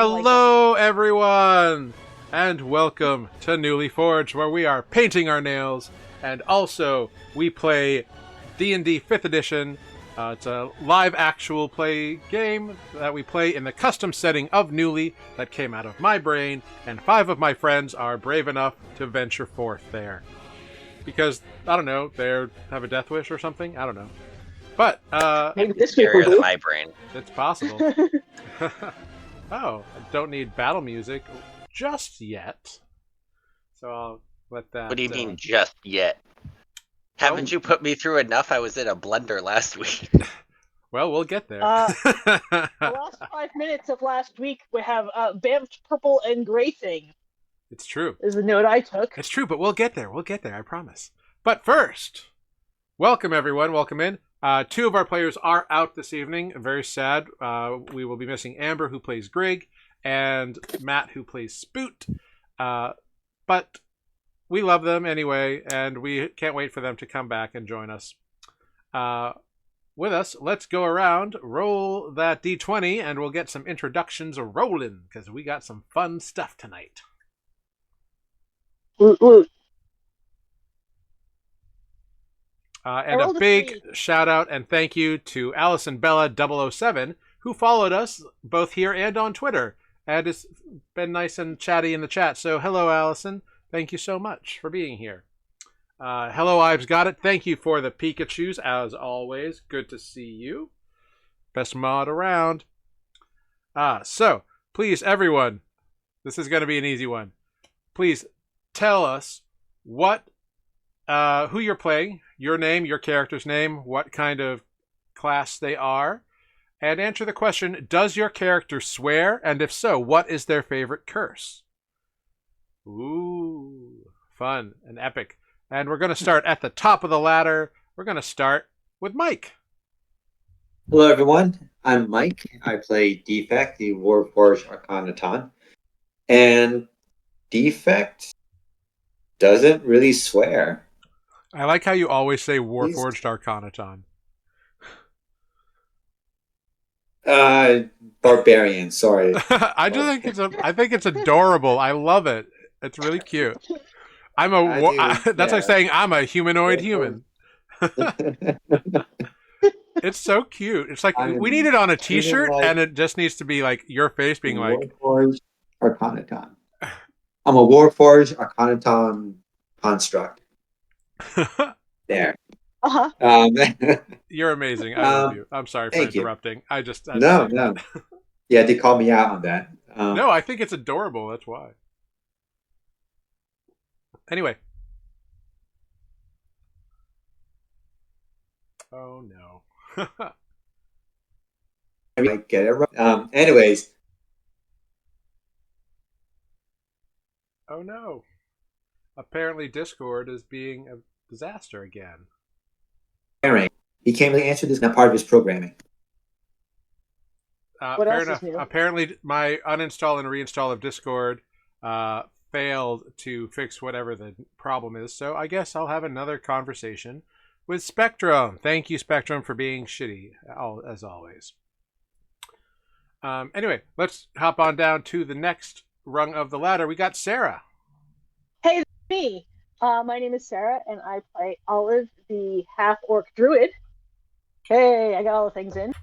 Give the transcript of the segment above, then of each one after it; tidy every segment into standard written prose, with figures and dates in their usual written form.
Hello, everyone, and welcome to Nuuli Forged, where we are painting our nails, and also we play D&D 5th Edition. It's a live actual play game that we play in the custom setting of Nuuli that came out of my brain, and 5 of my friends are brave enough to venture forth there. Because, I don't know, they have a death wish or something? I don't know. But, maybe this week Scarier than my brain. it's possible. Oh, I don't need battle music just yet. So I'll let that... What do you mean, just yet? Haven't you put me through enough? I was in a blender last week. Well, we'll get there. The last 5 minutes of last week, we have Bamfed Purple and Gray thing. It's true. Is the note I took. It's true, but we'll get there. We'll get there, I promise. But first, welcome everyone. Welcome in. 2 of our players are out this evening. Very sad. We will be missing Amber, who plays Grig, and Matt, who plays Spoot. But we love them anyway, and we can't wait for them to come back and join us. With us, let's go around, roll that D20, and we'll get some introductions rolling, because we got some fun stuff tonight. Woot woot. And a big shout out and thank you to Allison Bella 007, who followed us both here and on Twitter, and has been nice and chatty in the chat. So hello, Allison. Thank you so much for being here. Hello, Ives Got It. Thank you for the Pikachus, as always. Good to see you. Best mod around. So, please, everyone, this is going to be an easy one. Please tell us who you're playing, your name, your character's name, what kind of class they are, and answer the question, does your character swear? And if so, what is their favorite curse? Ooh, fun and epic. And we're going to start at the top of the ladder. We're going to start with Mike. Hello, everyone. I'm Mike. I play Defect, the Warforged Arcanaton. And Defect doesn't really swear. I like how you always say Warforged Arcanaton. Barbarian, sorry. I think it's adorable. I love it. It's really cute. That's like saying I'm a humanoid human. It's so cute. It's like we need it on a t-shirt, and it just needs to be like your face being like Warforged Arcanaton. I'm a Warforged Arcanaton construct. There. You're amazing. I love you. I'm sorry for interrupting. You. No. Yeah, they called me out on that. No, I think it's adorable. That's why. Anyway. Oh no. I might get it right. Anyways. Oh no. Apparently Discord is being a disaster again. He can't really answer this, not part of his programming. Fair enough. Apparently my uninstall and reinstall of Discord failed to fix whatever the problem is, so I guess I'll have another conversation with Spectrum. Thank you, Spectrum, for being shitty, as always. Anyway, let's hop on down to the next rung of the ladder. We got Sarah. Hey, me. My name is Sarah, and I play Olive, the half-orc druid. Hey, I got all the things in.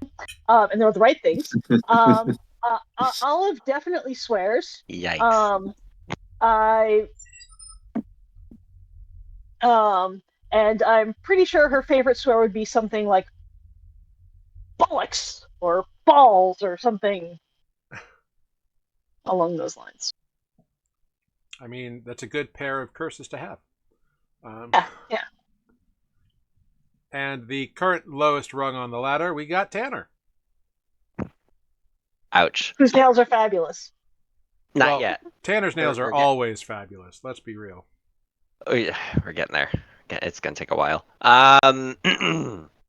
And they're the right things. Olive definitely swears. Yikes. And I'm pretty sure her favorite swear would be something like bollocks or balls or something along those lines. I mean, that's a good pair of curses to have. Yeah. And the current lowest rung on the ladder, we got Tanner. Ouch. Whose nails are fabulous. Not yet. Tanner's nails are always fabulous. Let's be real. Oh, yeah, we're getting there. It's going to take a while.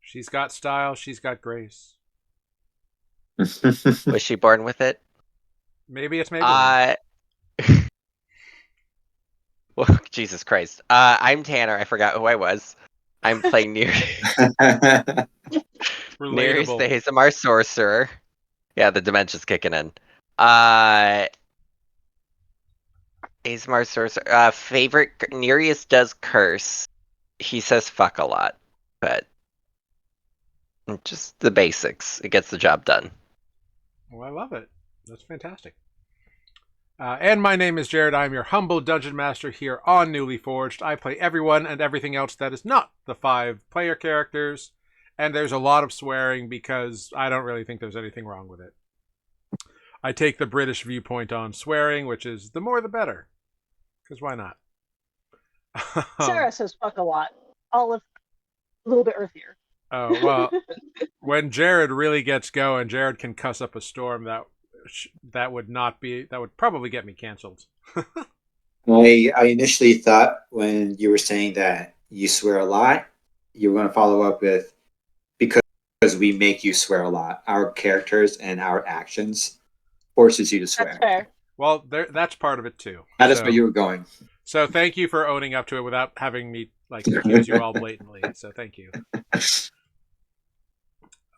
She's got style. She's got grace. Was she born with it? Maybe it's maybe. Well, Jesus Christ. I'm Tanner. I forgot who I was. I'm playing Nearest the Hasamar Sorcerer. Yeah, the dementia's kicking in. Azmar Sorcerer. Favorite Nereus does curse. He says fuck a lot, but just the basics. It gets the job done. Well, I love it. That's fantastic. And my name is Jared. I'm your humble dungeon master here on Nuuli Forged. I play everyone and everything else that is not the 5 player characters. And there's a lot of swearing because I don't really think there's anything wrong with it. I take the British viewpoint on swearing, which is the more the better. Because why not? Sarah says fuck a lot. Olive, a little bit earthier. Oh, well, when Jared really gets going, Jared can cuss up a storm that would probably get me canceled. I initially thought when you were saying that you swear a lot, you were going to follow up with because we make you swear a lot. Our characters and our actions forces you to swear. That's fair. Well, that's part of it too. That is where you were going. So thank you for owning up to it without having me accuse you all blatantly. So thank you.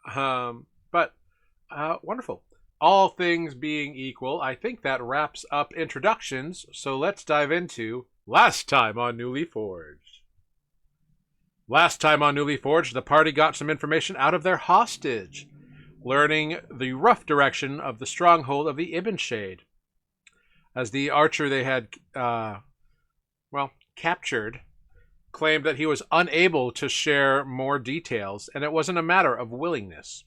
But wonderful. All things being equal, I think that wraps up introductions. So let's dive into Last Time on Nuuli Forged. Last time on Nuuli Forged, the party got some information out of their hostage, learning the rough direction of the stronghold of the Ibn Shade. As the archer they had, captured, claimed that he was unable to share more details, and it wasn't a matter of willingness.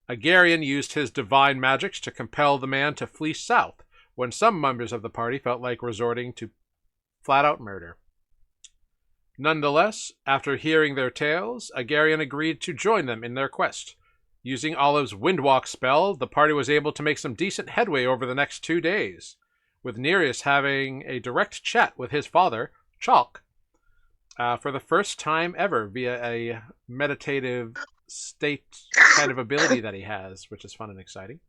Agarian used his divine magics to compel the man to flee south, when some members of the party felt like resorting to flat-out murder. Nonetheless, after hearing their tales, Agarian agreed to join them in their quest. Using Olive's Windwalk spell, the party was able to make some decent headway over the next 2 days, with Nereus having a direct chat with his father, Chalk, for the first time ever via a meditative state kind of ability that he has, which is fun and exciting.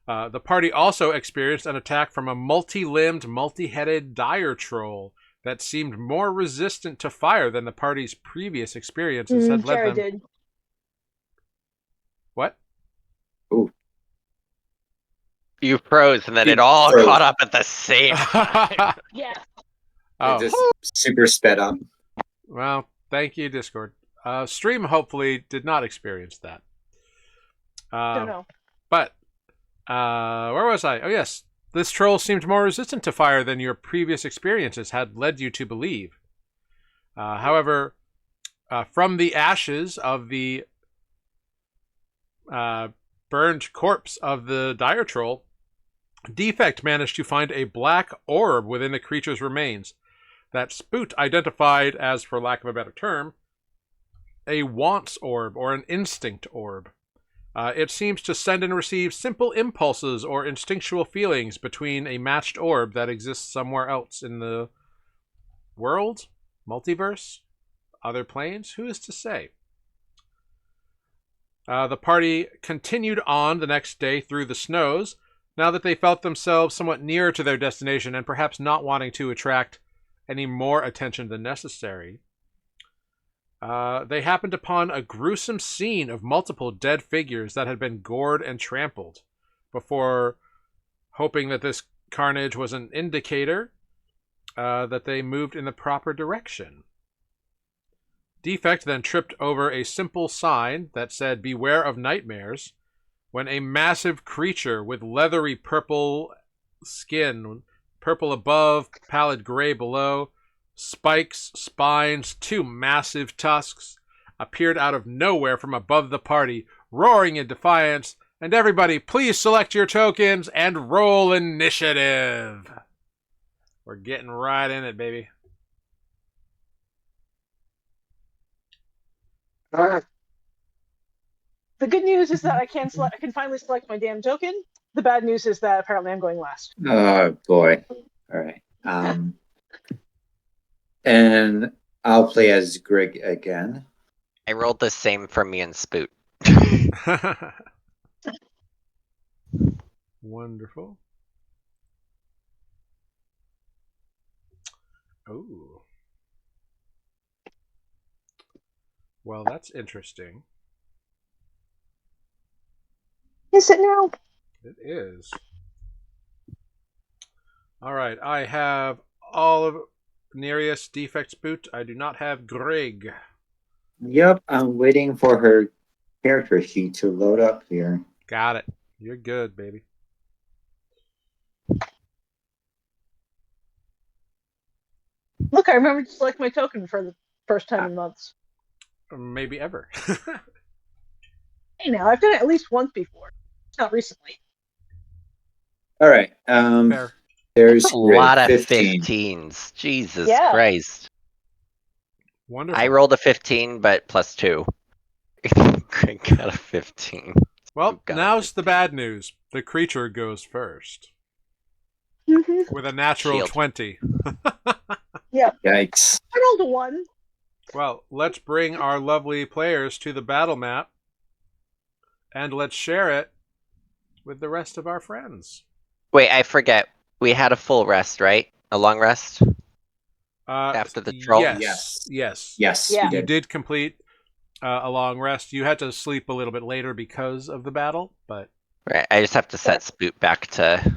The party also experienced an attack from a multi-limbed, multi-headed dire troll that seemed more resistant to fire than the party's previous experiences had led them. Did. What? Ooh. You froze, and then You it all froze. caught up at the same time. Yeah. Oh. Just super sped up. Well, thank you, Discord. Stream hopefully did not experience that. Don't know. But where was I? Oh, yes. This troll seemed more resistant to fire than your previous experiences had led you to believe. However, from the ashes of the burned corpse of the dire troll, Defect managed to find a black orb within the creature's remains that Spoot identified as, for lack of a better term, a wants orb or an instinct orb. It seems to send and receive simple impulses or instinctual feelings between a matched orb that exists somewhere else in the world, multiverse, other planes. Who is to say? The party continued on the next day through the snows, now that they felt themselves somewhat nearer to their destination and perhaps not wanting to attract any more attention than necessary. They happened upon a gruesome scene of multiple dead figures that had been gored and trampled, before hoping that this carnage was an indicator that they moved in the proper direction. Defect then tripped over a simple sign that said, "Beware of nightmares," when a massive creature with leathery purple skin, purple above, pallid gray below, spikes, spines, 2 massive tusks, appeared out of nowhere from above the party, roaring in defiance. And everybody, please select your tokens and roll initiative. We're getting right in it, baby. The good news is that I can finally select my damn token. The bad news is that apparently I'm going last. Oh boy. All right. And I'll play as Greg again. I rolled the same for me and Spoot. Wonderful. Oh. Well, that's interesting. Is it now? It is. All right, I have all of Nereus defects boot. I do not have Greg. Yep, I'm waiting for her character sheet to load up here. Got it. You're good, baby. Look, I remember to select my token for the first time in months. Maybe ever. Hey, now I've done it at least once before. Not recently. All right. Fair. There's That's a lot of 15. 15s. Jesus Yeah. Christ. Wonderful. I rolled a 15, but plus 2. Greg got a 15. Well, Got now's the bad news. The creature goes first Mm-hmm. with a natural Shield. 20. Yeah. Yikes. I rolled a 1. Well, let's bring our lovely players to the battle map and let's share it with the rest of our friends. Wait, I forget. We had a full rest, right? A long rest? After the troll? Yes. Yes, Yeah. we You did. did complete a long rest. You had to sleep a little bit later because of the battle, but... Right, I just have to set Spoot back to...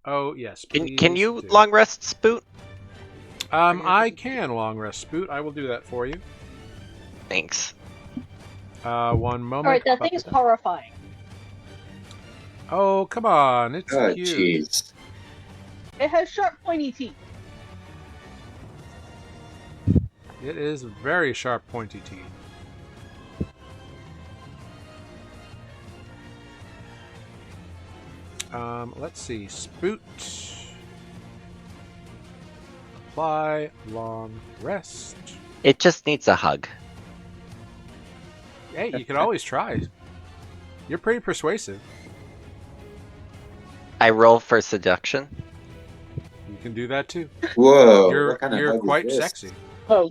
Oh, yes, Can please you do. long rest Spoot? I can long rest Spoot. I will do that for you. Thanks. 1 moment. Alright, that thing is horrifying. Oh, come on. It's Oh, cute. jeez. It has sharp, pointy teeth. It is very sharp, pointy teeth. Let's see. Spoot. Apply long rest. It just needs a hug. Hey, you can always try. You're pretty persuasive. I roll for seduction. You can do that too. Whoa. You're what kind of you're hug is quite this? sexy. Oh.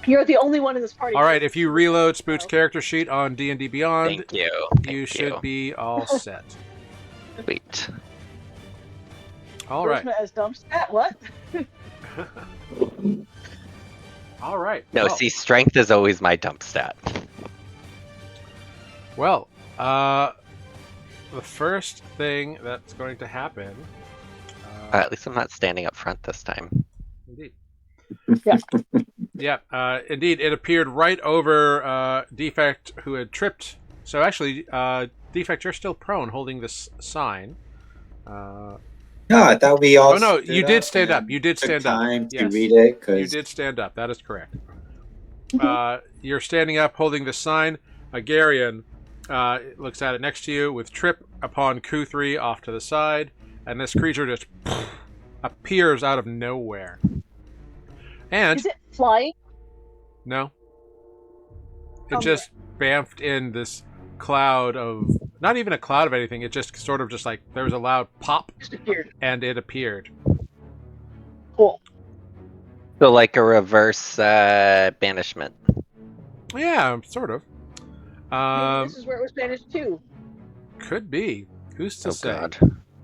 You're the only one in this party. All right, if you reload Spoot's character sheet on D&D Beyond, Thank you. you should be all set. Sweet. All right. Charisma as dump stat? What? All right. No, well, see, strength is always my dump stat. Well, the first thing that's going to happen. At least I'm not standing up front this time. Indeed. Yeah. Yeah. Indeed, it appeared right over Defect, who had tripped. So actually, Defect, you're still prone, holding this sign. No, I thought we all. Oh no, stood you did up stand up. and You did took stand up. time to Yes. read it You because did stand up. That is correct. You're standing up, holding the sign. Agarian looks at it next to you with Trip upon Q3 off to the side, and this creature just appears out of nowhere. And Is it flying? no, it just bamfed in this cloud of, not even a cloud of anything. It just sort of just like there was a loud pop, Disappeared. and it appeared. Cool. So like a reverse banishment. Yeah, sort of. Maybe this is where it was banished too. Could be. Who's to Oh say?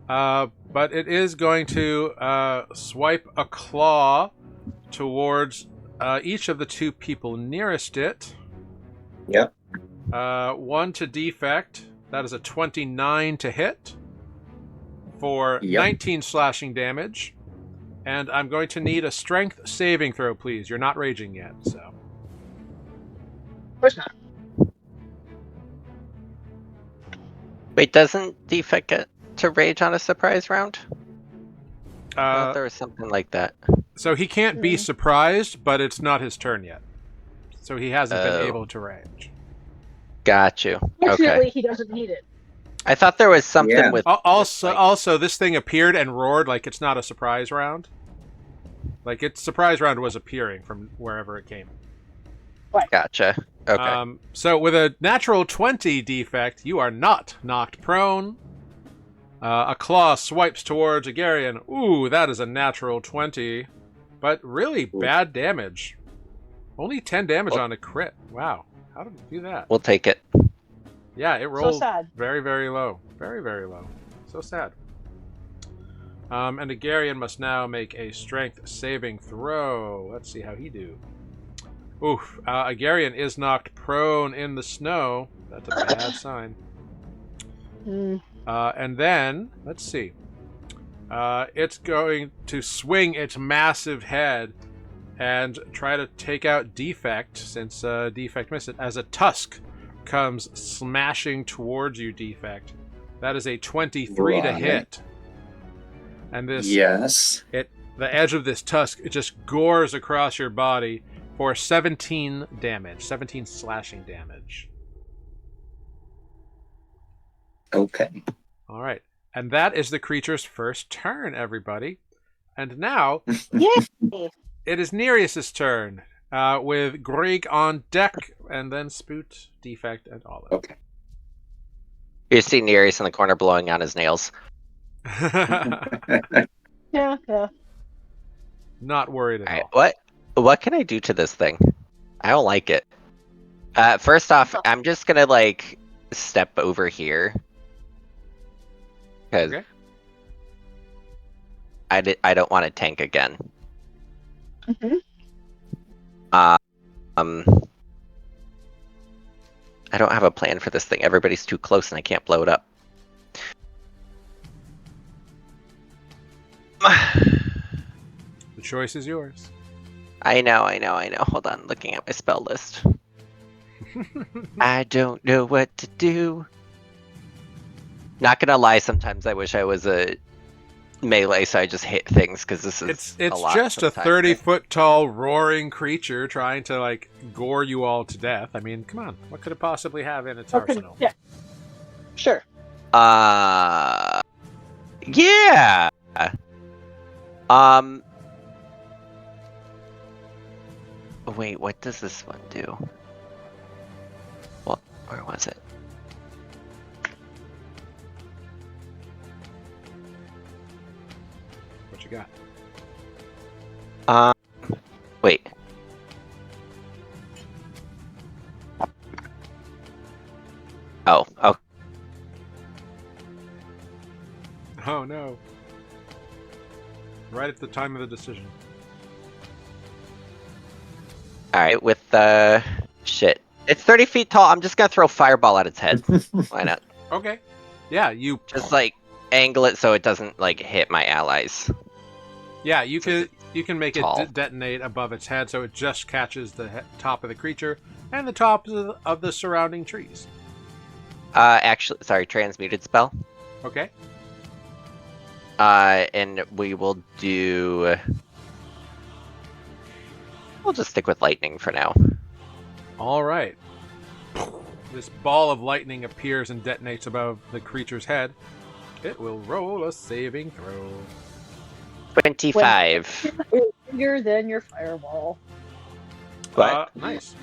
god. But it is going to swipe a claw towards each of the two people nearest it. Yep. 1 to Defect. That is a 29 to hit for Yep. 19 slashing damage. And I'm going to need a strength saving throw, please. You're not raging yet, so. Of course not. Wait, doesn't Defect get to rage on a surprise round? I thought there was something like that. So he can't be surprised, but it's not his turn yet. So he hasn't been Oh. able to rage. Got you. Fortunately, Okay. he doesn't need it. I thought there was something Yeah. with Also, this thing appeared and roared like it's not a surprise round. Like its surprise round was appearing from wherever it came. Gotcha. Okay. So with a natural 20 Defect, you are not knocked prone. A claw swipes towards Agarian. Ooh, that is a natural 20. But really bad damage. Only 10 damage on a crit. Wow. How did it do that? We'll take it. Yeah, it rolled sad. very, very low. Very, very low. So sad. And Agarian must now make a strength saving throw. Let's see how he do. Oof. Agarian is knocked prone in the snow. That's a bad sign. And then, let's see. It's going to swing its massive head and try to take out Defect, since Defect missed it, as a tusk comes smashing towards you, Defect. That is a 23 to hit. And this... Yes. The edge of this tusk, it just gores across your body for 17 damage. 17 slashing damage. Okay. All right. And that is the creature's first turn, everybody. And now... Yay! It is Nereus's turn, with Greg on deck, and then Spoot, Defect, and Olive. Okay. You see Nereus in the corner blowing on his nails. Yeah. Not worried at all. What can I do to this thing? I don't like it. First off, I'm just gonna step over here. Because I don't want to tank again. Mm-hmm. I don't have a plan for this thing. Everybody's too close and I can't blow it up. The choice is yours. I know. Hold on, looking at my spell list. I don't know what to do. Not gonna lie, sometimes I wish I was a melee so I just hit things, because this is it's a lot just a 30-foot tall roaring creature trying to gore you all to death. I mean, come on, what could it possibly have in its arsenal? Yeah, sure. Yeah. Wait, what does this one do? What? Where was it? What you got? Wait. Oh. Oh no. Right at the time of the decision. Alright, with shit. It's 30 feet tall. I'm just gonna throw fireball at its head. Why not? Okay. Yeah, you just angle it so it doesn't hit my allies. Yeah, you can make tall. it detonate above its head so it just catches the top of the creature and the tops of the surrounding trees. Actually, sorry, transmuted spell. Okay. And we will do... We'll just stick with lightning for now. All right. This ball of lightning appears and detonates above the creature's head. It will roll a saving throw. 25. Bigger than your fireball. What? Nice.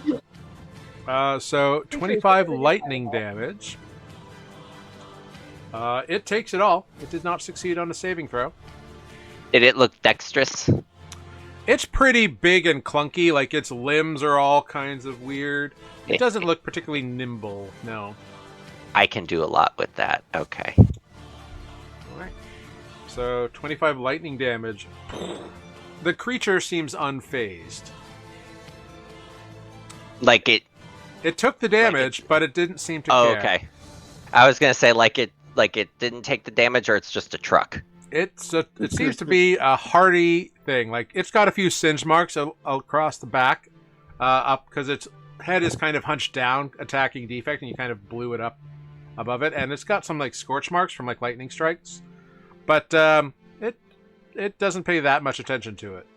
So 25 lightning damage. It takes it all. It did not succeed on a saving throw. Did it look dexterous? It's pretty big and clunky. Its limbs are all kinds of weird. It doesn't look particularly nimble, no. I can do a lot with that. Okay. Alright. So 25 lightning damage. The creature seems unfazed. It took the damage, but it didn't seem to care. Oh, okay. I was gonna say it didn't take the damage, or it's just a truck. It seems to be a hardy thing. It's got a few singe marks across the back, up because its head is kind of hunched down, attacking Defect, and you kind of blew it up above it, and it's got some scorch marks from lightning strikes, but it doesn't pay that much attention to it.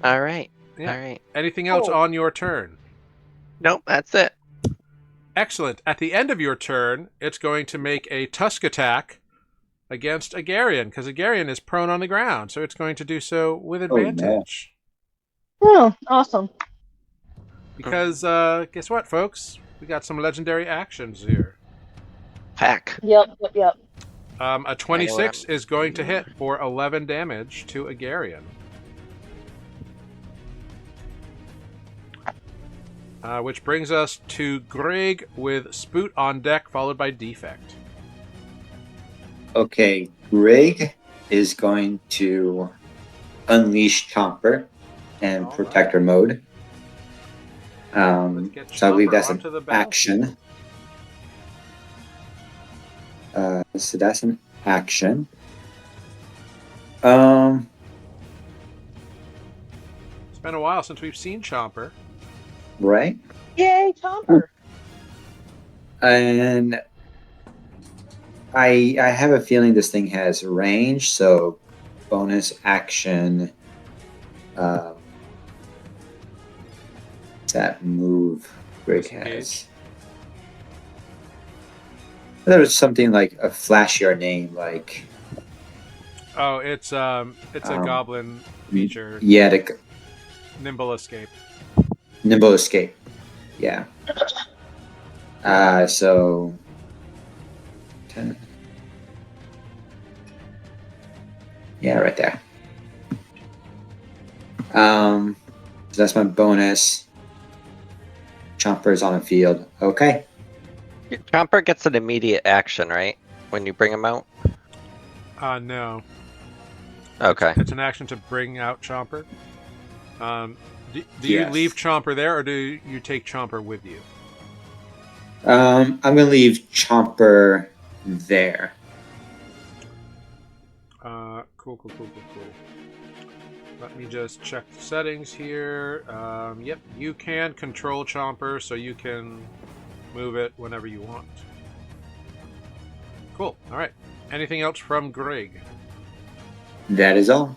All right. Yeah. All right. Anything else on your turn? Nope, that's it. Excellent. At the end of your turn, it's going to make a tusk attack against Agarian, because Agarian is prone on the ground, so it's going to do so with advantage. Oh, awesome. Because, guess what, folks? We got some legendary actions here. Heck. Yep. A 26 is going to hit for 11 damage to Agarian. Which brings us to Greg with Spoot on deck, followed by Defect. Okay, Greg is going to unleash Chomper and Protector mode. So I believe that's an action. So that's an action. It's been a while since we've seen Chomper. Right. Yay, Chomper! And I have a feeling this thing has range, so bonus action. That move Greg has. There was something like a flashier name, like. Oh, it's a goblin feature. Yeah, Nimble Escape. Nimble Escape. Yeah. So 10. Yeah, right there. So that's my bonus. Chomper's on the field. Okay. Chomper gets an immediate action, right? When you bring him out? No. Okay. It's an action to bring out Chomper. Do you Yes. leave Chomper there, or do you take Chomper with you? I'm gonna leave Chomper there. Cool. Let me just check the settings here. Yep, you can control Chomper, so you can move it whenever you want. Cool. All right. Anything else from Greg? That is all.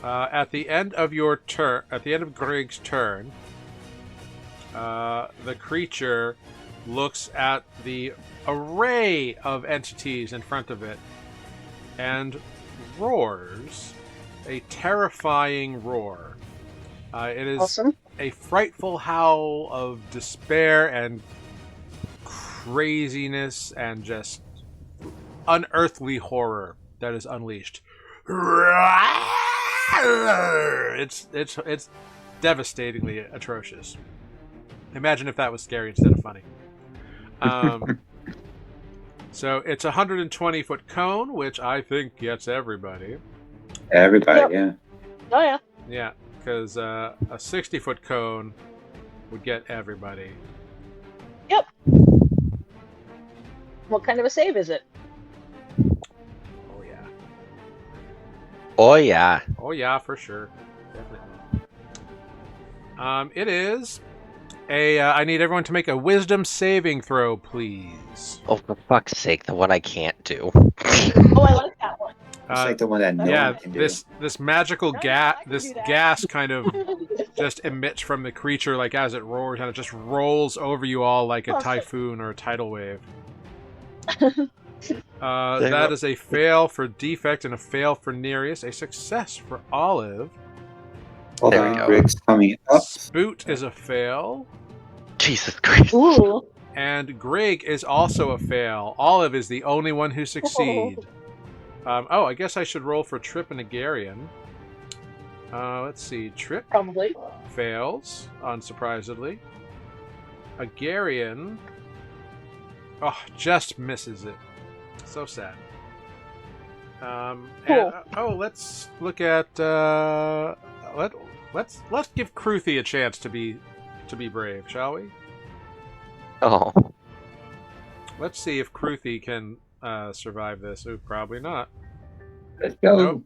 At the end of your turn, at the end of Greg's turn, the creature looks at the array of entities in front of it and roars a terrifying roar. It is Awesome. a frightful howl of despair and craziness and just unearthly horror that is unleashed. It's devastatingly atrocious. Imagine if that was scary instead of funny. So it's a 120-foot cone, which I think gets everybody. Everybody, Yep. yeah. Oh yeah. Yeah, because a 60-foot cone would get everybody. Yep. What kind of a save is it? Oh yeah. Oh yeah. Oh yeah, for sure. Definitely. It is a. I need everyone to make a wisdom saving throw, please. Oh, for fuck's sake, the one I can't do. Oh, I like that one. It's like the one that no yeah, one can do. this magical No, gas, I can this do that. gas kind of just emits from the creature, like as it roars, and it just rolls over you all like a Awesome. typhoon or a tidal wave. That is a fail for Defect and a fail for Nereus, a success for Olive. Hold There on, we go. Grig's coming up. Spoot is a fail, Jesus Christ. Ooh. and Grig is also a fail. Olive is the only one who succeed. Oh, I guess I should roll for Trip and Agarian. Let's see. Trip Probably. fails, unsurprisingly. Agarian, just misses it. So sad. Cool. Let's look at let's give Kruthi a chance to be brave, shall we? Oh. Let's see if Kruthi can survive this. Ooh, probably not. Let's go. Nope.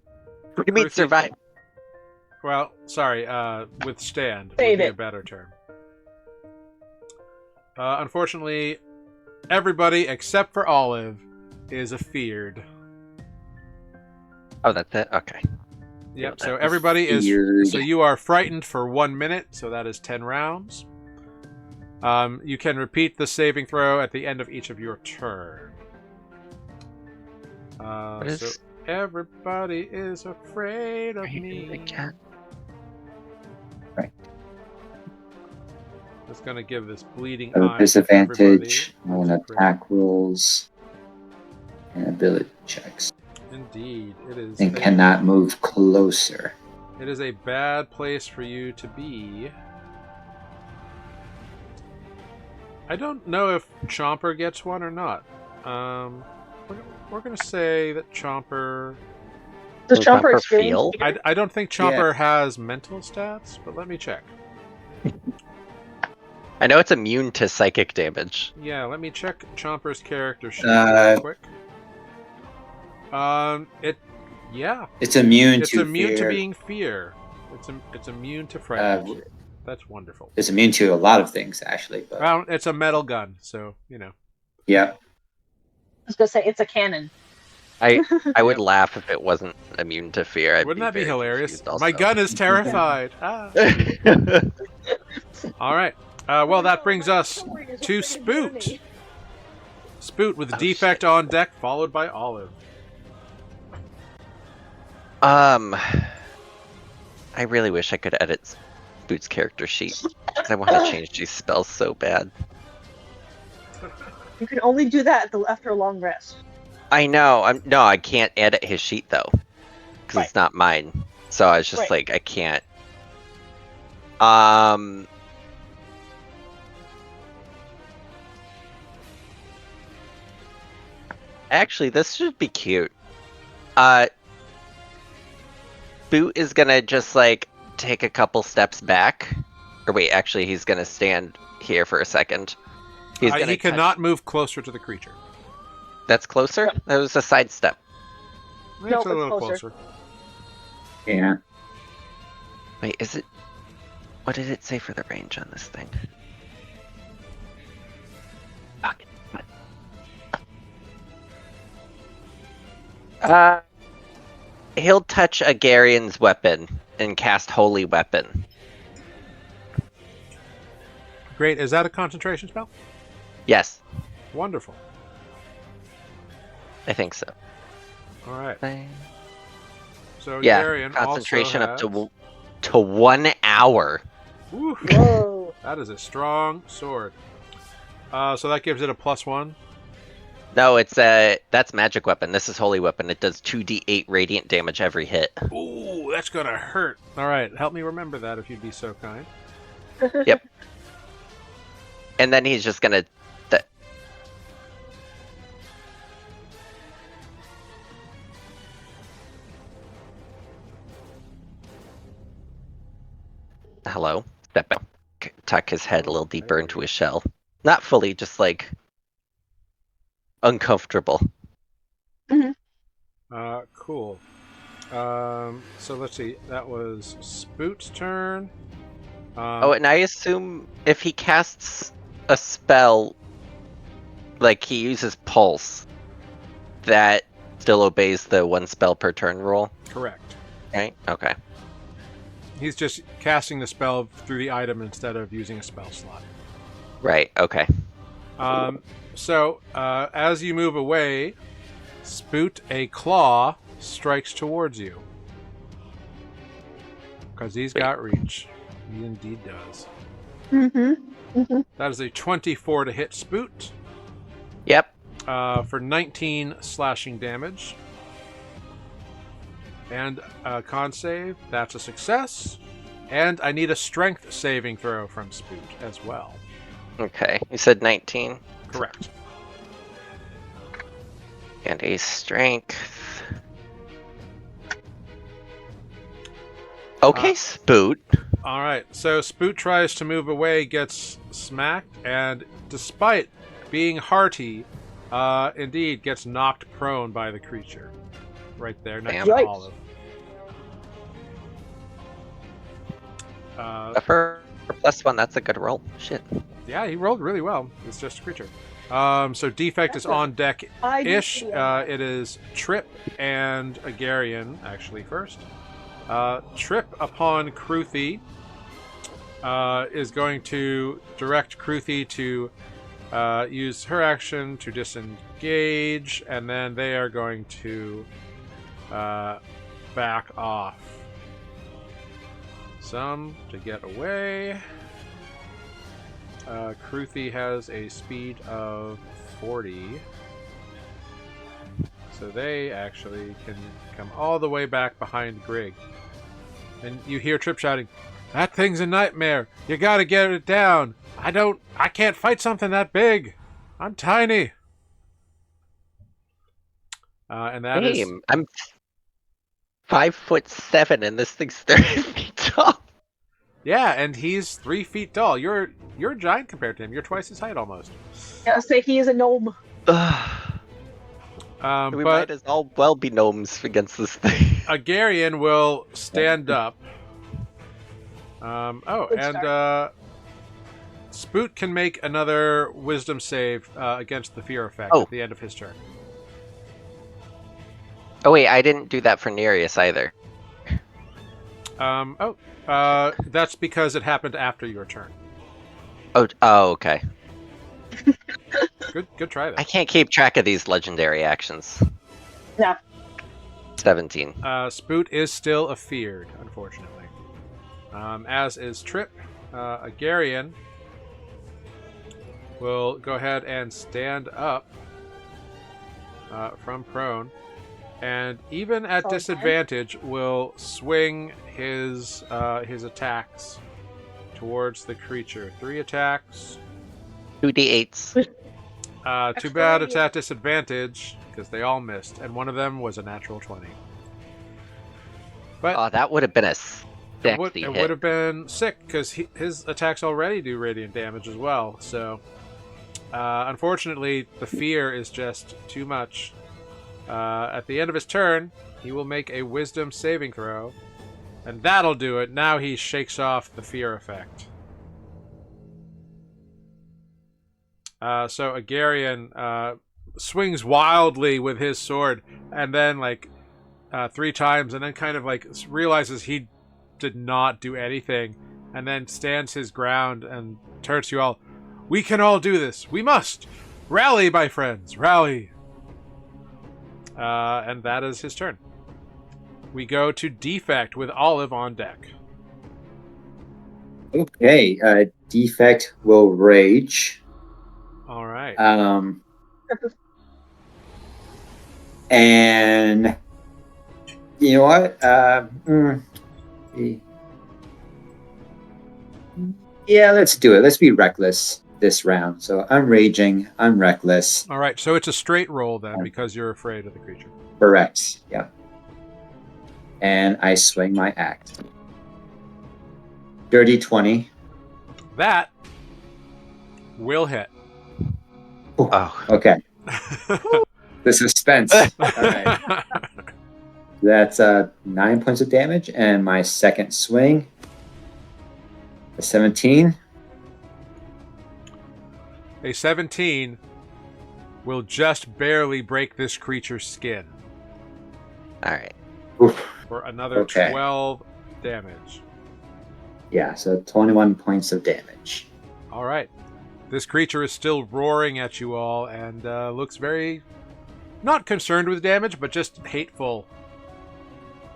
What do you mean Kruthi- survive? Well, sorry, withstand would Save be it. a better term. Unfortunately, everybody except for Olive is afeared. Oh, that's it? Okay. Yep, so everybody is... Feared. So you are frightened for 1 minute, so that is 10 rounds. You can repeat the saving throw at the end of each of your turn. So everybody is afraid of me. Again? It's going to give this bleeding A eye to disadvantage everybody. on attack rolls and ability checks. Indeed, it is. And cannot move closer. It is a bad place for you to be. I don't know if Chomper gets one or not. We're going to say that Chomper... Does Does Chomper Chomper experience? feel? I don't think Chomper has mental stats, but let me check. I know it's immune to psychic damage. Yeah, let me check Chomper's character sheet real quick. Yeah. It's immune It's to immune to fear. being fear. It's immune to frightened. That's wonderful. It's immune to a lot of things, actually. But Well, it's a metal gun, so you know. yeah. I was gonna say it's a cannon. I would laugh if it wasn't immune to fear. Wouldn't that be hilarious? Also. My gun is terrified. Ah. All right. Well, that brings us to Spoot. Spoot with defect on deck, followed by Olive. I really wish I could edit Spoot's character sheet. I want to change these spells so bad. You can only do that after a long rest. I know. I can't edit his sheet though, because it's not mine. So I was just like, I can't. Actually, this should be cute. Boot is gonna just like take a couple steps back. Or wait, actually, he's gonna stand here for a second. He cannot move closer to the creature. That's closer? That was a side step. It's a little closer. Yeah. Wait, is it... What did it say for the range on this thing? He'll touch a Garyan's weapon and cast Holy Weapon. Great. Is that a concentration spell? Yes. Wonderful. I think so. All right. So yeah, Garyan concentration also up to 1 hour. Whoa. That is a strong sword. So that gives it a +1. No, that's magic weapon. This is holy weapon. It does 2d8 radiant damage every hit. Ooh, that's gonna hurt. All right, help me remember that if you'd be so kind. Yep. And then he's just gonna. Hello. Step back. Tuck his head a little deeper into his shell. Not fully, just like uncomfortable. Cool. So let's see. That was Spoot's turn. And I assume if he casts a spell, like he uses Pulse, that still obeys the 1 spell per turn rule? Correct. Right? Okay. He's just casting the spell through the item instead of using a spell slot. Right, okay. So, as you move away, Spoot, a claw, strikes towards you. Because he's got reach. He indeed does. That is a 24 to hit Spoot. Yep. For 19 slashing damage. And con save, that's a success. And I need a strength saving throw from Spoot as well. Okay, you said 19? Correct. And a strength. Okay, Spoot. Alright, so Spoot tries to move away, gets smacked, and despite being hearty, indeed gets knocked prone by the creature. Right there, next to Olive. For +1, that's a good roll. Shit. Yeah, he rolled really well. It's just a creature. So defect is on deck-ish. It is Trip and Agarian, actually, first. Trip upon Kruthi is going to direct Kruthi to use her action to disengage, and then they are going to back off some to get away. Kruthi has a speed of 40, so they actually can come all the way back behind Grig. And you hear Trip shouting, "That thing's a nightmare! You gotta get it down! I can't fight something that big! I'm tiny!" And that is... I'm 5'7" and this thing's 30 feet tall. Yeah, and he's 3 feet tall. You're a giant compared to him. You're twice his height almost. I'll say he is a gnome. We But might as well be gnomes against this thing. Agarian will stand up. Good and start. Spoot can make another wisdom save against the fear effect at the end of his turn. Oh wait, I didn't do that for Nereus either. That's because it happened after your turn. Oh, okay. Good try there. I can't keep track of these legendary actions. Yeah. 17. Spoot is still afeared, unfortunately. As is Trip. Agarian will go ahead and stand up from prone, and even at disadvantage will swing his attacks towards the creature. 3 attacks. 2d8s. Too bad it's at disadvantage because they all missed, and one of them was a natural 20. But that would have been a it would have been sick because his attacks already do radiant damage as well. So unfortunately, the fear is just too much. At the end of his turn, he will make a wisdom saving throw, and that'll do it. Now he shakes off the fear effect. So Agarian swings wildly with his sword, and then 3 times, and then kind of realizes he did not do anything, and then stands his ground and turns to you all. We can all do this. We must rally, my friends, rally. And that is his turn. We go to Defect with Olive on deck. Okay, Defect will rage. All right. And you know what? Yeah, let's do it. Let's be reckless this round. So I'm raging. I'm reckless. All right. So it's a straight roll then, because you're afraid of the creature. Correct. Yeah. And I swing my axe. Dirty 20. That will hit. Oh. Okay. The suspense. All right. That's 9 points of damage, and my second swing, a 17. A 17 will just barely break this creature's skin. All right. For another 12 damage. Yeah, so 21 points of damage. All right. This creature is still roaring at you all and looks very not concerned with damage, but just hateful.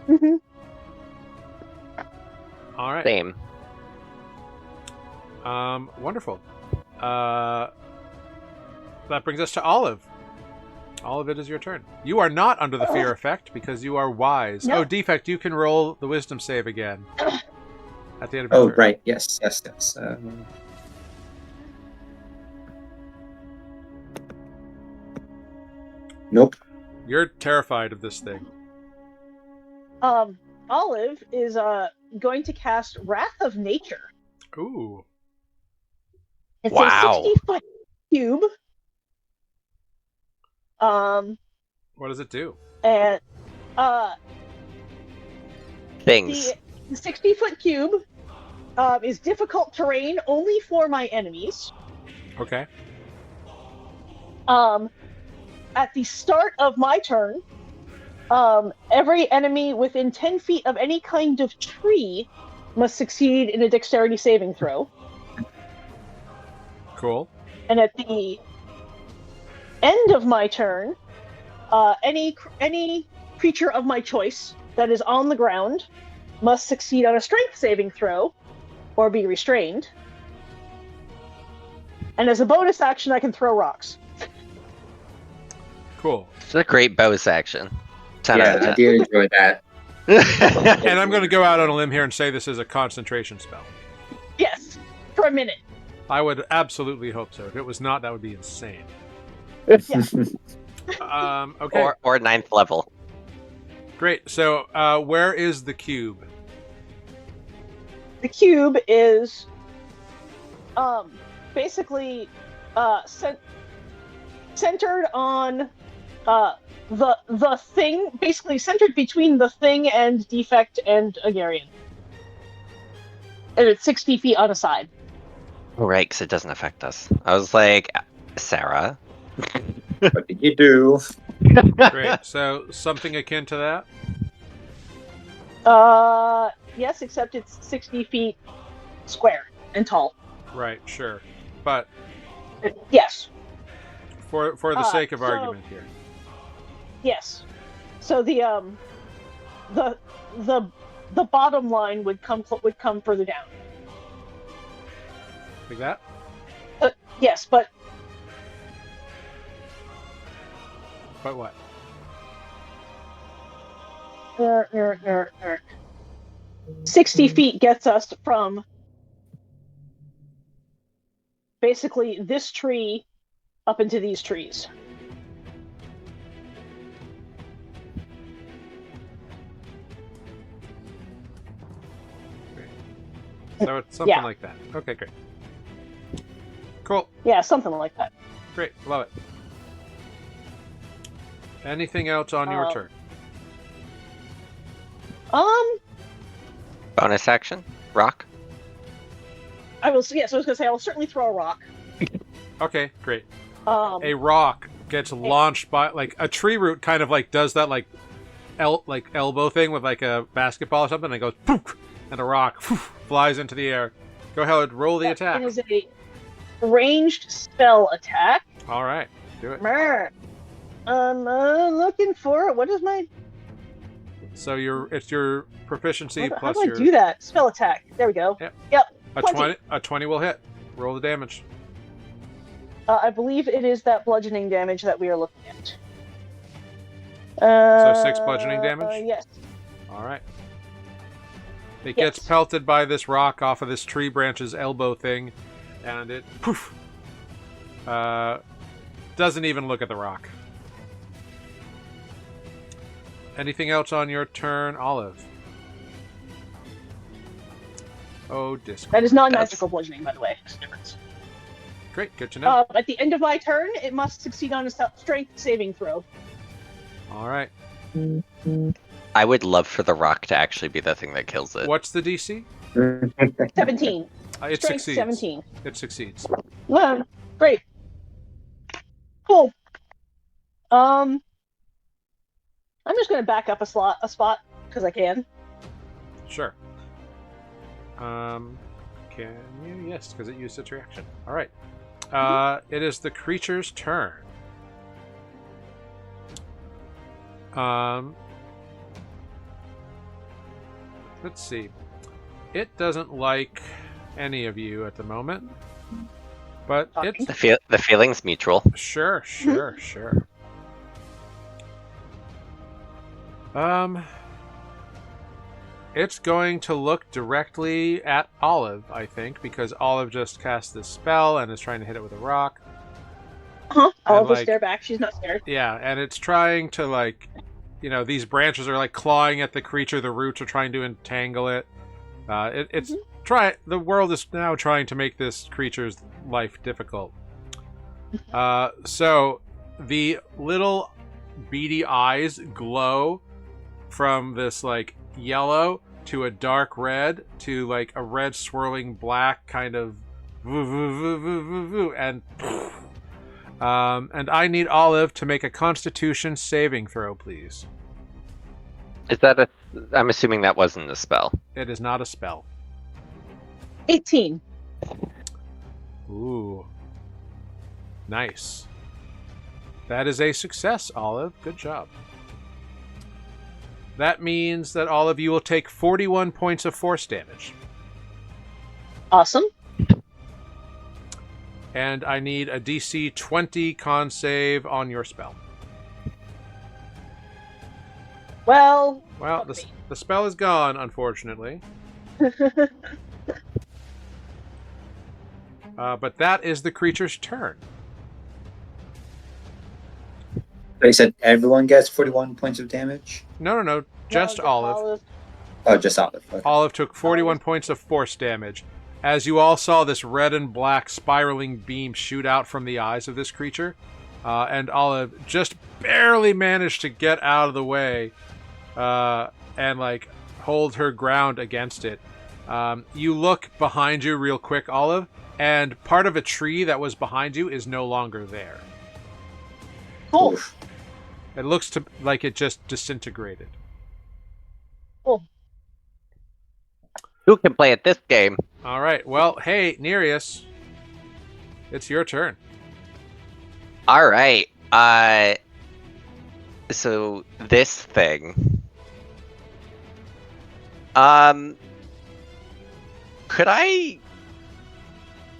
Mm-hmm. All right. Same. Wonderful. That brings us to Olive. Olive, it is your turn. You are not under the fear effect because you are wise. No. Oh, Defect, you can roll the wisdom save again. At the end of your turn. Right. Yes. Nope. You're terrified of this thing. Olive is going to cast Wrath of Nature. Ooh. It's Wow. a 60-foot cube. What does it do? And Things. the 60-foot cube is difficult terrain only for my enemies. Okay. At the start of my turn, every enemy within 10 feet of any kind of tree must succeed in a dexterity saving throw. Cool. And at the end of my turn, any creature of my choice that is on the ground must succeed on a strength saving throw or be restrained. And as a bonus action, I can throw rocks. Cool. It's a great bonus action. 10 out Yeah, of I 10. did enjoy that. And I'm going to go out on a limb here and say this is a concentration spell. Yes, for a minute. I would absolutely hope so. If it was not, that would be insane. Yeah. Okay. Or 9th level. Great. So, where is the cube? the cube is basically centered on the thing, basically centered between the thing and Defect and Agarian. And it's 60 feet on a side. Right, because it doesn't affect us. I was like, Sarah. What did you do? Great. So something akin to that? Yes, except it's 60 feet square and tall. Right, sure. But Yes. for the sake of argument here. Yes. So the bottom line would come further down. Like that? Yes, but what? 60 feet gets us from basically this tree up into these trees. So it's something like that. Okay, great. Cool. Yeah, something like that. Great. Love it. Anything else on your turn? Bonus action? Rock? I was going to say, I'll certainly throw a rock. Okay, great. A rock gets launched by, like, a tree root kind of, like, does that, like, elbow thing with, like, a basketball or something, and it goes, poof, and a rock flies into the air. Go ahead, roll the attack. It is a ranged spell attack. All right, do it. I'm looking for it. What is my... So it's your proficiency plus how do I do that? Spell attack. There we go. Yep. A 20 will hit. Roll the damage. I believe it is that bludgeoning damage that we are looking at. So 6 bludgeoning damage? Yes. All right. It gets pelted by this rock off of this tree branch's elbow thing, and it poof. Doesn't even look at the rock. Anything else on your turn, Olive? Oh, disc. That is not magical bludgeoning, by the way. There's a difference. Great, good to know. At the end of my turn, it must succeed on a strength saving throw. All right. I would love for the rock to actually be the thing that kills it. What's the DC? 17. It Strength succeeds. 17. It succeeds. Well, great. Cool. I'm just going to back up a spot because I can. Sure. Can you? Yes, because it used its reaction. All right. It is the creature's turn. Let's see. It doesn't like any of you at the moment, but it's the feeling's mutual. Sure. It's going to look directly at Olive, I think, because Olive just cast this spell and is trying to hit it with a rock. Olive will stare back. She's not scared. Yeah, and it's trying to, like, these branches are, like, clawing at the creature. The roots are trying to entangle it. The world is now trying to make this creature's life difficult. So the little beady eyes glow from this, like, yellow to a dark red to, like, a red swirling black kind of and I need Olive to make a Constitution saving throw, please. Is that I'm assuming that wasn't a spell. It is not a spell. 18. Ooh. Nice. That is a success, Olive. Good job. That means that all of you will take 41 points of force damage. Awesome. And I need a DC 20 con save on your spell. Well, the spell is gone, unfortunately. But that is the creature's turn. They said everyone gets 41 points of damage? No. Just Olive. Oh, just Olive. Okay. Olive took 41 points of force damage. As you all saw this red and black spiraling beam shoot out from the eyes of this creature, and Olive just barely managed to get out of the way and like hold her ground against it. You look behind you real quick, Olive, and part of a tree that was behind you is no longer there. Cool. Oof. It looks like it just disintegrated. Cool. Who can play at this game? All right. Well, hey, Nereus, it's your turn. All right. So this thing. Could I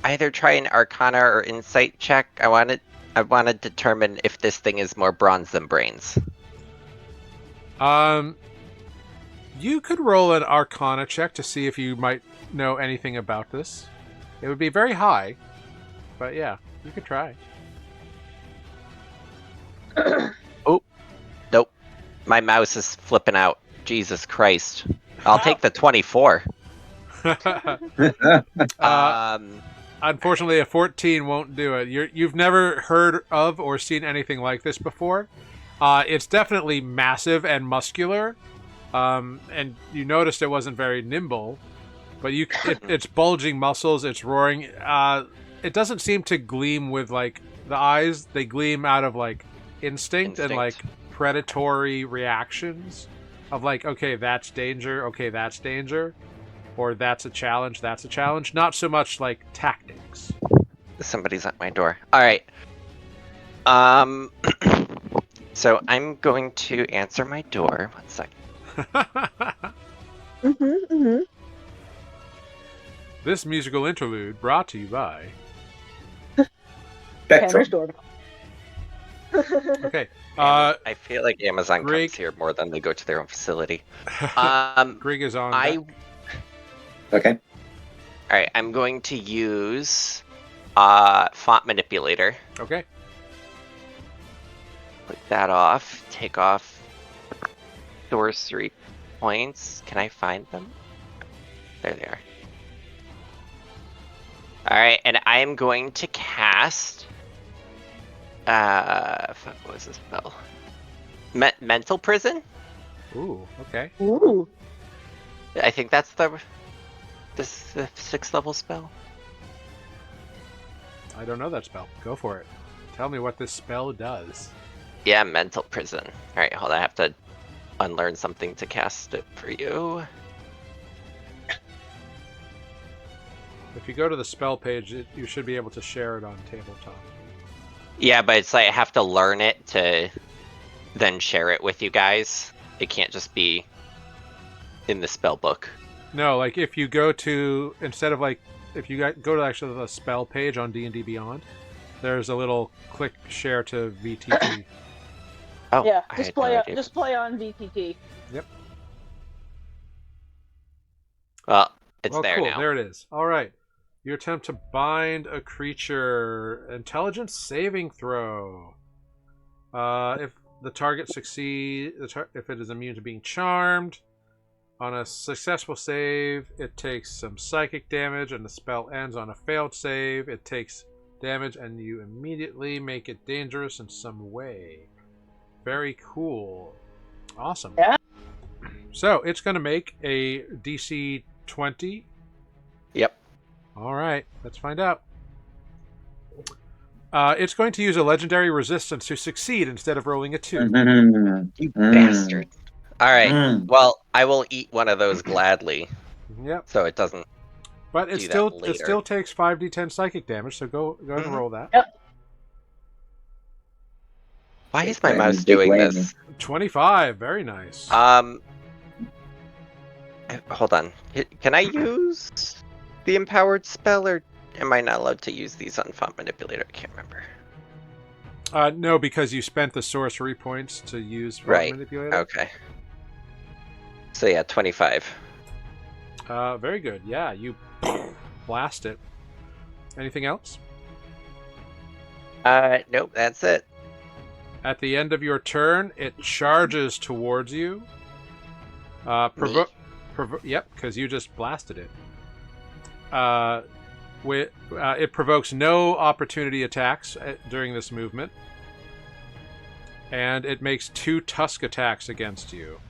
either try an Arcana or Insight check? I want to determine if this thing is more bronze than brains. You could roll an Arcana check to see if you might know anything about this. It would be very high, but yeah, you could try. Oh, nope. My mouse is flipping out. Jesus Christ. I'll take the 24. Unfortunately, a 14 won't do it. You've never heard of or seen anything like this before. It's definitely massive and muscular, and you noticed it wasn't very nimble. But it's bulging muscles. It's roaring. It doesn't seem to gleam with like the eyes. They gleam out of like instinct and like predatory reactions of like, okay, that's danger. Okay, that's danger. Or that's a challenge, that's a challenge. Not so much like tactics. Somebody's at my door. All right. So I'm going to answer my door. 1 second. This musical interlude brought to you by Tanner's doorbell. Okay. I feel like Amazon Greg, comes here more than they go to their own facility. Greg is on. Okay. All right, I'm going to use font manipulator. Okay. Click that off. Take off sorcery points. Can I find them? There they are. All right, and I am going to cast. Fuck, what was this spell? Mental prison. Ooh. Okay. Ooh. I think that's the 6th level spell. I don't know that spell. Go for it. Tell me what this spell does. Yeah, mental prison. All right, hold on. I have to unlearn something to cast it for you. If you go to the spell page, you should be able to share it on tabletop. Yeah, but it's like I have to learn it to then share it with you guys. It can't just be in the spell book. No, like if you go to, instead of like, if you go to actually the spell page on D&D Beyond, there's a little click share to VTT. Oh, Yeah, I just had no play idea. just play on VTT. Yep. Well, it's Well, there cool. now. There it is. All right. You attempt to bind a creature. Intelligence saving throw. If the target succeeds, if it is immune to being charmed, on a successful save, it takes some psychic damage, and the spell ends on a failed save. It takes damage, and you immediately make it dangerous in some way. Very cool. Awesome. Yeah. So it's going to make a DC 20. Yep. All right, let's find out. It's going to use a legendary resistance to succeed instead of rolling a 2. You bastard. All right. Well, I will eat one of those gladly. Yep. So it doesn't. But it still takes 5d10 psychic damage. So go ahead and roll that. Yep. Why is my mouse doing this? 25. Very nice. Hold on. Can I use the empowered spell, or am I not allowed to use these on font manipulator? I can't remember. No, because you spent the sorcery points to use font Right. manipulator. Okay. So yeah, 25. Very good. Yeah, you blast it. Anything else? Nope, that's it. At the end of your turn, it charges towards you. Yep, because you just blasted it. It provokes no opportunity attacks during this movement. And it makes 2 tusk attacks against you.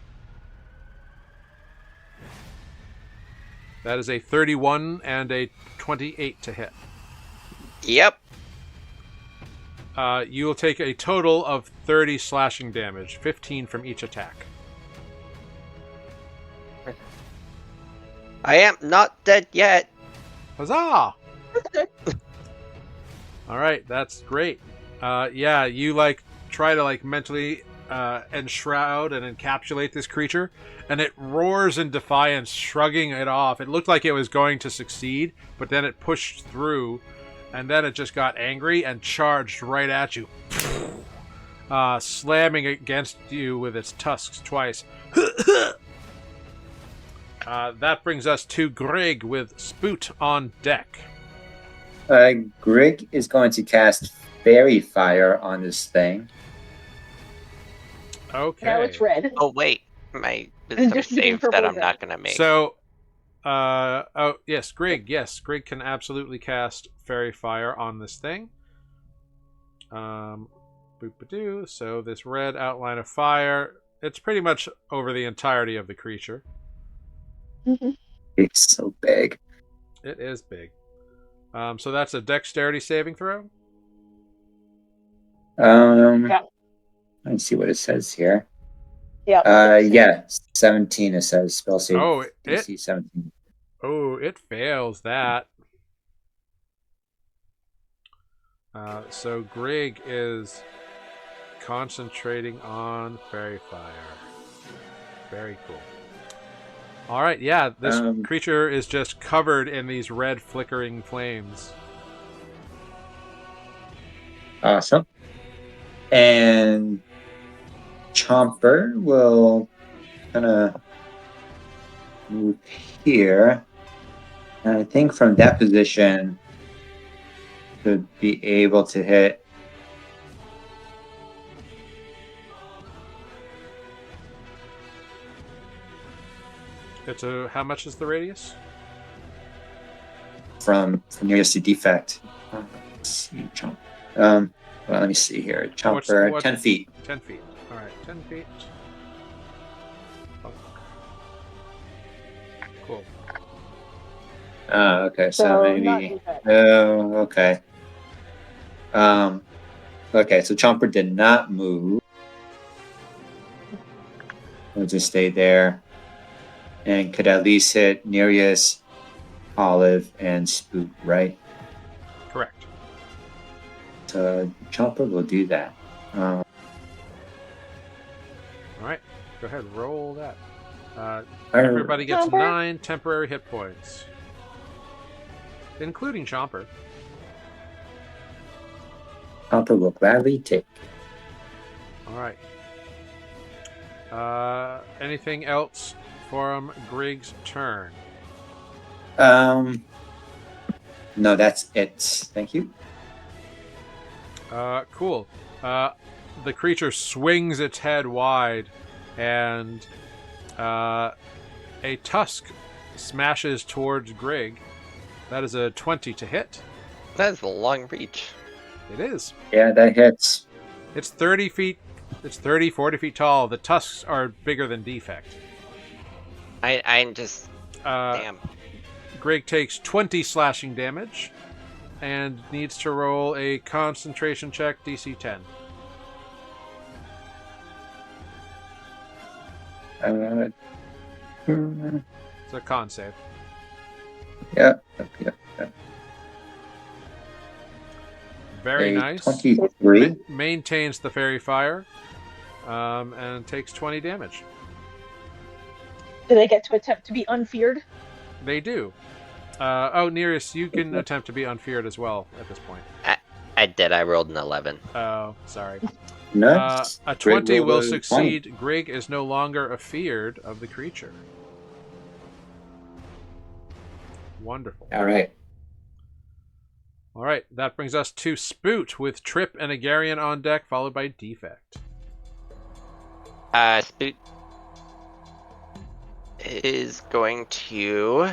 That is a 31 and a 28 to hit. Yep. You will take a total of 30 slashing damage, 15 from each attack. I am not dead yet. Huzzah! Alright, that's great. Yeah, you try to mentally enshroud and encapsulate this creature, and it roars in defiance, shrugging it off. It looked like it was going to succeed, but then it pushed through, and then it just got angry and charged right at you, slamming against you with its tusks twice. That brings us to Greg with Spoot on deck. Greg is going to cast Fairy Fire on this thing. Okay. Now it's red. Oh wait, my wisdom Just save purple that I'm again. not gonna make. So, yes, Greg can absolutely cast Fairy Fire on this thing. Boop-a-doo. So this red outline of fire, it's pretty much over the entirety of the creature. Mm-hmm. It's so big. It is big. So that's a dexterity saving throw. Yeah. Let's see what it says here. Yeah. Yeah, 17. It says spell save. Oh, DC 17. Oh, it fails that. So Greg is concentrating on Fairy Fire. Very cool. All right, yeah, this creature is just covered in these red flickering flames. Awesome. And Chomper will kind of move here. And I think from that position, should be able to hit. It's how much is the radius? From nearest to defect. Let's see, Chomper. Well, let me see here. Chomper, 10 feet. 10 feet. All right, 10 feet. Oh. Cool. Okay, so not maybe. defect. Oh, okay. Okay, so Chomper did not move. We'll just stay there. And could at least hit Nereus, Olive, and Spook, right? Correct. So Chomper will do that. All right, go ahead, roll that. Everybody gets Chomper. 9 temporary hit points, including Chomper. Chomper will gladly take. All right. Anything else from Greg's turn? No, that's it. Thank you. Cool. The creature swings its head wide, and a tusk smashes towards Greg. That is a 20 to hit. That is a long reach. It is. Yeah, that hits. It's 30 feet. It's 30, 40 feet tall. The tusks are bigger than defect. I'm just damn. Greg takes 20 slashing damage and needs to roll a concentration check, DC 10. It's a con save. Yeah. Very nice. 23. Maintains the fairy fire and takes 20 damage. Do they get to attempt to be unfeared? They do. Nereus, you can attempt to be unfeared as well at this point. I did. I rolled an 11. Oh, sorry. No. A 20 rolled will a succeed. Greg is no longer afeared of the creature. Wonderful. All right. All right, that brings us to Spoot with Trip and Agarian on deck, followed by Defect. Spoot is going to.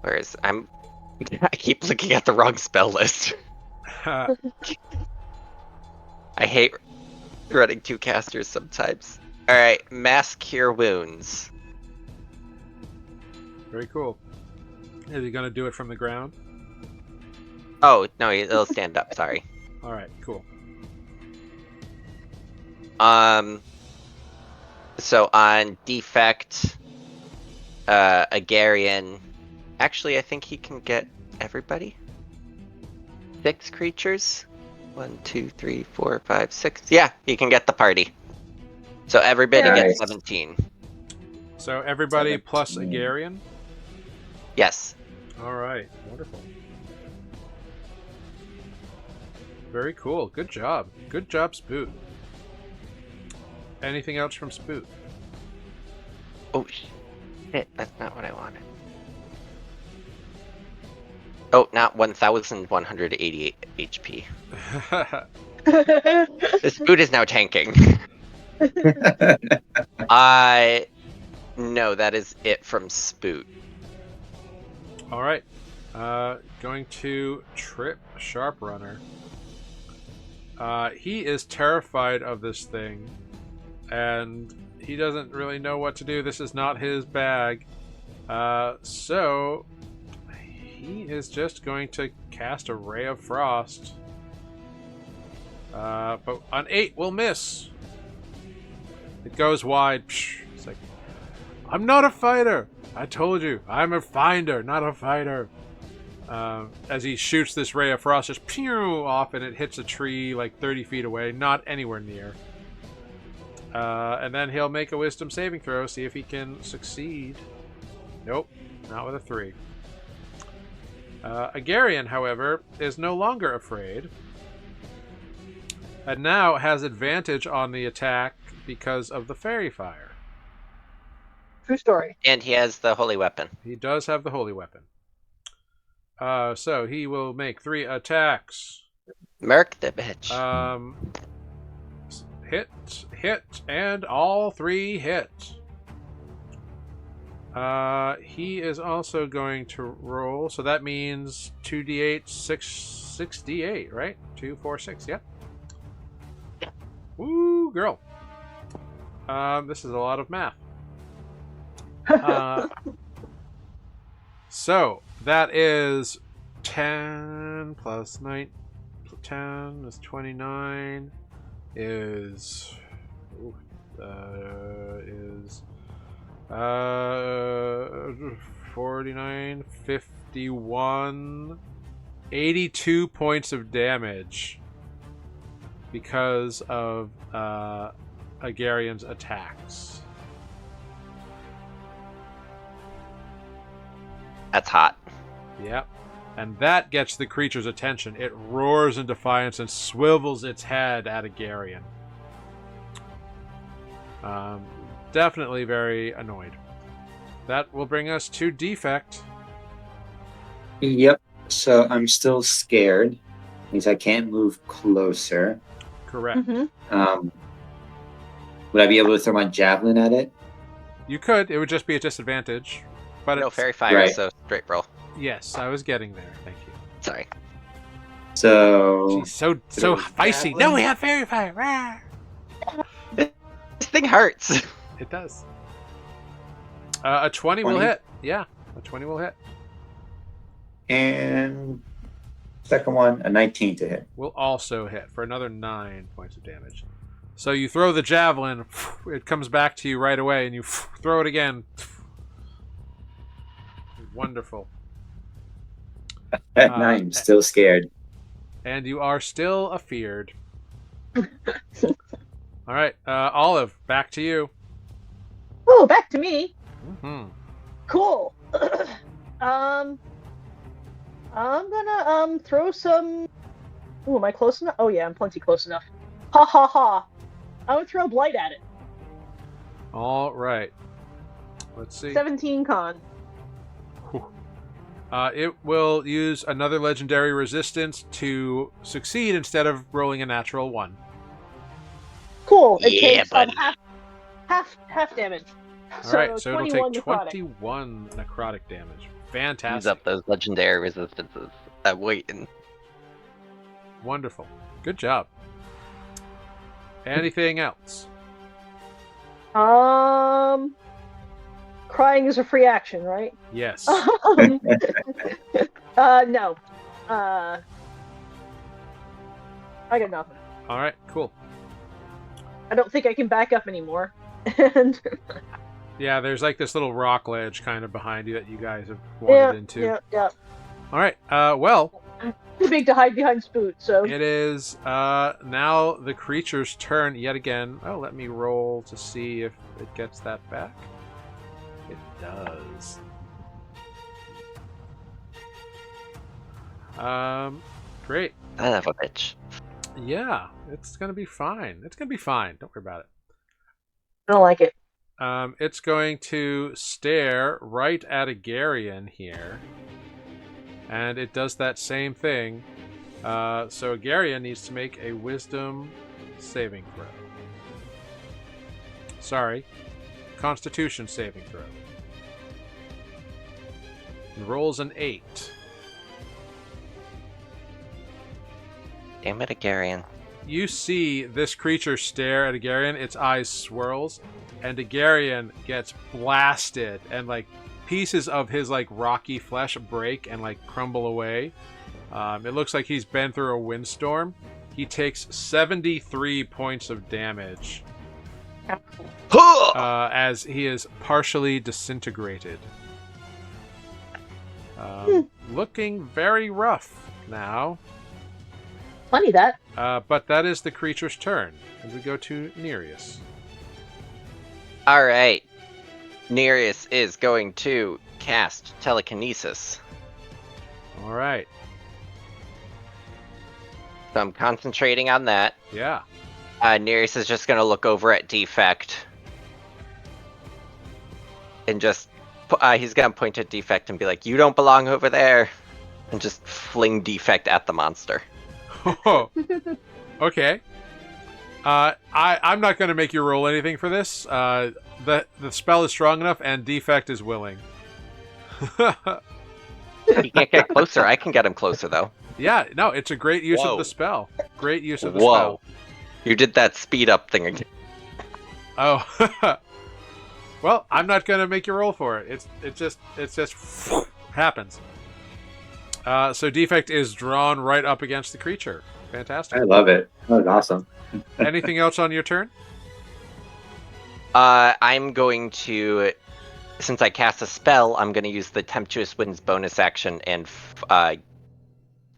I keep looking at the wrong spell list. I hate running 2 casters sometimes. Alright, Mass Cure Wounds. Very cool. Is he going to do it from the ground? Oh, no, it'll stand up, sorry. Alright, cool. So on defect, Agarian. Actually, I think he can get everybody. 6 creatures. 1, 2, 3, 4, 5, 6. Yeah, he can get the party. So everybody gets 17. So everybody plus Agarian? Yes. Alright, wonderful. Very cool. Good job. Good job, Spoot. Anything else from Spoot? Oh, shit. That's not what I wanted. Oh, not 1,188 HP. This boot is now tanking. No, that is it from Spoot. Alright. Going to Trip Sharp Runner. He is terrified of this thing, and he doesn't really know what to do. This is not his bag. So he is just going to cast a Ray of Frost. But on 8 will miss. It goes wide. It's like, I'm not a fighter. I told you, I'm a finder, not a fighter. As he shoots this Ray of Frost, just pew off, and it hits a tree like 30 feet away, not anywhere near. And then he'll make a Wisdom saving throw, see if he can succeed. Nope, not with a 3. Agarian, however, is no longer afraid, and now has advantage on the attack because of the fairy fire. True story. And he has the holy weapon. He does have the holy weapon. So he will make 3 attacks. Merc the bitch. Hit, and all 3 hit. He is also going to roll, so that means 2d8, 6d8, right? 2, 4, 6, yeah. Woo, girl. This is a lot of math. So that is 10 plus 9. 10 is 29. Is 49, 51, 82 points of damage because of Agarian's attacks. That's hot. Yep. And that gets the creature's attention. It roars in defiance and swivels its head at Agarian. Definitely very annoyed. That will bring us to defect. Yep. So I'm still scared. Means I can't move closer. Correct. Mm-hmm. Would I be able to throw my javelin at it? You could. It would just be a disadvantage. But No it's, fairy fire, right. so straight roll. yes, I was getting there. Thank you. Sorry. So She's so feisty. javelin? No, we have fairy fire. Rah! This thing hurts. It does. A 20 will 20? hit. Yeah, a 20 will hit. and second one a 19 to hit. Will also hit for another 9 points of damage. So you throw the javelin, it comes back to you right away, and you throw it again. Wonderful. I'm still scared. And you are still afeared. All right, Olive, back to you. Oh, back to me. Mm-hmm. Cool. I'm gonna throw some. Ooh, am I close enough? Oh yeah, I'm plenty close enough. Ha ha ha! I'm gonna throw blight at it. All right. Let's see. 17 con. It will use another legendary resistance to succeed instead of rolling a natural 1. Cool. It Yeah, takes buddy. half damage. All right, so it'll take 21 necrotic. 21 necrotic damage. Use Fantastic. up those legendary resistances. I'm waiting. Wonderful. Good job. Anything else? Crying is a free action, right? Yes. No. I got nothing. All right, cool. I don't think I can back up anymore. And Yeah, there's like this little rock ledge kind of behind you that you guys have wandered into. Yeah. All right. Well, Too big to hide behind Spoot, so. it is now the creature's turn yet again. Oh, let me roll to see if it gets that back. It does. Great. Son of a bitch. Yeah, it's gonna be fine. It's gonna be fine. Don't worry about it. I don't like it. It's going to stare right at Agarian here. And it does that same thing. So Agarian needs to make a wisdom saving throw. Sorry. Constitution saving throw. It rolls an 8. Damn it, Agarian. You see this creature stare at Agarian, its eyes swirls, and Agarian gets blasted, and like pieces of his like rocky flesh break and like crumble away. It looks like he's been through a windstorm. He takes 73 points of damage as he is partially disintegrated. Looking very rough now. Funny that. But that is the creature's turn. And we go to Nereus. Alright. Nereus is going to cast telekinesis. Alright. So I'm concentrating on that. Yeah. Nereus is just going to look over at Defect. And just... he's going to point at Defect and be like, "You don't belong over there." And just fling Defect at the monster. Oh. Okay. I'm not going to make you roll anything for this. The spell is strong enough, and Defect is willing. He can't get closer. I can get him closer, though. Yeah, no, it's a great use Whoa. of the spell. Great use of the Whoa. spell. You did that speed up thing again. Oh. Well, I'm not going to make you roll for it. It just happens. So Defect is drawn right up against the creature. Fantastic. I love it. That was awesome. Anything else on your turn? I'm going to, since I cast a spell, I'm going to use the Tempestuous Winds bonus action and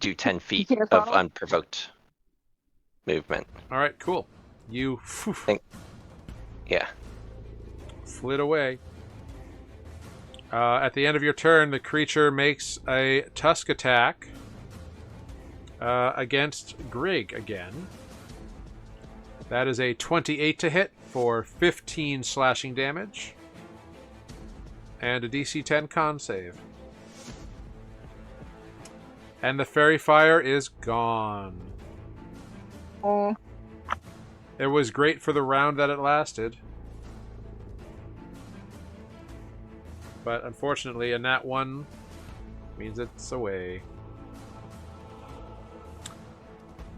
do 10 feet of unprovoked movement. All right, cool. You Yeah. slid away. At the end of your turn, the creature makes a tusk attack against Grig again. That is a 28 to hit for 15 slashing damage. And a DC 10 con save. And the fairy fire is gone. It was great for the round that it lasted. But unfortunately, a nat 1 means it's away.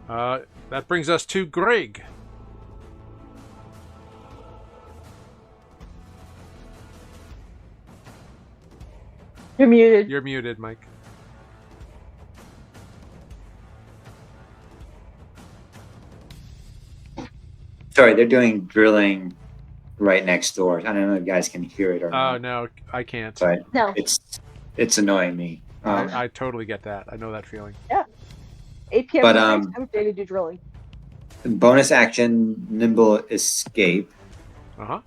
That brings us to Greg. You're muted. You're muted, Mike. Sorry, they're doing drilling right next door. I don't know if you guys can hear it or Oh, not. no, I can't. But No. it's annoying me. I totally get that. I know that feeling. 8 p.m. But, I'm ready to do drilling. bonus action, nimble escape. Uh-huh.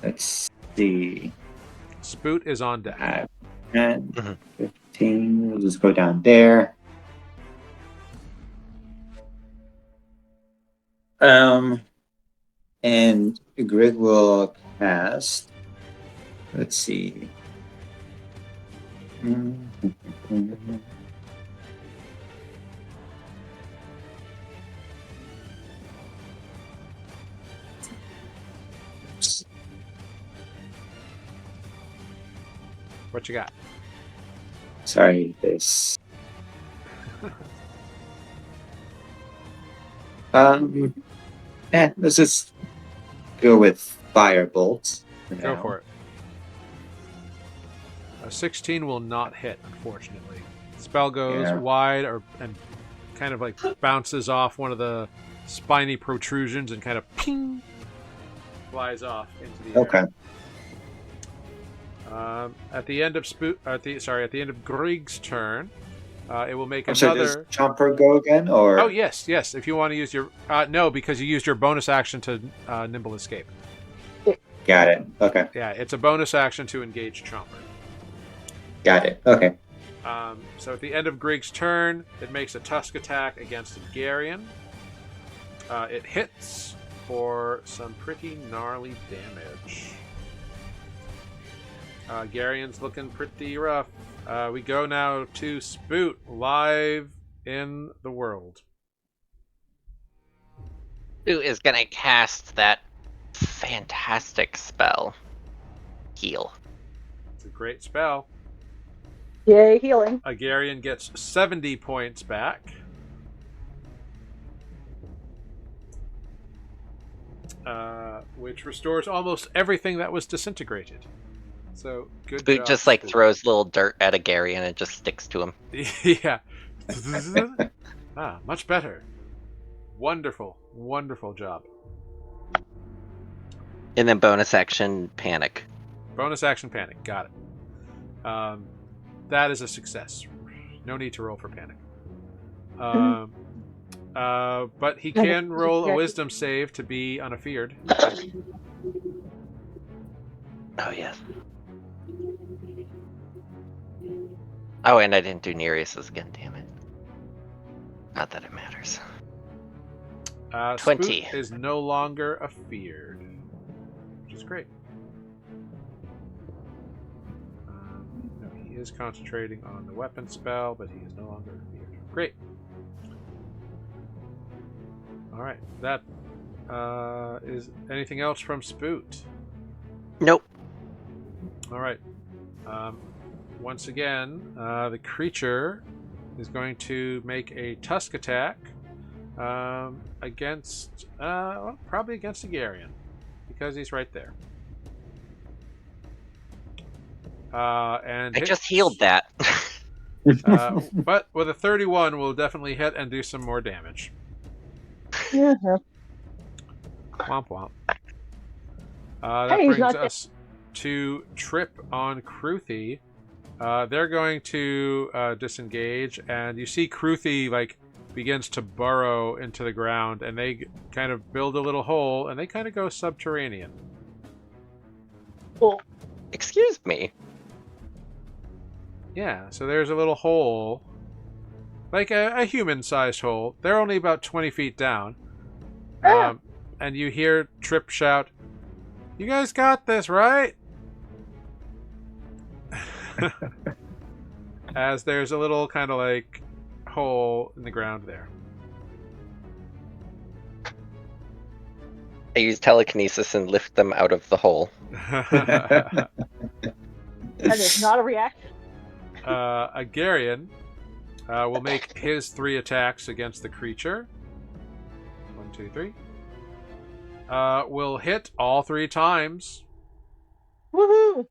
Let's see. Spoot is on deck. 10, 15. We'll just go down there. And Grig will cast. Let's see. What you got? Sorry, this. Let's just go with fire bolts. Go for it. A 16 will not hit, unfortunately. Spell goes wide and kind of like bounces off one of the spiny protrusions and kind of ping flies off into the air. Okay. At the end of Grieg's turn, it will make I'm sorry, another. does Chomper go again, or? Oh yes. If you want to use your no, because you used your bonus action to nimble escape. Got it. Okay. Yeah, it's a bonus action to engage Chomper. Got it. Okay. So at the end of Grieg's turn, it makes a tusk attack against Garion. It hits for some pretty gnarly damage. Garion's looking pretty rough. We go now to Spoot, live in the world. Who is gonna cast that fantastic spell? Heal. It's a great spell. Yay, healing. Garion gets 70 points back. Which restores almost everything that was disintegrated. So good Spoot job, just like Spoot. throws little dirt at a Gary and it just sticks to him. Yeah. Much better. Wonderful job. And then bonus action panic. Bonus action panic. Got it. That is a success. No need to roll for panic. But he can roll a wisdom save to be unafeared. Oh, yes. Oh, and I didn't do Nereus's again, damn it. Not that it matters. 20. Spoot is no longer afeared, which is great. No, he is concentrating on the weapon spell, but he is no longer afeared. Great. All right. That is anything else from Spoot? Nope. All right. Once again, the creature is going to make a tusk attack against, probably against Agarion, because he's right there. And I just healed that. but with a 31, we'll definitely hit and do some more damage. Uh-huh. Womp womp. That brings us to Trip on Kruthi. They're going to disengage, and you see Kruthi like begins to burrow into the ground, and they kind of build a little hole, and they kind of go subterranean. Cool. Excuse me. Yeah, so there's a little hole, like a human-sized hole. They're only about 20 feet down. And you hear Trip shout, "You guys got this, right?" As there's a little kind of like hole in the ground there. I use telekinesis and lift them out of the hole. That is not a reaction. Agarion will make his 3 attacks against the creature. 1, 2, 3. Will hit all 3 times. Woohoo!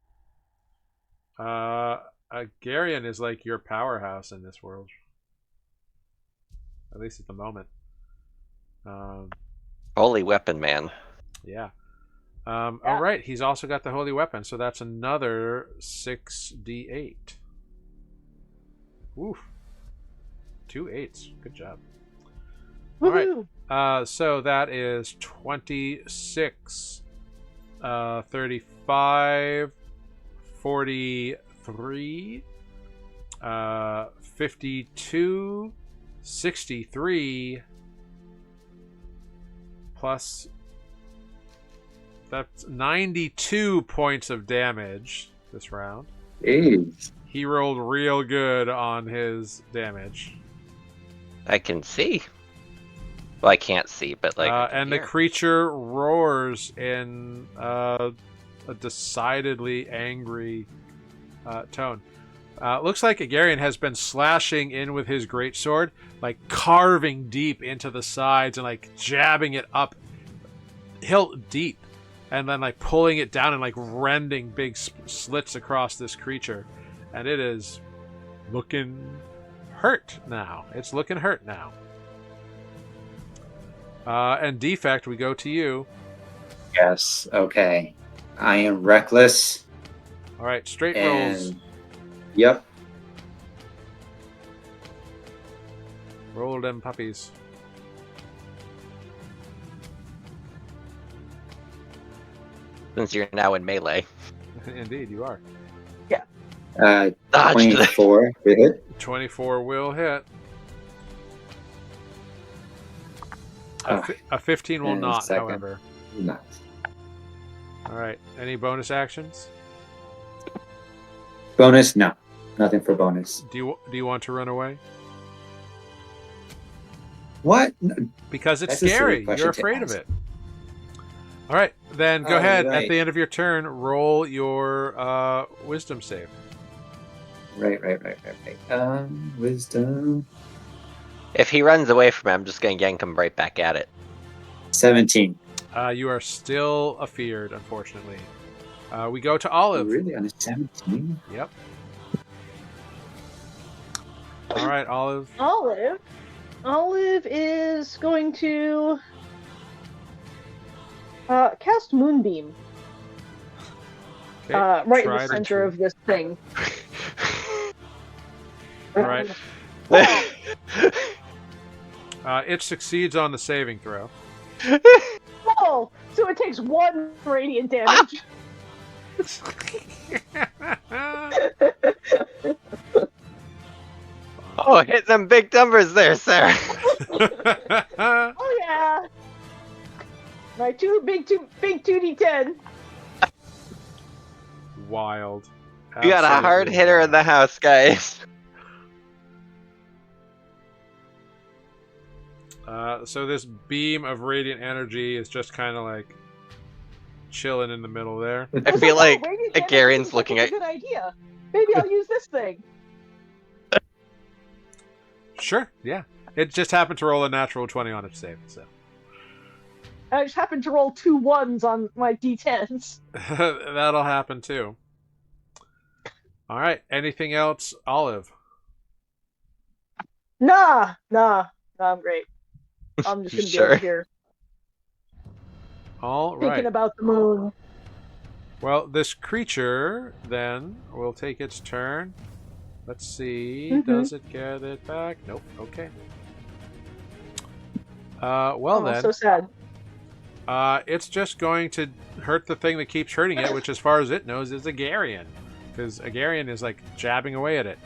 Agarion is like your powerhouse in this world. At least at the moment. Holy weapon, man. Yeah. All right, he's also got the holy weapon, so that's another 6d8. Oof. 2 8s. Good job. Woohoo! All right. So that is 26, 35, 43, 52, 63, plus that's 92 points of damage this round. Jeez. He rolled real good on his damage. I can see. Well, I can't see, but like. And the creature roars in a decidedly angry tone. Looks like Agarian has been slashing in with his greatsword, like carving deep into the sides and like jabbing it up hilt deep, and then like pulling it down and like rending big slits across this creature, and it is looking hurt now. It's looking hurt now. And Defect, we go to you. Yes. Okay. I am reckless. All right, straight And rolls. yep. Roll them puppies. Since you're now in melee. Indeed, you are. Dodged. 24 to hit. 24 will hit. Ah, A 15 will and not, second. however. Not. All right. Any bonus actions? Bonus? No. Nothing for bonus. Do you want to run away? What? Because it's That's a silly scary. question You're to afraid of ask. it. All right. Then go Oh, ahead. right. At the end of your turn, roll your wisdom save. Right. Wisdom. If he runs away from it, I'm just gonna yank him right back at it. 17. You are still afeared, unfortunately. We go to Oh, Olive. really? On a 17? Yep. All right, Olive. Olive is going to cast Moonbeam Okay. right in Tried the and center true. of this thing. All right. Wow. It succeeds on the saving throw. Oh, so it takes 1 radiant damage. Oh, hit them big numbers there, sir. Oh yeah. My big 2d10. Wild. We got a hard Absolutely hitter in the wild. house, guys. So this beam of radiant energy is just kind of like chilling in the middle there. I feel like radiant damage Agarian's seems looking like at. it's a good idea. Maybe I'll use this thing. Sure, yeah. It just happened to roll a natural 20 on its save, so. I just happened to roll 2 1s on my d10s. That'll happen too. All right. Anything else, Olive? Nah, I'm great. I'm just gonna be Sure. over here All thinking right. about the moon. Well, this creature then will take its turn. Let's see. Mhm. Does it get it back? Nope. Okay. Well Oh, then, so sad. it's just going to hurt the thing that keeps hurting it, which, as far as it knows, is Agarian, because Agarian is like jabbing away at it.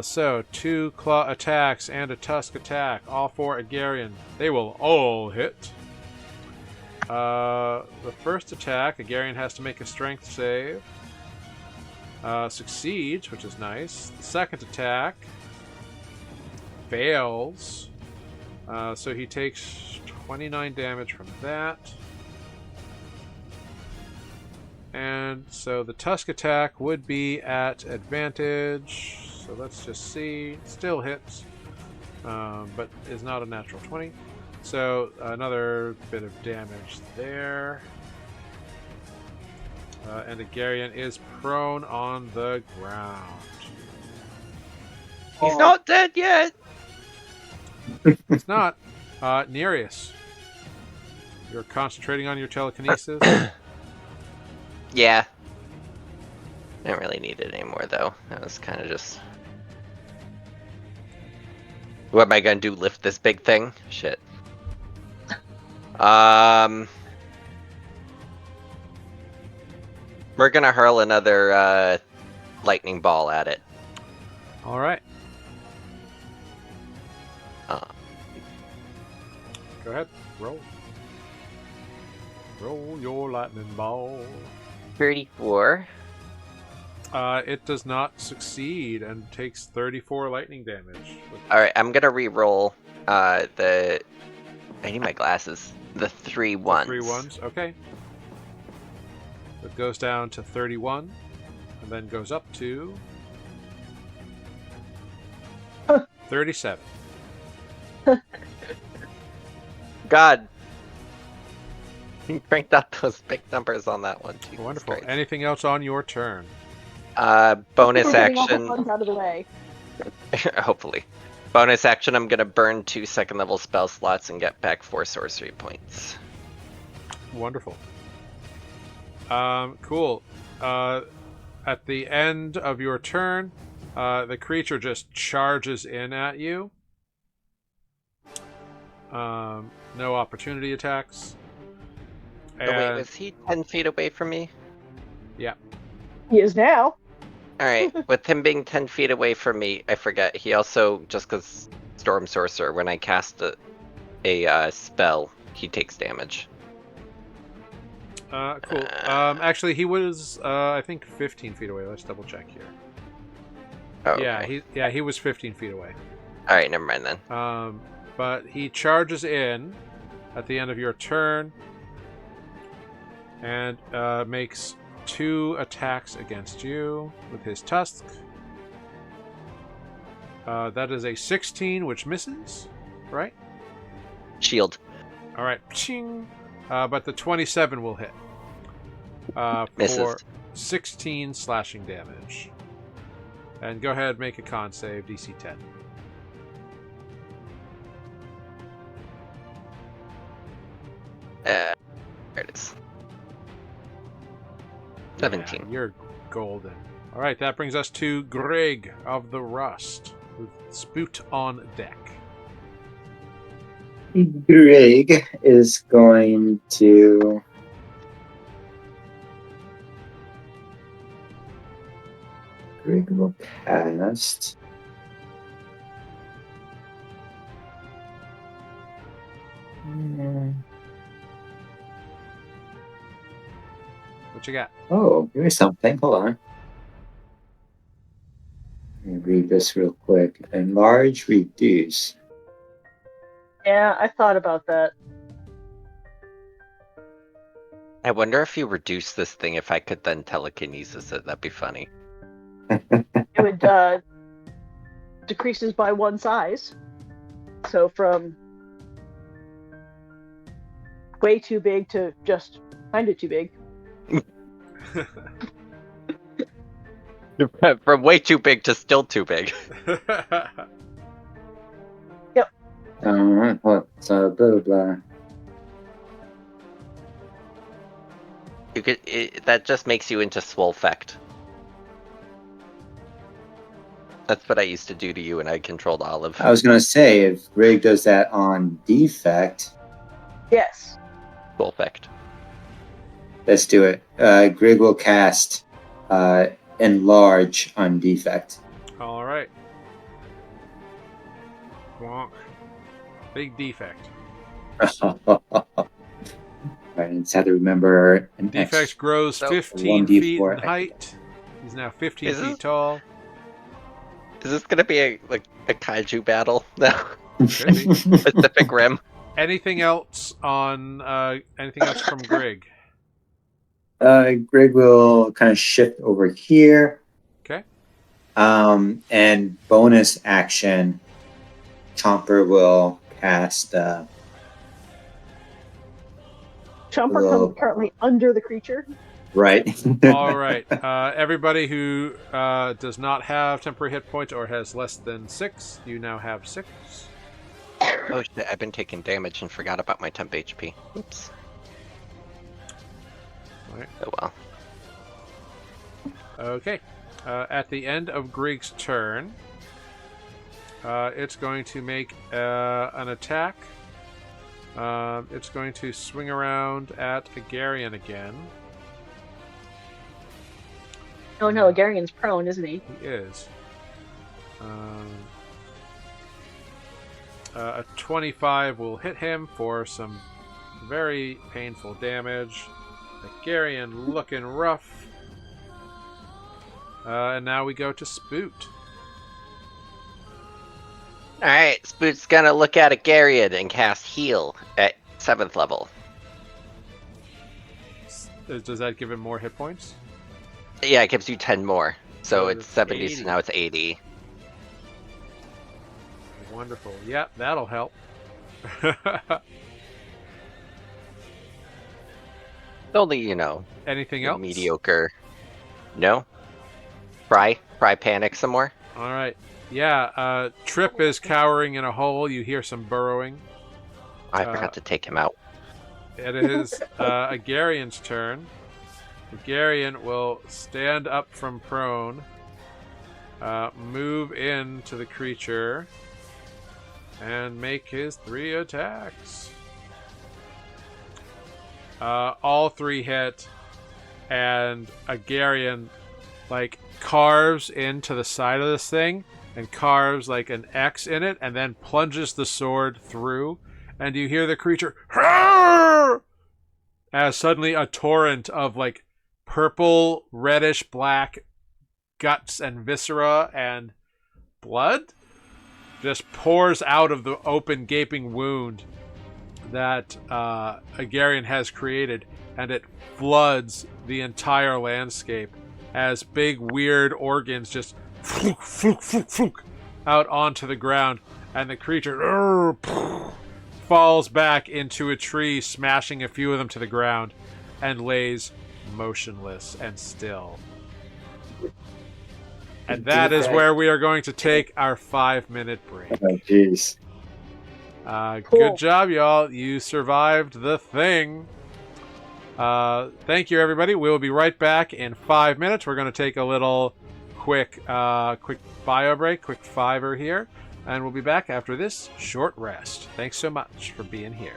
So 2 claw attacks and a tusk attack, all for Agarian. They will all hit. The first attack, Agarian has to make a strength save. Succeeds, which is nice. The second attack fails. So he takes 29 damage from that. And so the tusk attack would be at advantage. So let's just see. Still hits, but is not a natural 20. So another bit of damage there. And Agarian is prone on the ground. He's not dead yet. It's not. Nereus, you're concentrating on your telekinesis. Yeah. I don't really need it anymore, though. That was kind of just. What am I gonna do? Lift this big thing? Shit. We're gonna hurl another lightning ball at it. All right. Go ahead. Roll. Roll your lightning ball. 34. It does not succeed and takes 34 lightning damage. Alright, I'm gonna re-roll the. I need my glasses. The 3 ones. 3 ones. Okay. It goes down to 31. And then goes up to 37. God. You cranked up those big numbers on that one. Jesus Wonderful. Christ. Anything else on your turn? Bonus We're getting all the action. buttons out of the way. Hopefully. Bonus action, I'm gonna burn 2 second level spell slots and get back 4 sorcery points. Wonderful. Cool. At the end of your turn, the creature just charges in at you. No opportunity attacks. Oh, wait, was he 10 feet away from me? Yeah. He is now. Alright, with him being 10 feet away from me, I forget, he also, just because Storm Sorcerer, when I cast a spell, he takes damage. Cool. Actually, he was, I think, 15 feet away. Let's double check here. Oh, okay. He was 15 feet away. Alright, never mind then. But he charges in at the end of your turn and makes 2 attacks against you with his tusk. That is a 16, which misses, right? Shield. All right, ching. But the 27 will hit Misses. for 16 slashing damage. And go ahead, make a con save, DC 10. There it is. 17. Yeah, you're golden. All right, that brings us to Greg of the Rust with Spoot on deck. Greg is going to Greg will cast What you got? Oh, here's something. Hold on. Let me read this real quick. Enlarge, reduce. Yeah, I thought about that. I wonder if you reduce this thing, if I could then telekinesis it. That'd be funny. It would decreases by 1 size. So from way too big to just kind of too big. From way too big to still too big. So blah blah blah. You could. That just makes you into Swolfect. That's what I used to do to you when I controlled Olive. I was gonna say if Greg does that on defect, Yes. Swolfect. let's do it. Greg will cast enlarge on defect. All right. Wonk. Big defect. Right, just have to remember an Defect grows So, 15 1d4 feet in extra. height. He's now 15 Is this- feet tall. Is this gonna be a kaiju battle? No. Could be. Pacific Rim. Anything else on anything else from Greg? Greg will kind of shift over here. Okay. And bonus action, Chomper will cast. Chomper Hello. comes currently under the creature. Right. All right. Everybody who does not have temporary hit points or has less than 6, you now have 6. Oh shit! I've been taking damage and forgot about my temp HP. Oops. All right. Oh well. Okay. At the end of Greg's turn, it's going to make an attack. It's going to swing around at Agarian again. Oh no, Garion's prone, isn't he? He is. A 25 will hit him for some very painful damage. Agarian looking rough. And now we go to Spoot. Alright, Spoot's gonna look at Agarian and cast Heal at 7th level. Does that give him more hit points? Yeah, it gives you 10 more. So it's it's 70, 80. so now it's 80. Wonderful. Yep, that'll help. Only, you know, Anything the else? mediocre. No? Fry panic some more. All right. Yeah, Trip is cowering in a hole. You hear some burrowing. I forgot to take him out. It is Agarian's turn. Agarian will stand up from prone, move into the creature, and make his 3 attacks. All 3 hit, and Agarian carves into the side of this thing and carves an X in it, and then plunges the sword through, and you hear the creature as suddenly a torrent of purple, reddish, black guts and viscera and blood just pours out of the open, gaping wound that Agarian has created, and it floods the entire landscape as big, weird organs just flook, flook, flook, flook, out onto the ground, and the creature falls back into a tree, smashing a few of them to the ground, and lays motionless and still. And that is where we are going to take our 5-minute break. Oh, jeez. Cool. Good job, y'all. You survived the thing. Thank you, everybody. We'll be right back in 5 minutes. We're going to take a little quick bio break, quick fiver here, and we'll be back after this short rest. Thanks so much for being here.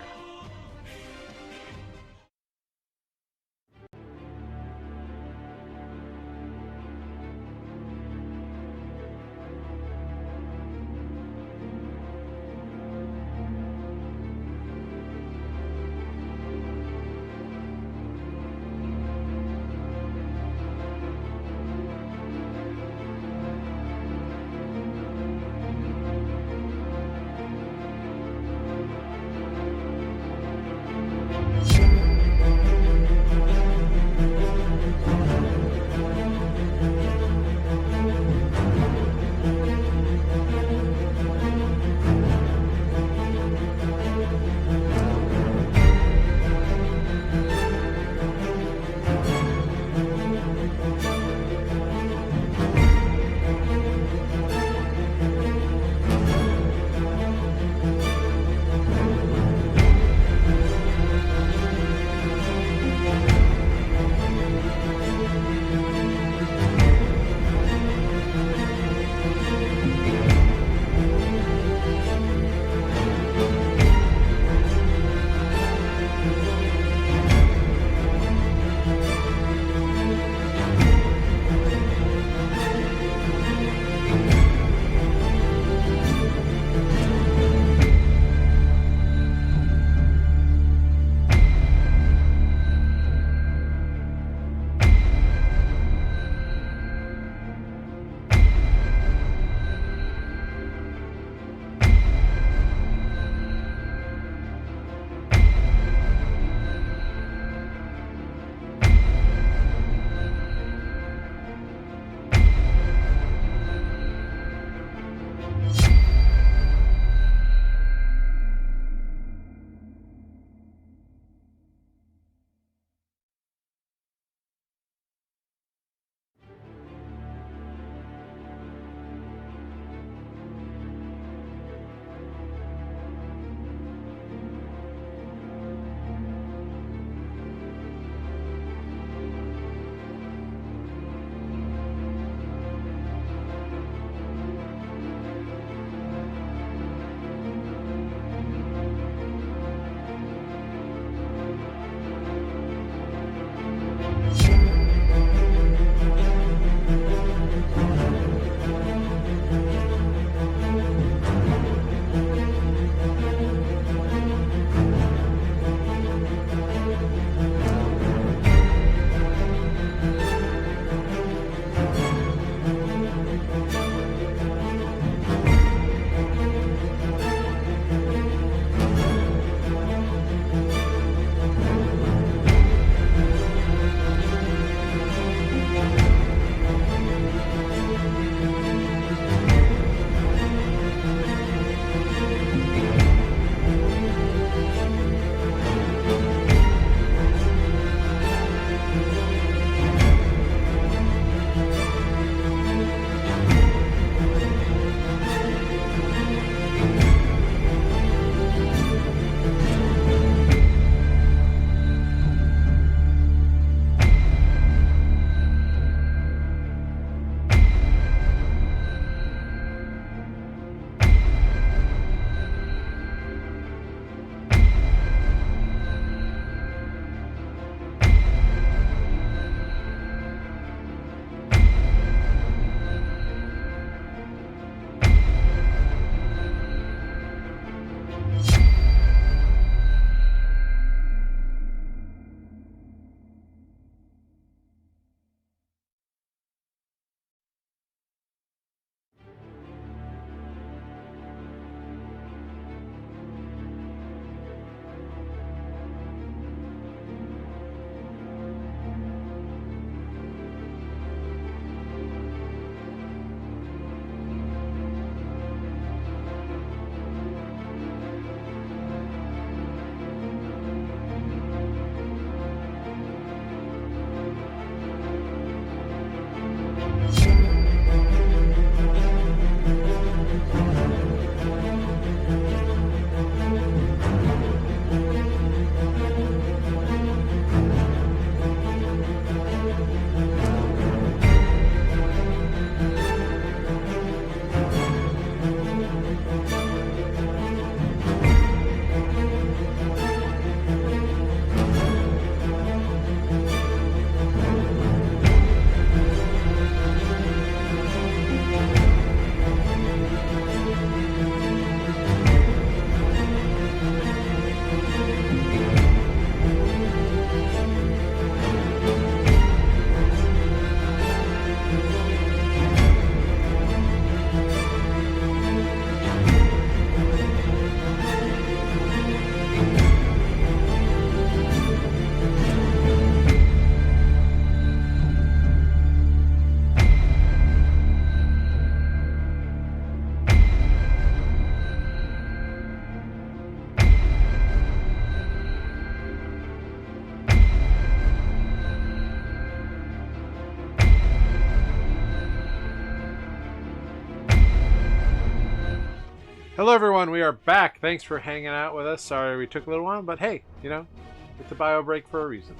Hello, everyone. We are back. Thanks for hanging out with us. Sorry we took a little while, but hey, it's a bio break for a reason.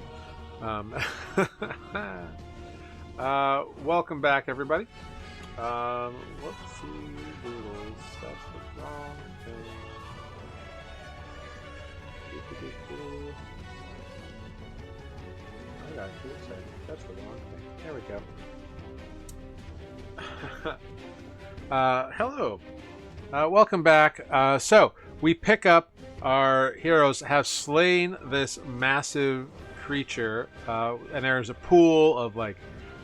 Welcome back, everybody. Whoopsie doodles. That's the wrong thing. I got too excited. That's the wrong thing. There we go. Hello. Welcome back. So we pick up our heroes have slain this massive creature, and there's a pool of like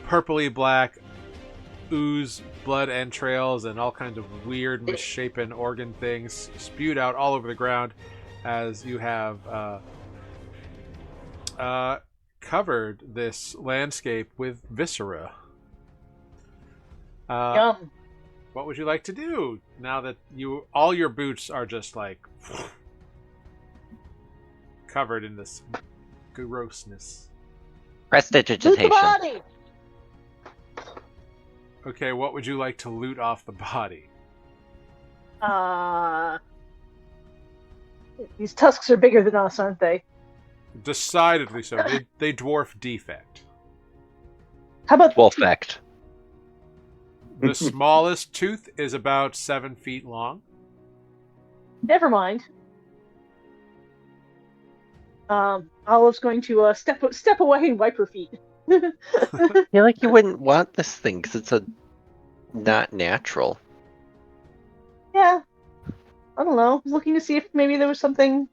purpley black ooze, blood entrails, and all kinds of weird misshapen organ things spewed out all over the ground as you have covered this landscape with viscera. Yum. What would you like to do now that all your boots are just like covered in this grossness? Loot the Prestidigitation. body! Okay, what would you like to loot off the body? These tusks are bigger than us, aren't they? Decidedly so. They dwarf defect. How about Wolfect. The smallest tooth is about 7 feet long. Never mind. Olive's going to step away and wipe her feet. I feel like you wouldn't want this thing because it's not natural. Yeah. I don't know. I was looking to see if maybe there was something.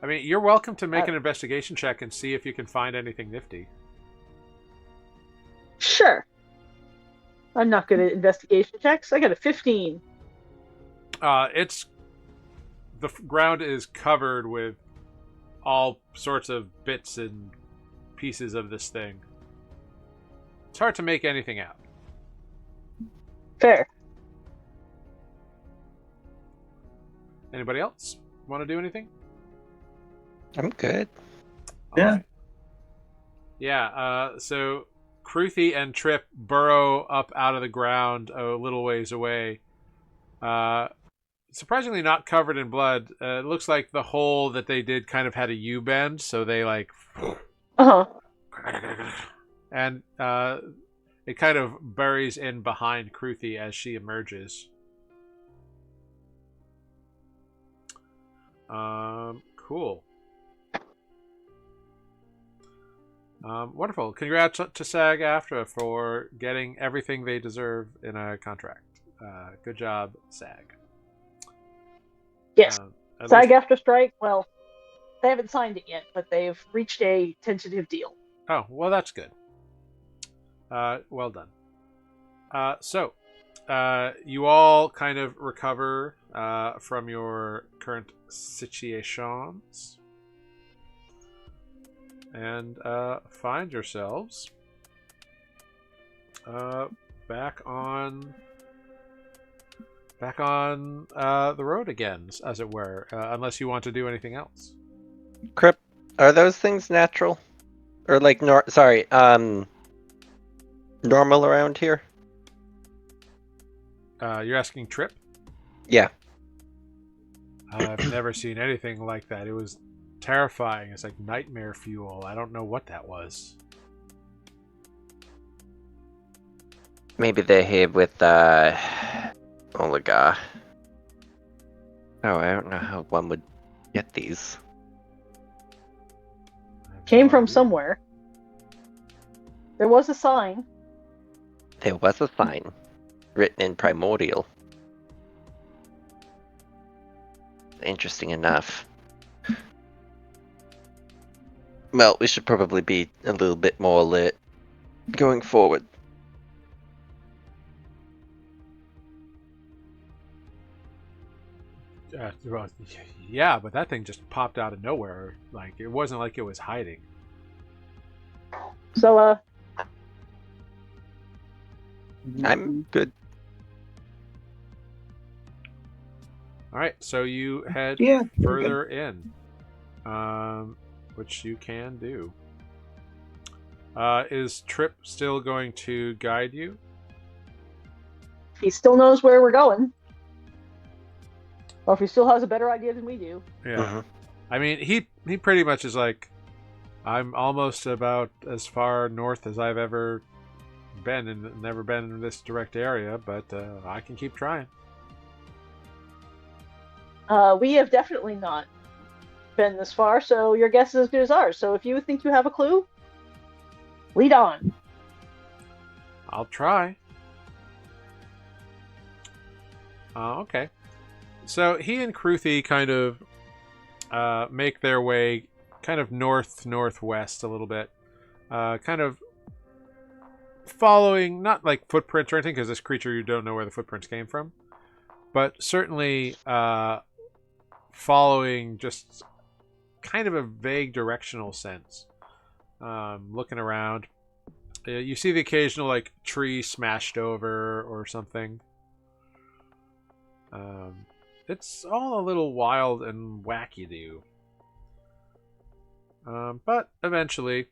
I mean, you're welcome to make an investigation check and see if you can find anything nifty. Sure. I'm not good at investigation checks. I got a 15. The ground is covered with all sorts of bits and pieces of this thing. It's hard to make anything out. Fair. Anybody else want to do anything? I'm good. Yeah. All right. Yeah, so Kruthi and Trip burrow up out of the ground a little ways away. Surprisingly not covered in blood. It looks like the hole that they did kind of had a U-bend, so they like... Uh-huh. And it kind of buries in behind Kruthi as she emerges. Cool. Wonderful. Congrats to SAG-AFTRA for getting everything they deserve in a contract. Good job, SAG. Yes. At SAG least- after strike, well, they haven't signed it yet, but they've reached a tentative deal. Oh, well, that's good. Well done. So, you all kind of recover from your current situations and find yourselves back on the road again, as it were, unless you want to do anything else. Crip, are those things natural? Or like, normal around here? You're asking Trip? Yeah. I've never seen anything like that. It was terrifying. It's like nightmare fuel. I don't know what that was. Maybe they're here with, Oligar. Oh, I don't know how one would get these. Came from somewhere. There was a sign. There was a sign written in Primordial. Interesting enough. Well, we should probably be a little bit more alert going forward. Well, yeah, but that thing just popped out of nowhere. Like, it wasn't like it was hiding. So, I'm good. All right, so you head Yeah. further in, which you can do. Is Trip still going to guide you? he still knows where we're going. Or if he still has a better idea than we do. Yeah. Mm-hmm. I mean, he pretty much is like, I'm almost about as far north as I've ever been, and never been in this direct area, but I can keep trying. We have definitely not been this far, so your guess is as good as ours. So if you think you have a clue, lead on. I'll try. Okay. So he and Kruthi kind of make their way kind of northwest a little bit, kind of following, not like footprints or anything, because this creature, you don't know where the footprints came from, but certainly following just kind of a vague directional sense. Looking around, you see the occasional like tree smashed over or something. It's all a little wild and wacky to you. But eventually,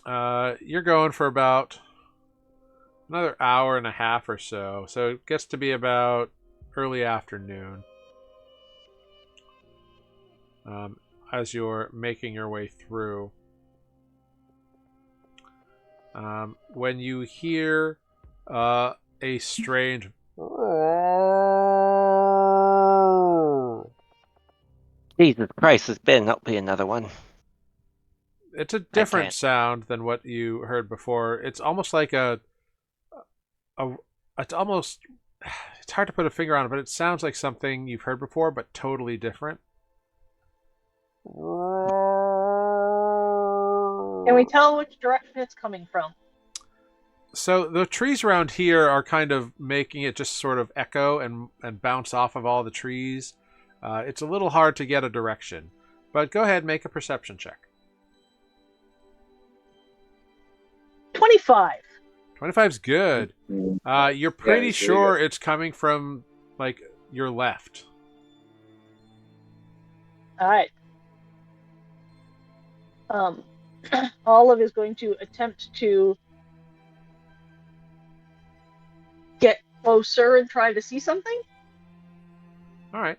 you're going for about another hour and a half or so. So it gets to be about early afternoon. As you're making your way through. When you hear a strange Jesus Christ, it's been not be another one. It's a different sound than what you heard before. It's almost like it's almost, it's hard to put a finger on it, but it sounds like something you've heard before, but totally different. Can we tell which direction it's coming from? So the trees around here are kind of making it just sort of echo and bounce off of all the trees. It's a little hard to get a direction, but go ahead and make a perception check. 25. 25's good. You're pretty sure it's coming from like your left. All right. Olive is going to attempt to get closer and try to see something. All right.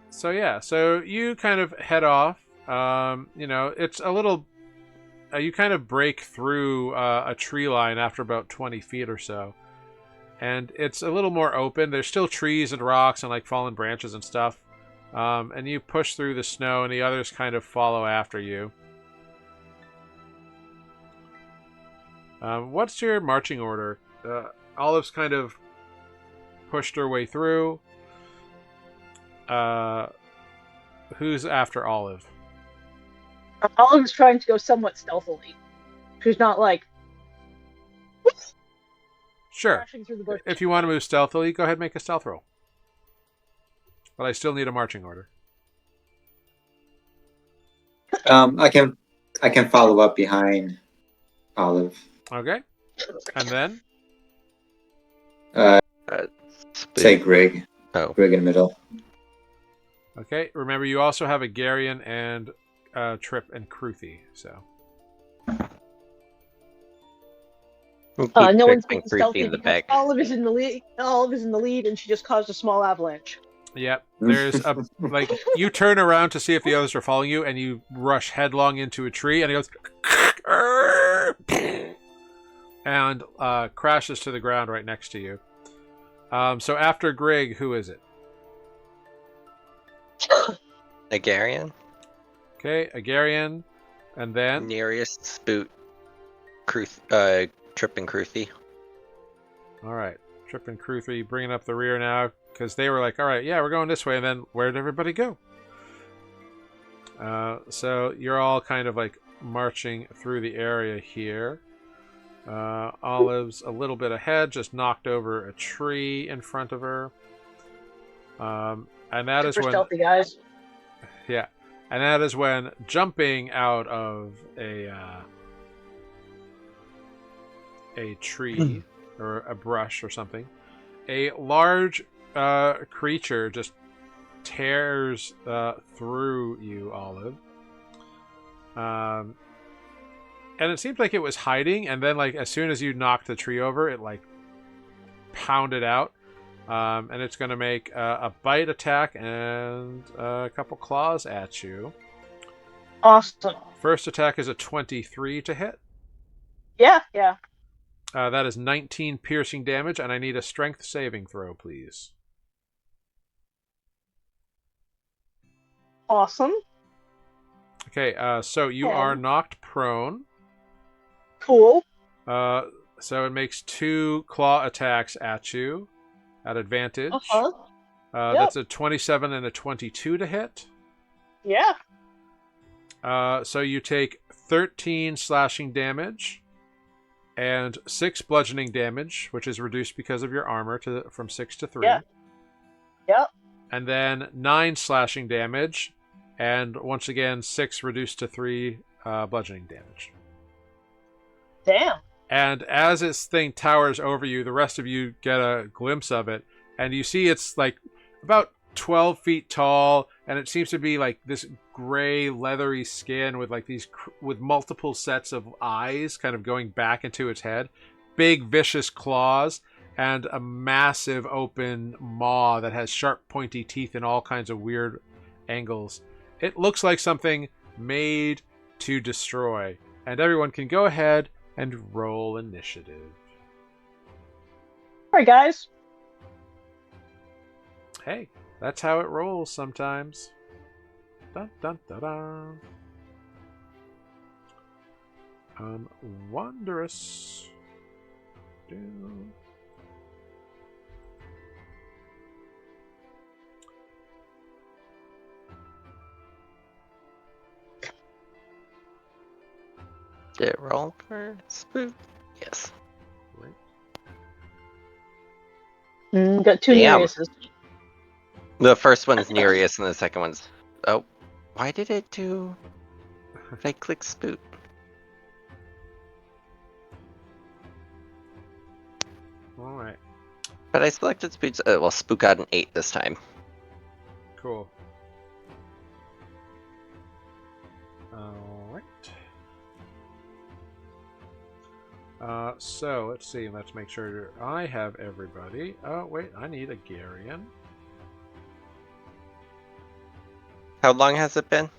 So yeah, so you kind of head off. It's a little. You kind of break through a tree line after about 20 feet or so, and it's a little more open. There's still trees and rocks and like fallen branches and stuff. And you push through the snow, and the others kind of follow after you. What's your marching order? Olive's kind of pushed her way through. Who's after Olive? Olive is trying to go somewhat stealthily. She's not like sure. crashing through the bush. If you want to move stealthily, go ahead and make a stealth roll. But I still need a marching order. I can follow up behind Olive. Okay. And then? Say Greg. Oh. Greg in the middle. Okay. Remember, you also have a Garion and Trip and Kruthi, so. No one's being stealthy in the because back. Olive is in the lead. Olive is in the lead, and she just caused a small avalanche. Yep. There's a like you turn around to see if the others are following you, and you rush headlong into a tree, and it goes and crashes to the ground right next to you. So after Greg, who is it? Agarian. Okay, Agarian, and then Nearest Spoot. Trip and Kruthi. all right, Trip and Kruthi bringing up the rear now because they were like, all right, yeah, we're going this way, and then where did everybody go? So you're all kind of like marching through the area here. Olive's a little bit ahead, just knocked over a tree in front of her. And that is when stealthy guys. Yeah, and that is when jumping out of a tree or a brush or something, a large creature just tears through you, Olive. And it seemed like it was hiding, and then like as soon as you knocked the tree over, it like pounded out. And it's going to make a bite attack and a couple claws at you. Awesome. First attack is a 23 to hit. Yeah. That is 19 piercing damage, and I need a strength saving throw, please. Awesome. Okay, so you are knocked prone. Cool. So it makes 2 claw attacks at you at advantage. Uh-huh. That's a 27 and a 22 to hit. Yeah. So you take 13 slashing damage and 6 bludgeoning damage, which is reduced because of your armor from 6 to 3. Yeah. Yep. And then 9 slashing damage, and once again 6 reduced to 3 bludgeoning damage. Damn. And as this thing towers over you, the rest of you get a glimpse of it, and you see it's like about 12 feet tall, and it seems to be like this gray leathery skin with like these with multiple sets of eyes kind of going back into its head, big vicious claws, and a massive open maw that has sharp pointy teeth in all kinds of weird angles. It looks like something made to destroy, and everyone can go ahead and roll initiative. All right, guys. Hey, that's how it rolls sometimes. Dun, dun, dun, dun. Wondrous. Did it roll for spook? Yes. Got 2 Damn. Nereises. The first one's Nereus and the second one's... Oh, why did it do... If I click spook? Alright, But I selected spooks... well, spook got an 8 this time. cool. Alright. So, let's see. Let's make sure I have everybody. Oh, wait. I need a Garion. How long has it been?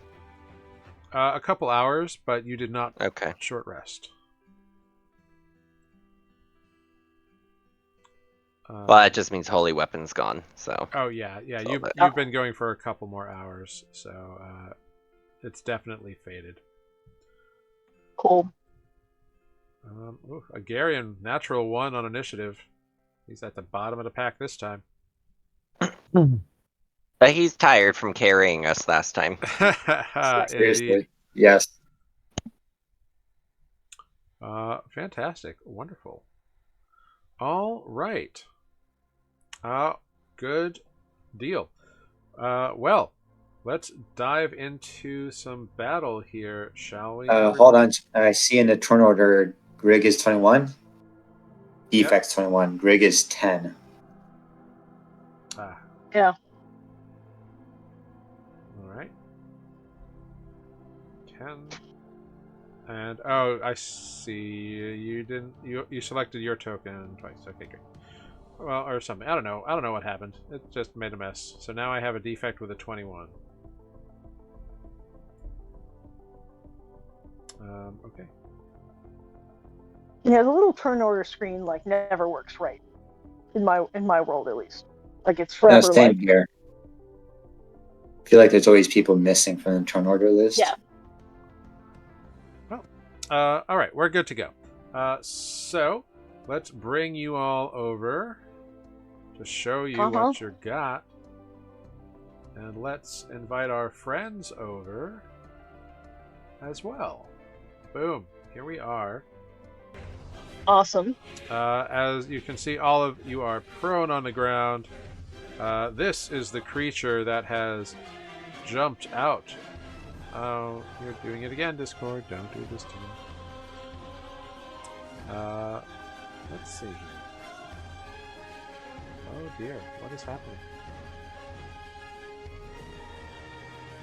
A couple hours, but you did not Okay. short rest. Well, that just means holy weapon's gone, so... Oh, yeah. So You've that- been going for a couple more hours, so it's definitely faded. Cool. A Garion, natural 1 on initiative. He's at the bottom of the pack this time. But he's tired from carrying us last time. Indeed. Seriously. Yes. Fantastic. Wonderful. All right. Good deal. Well, let's dive into some battle here, shall we? Hold on. I see in the turn order, Grig is 21. Defect's 21. Grig is 10. Yeah. All right. 10. And oh, I see. You didn't. You selected your token twice. Okay, great. Well, or something. I don't know. I don't know what happened. It just made a mess. So now I have a defect with a 21. Okay. Yeah, the little turn order screen like never works right. In my world, at least. Like it's No, forever same like. here. I feel like there's always people missing from the turn order list. Yeah. All right, we're good to go. So let's bring you all over to show you what you got, and let's invite our friends over as well. Boom! Here we are. Awesome. As you can see, all of you are prone on the ground. This is the creature that has jumped out. Oh, you're doing it again, Discord. Don't do this to me. Let's see here. Oh dear, what is happening?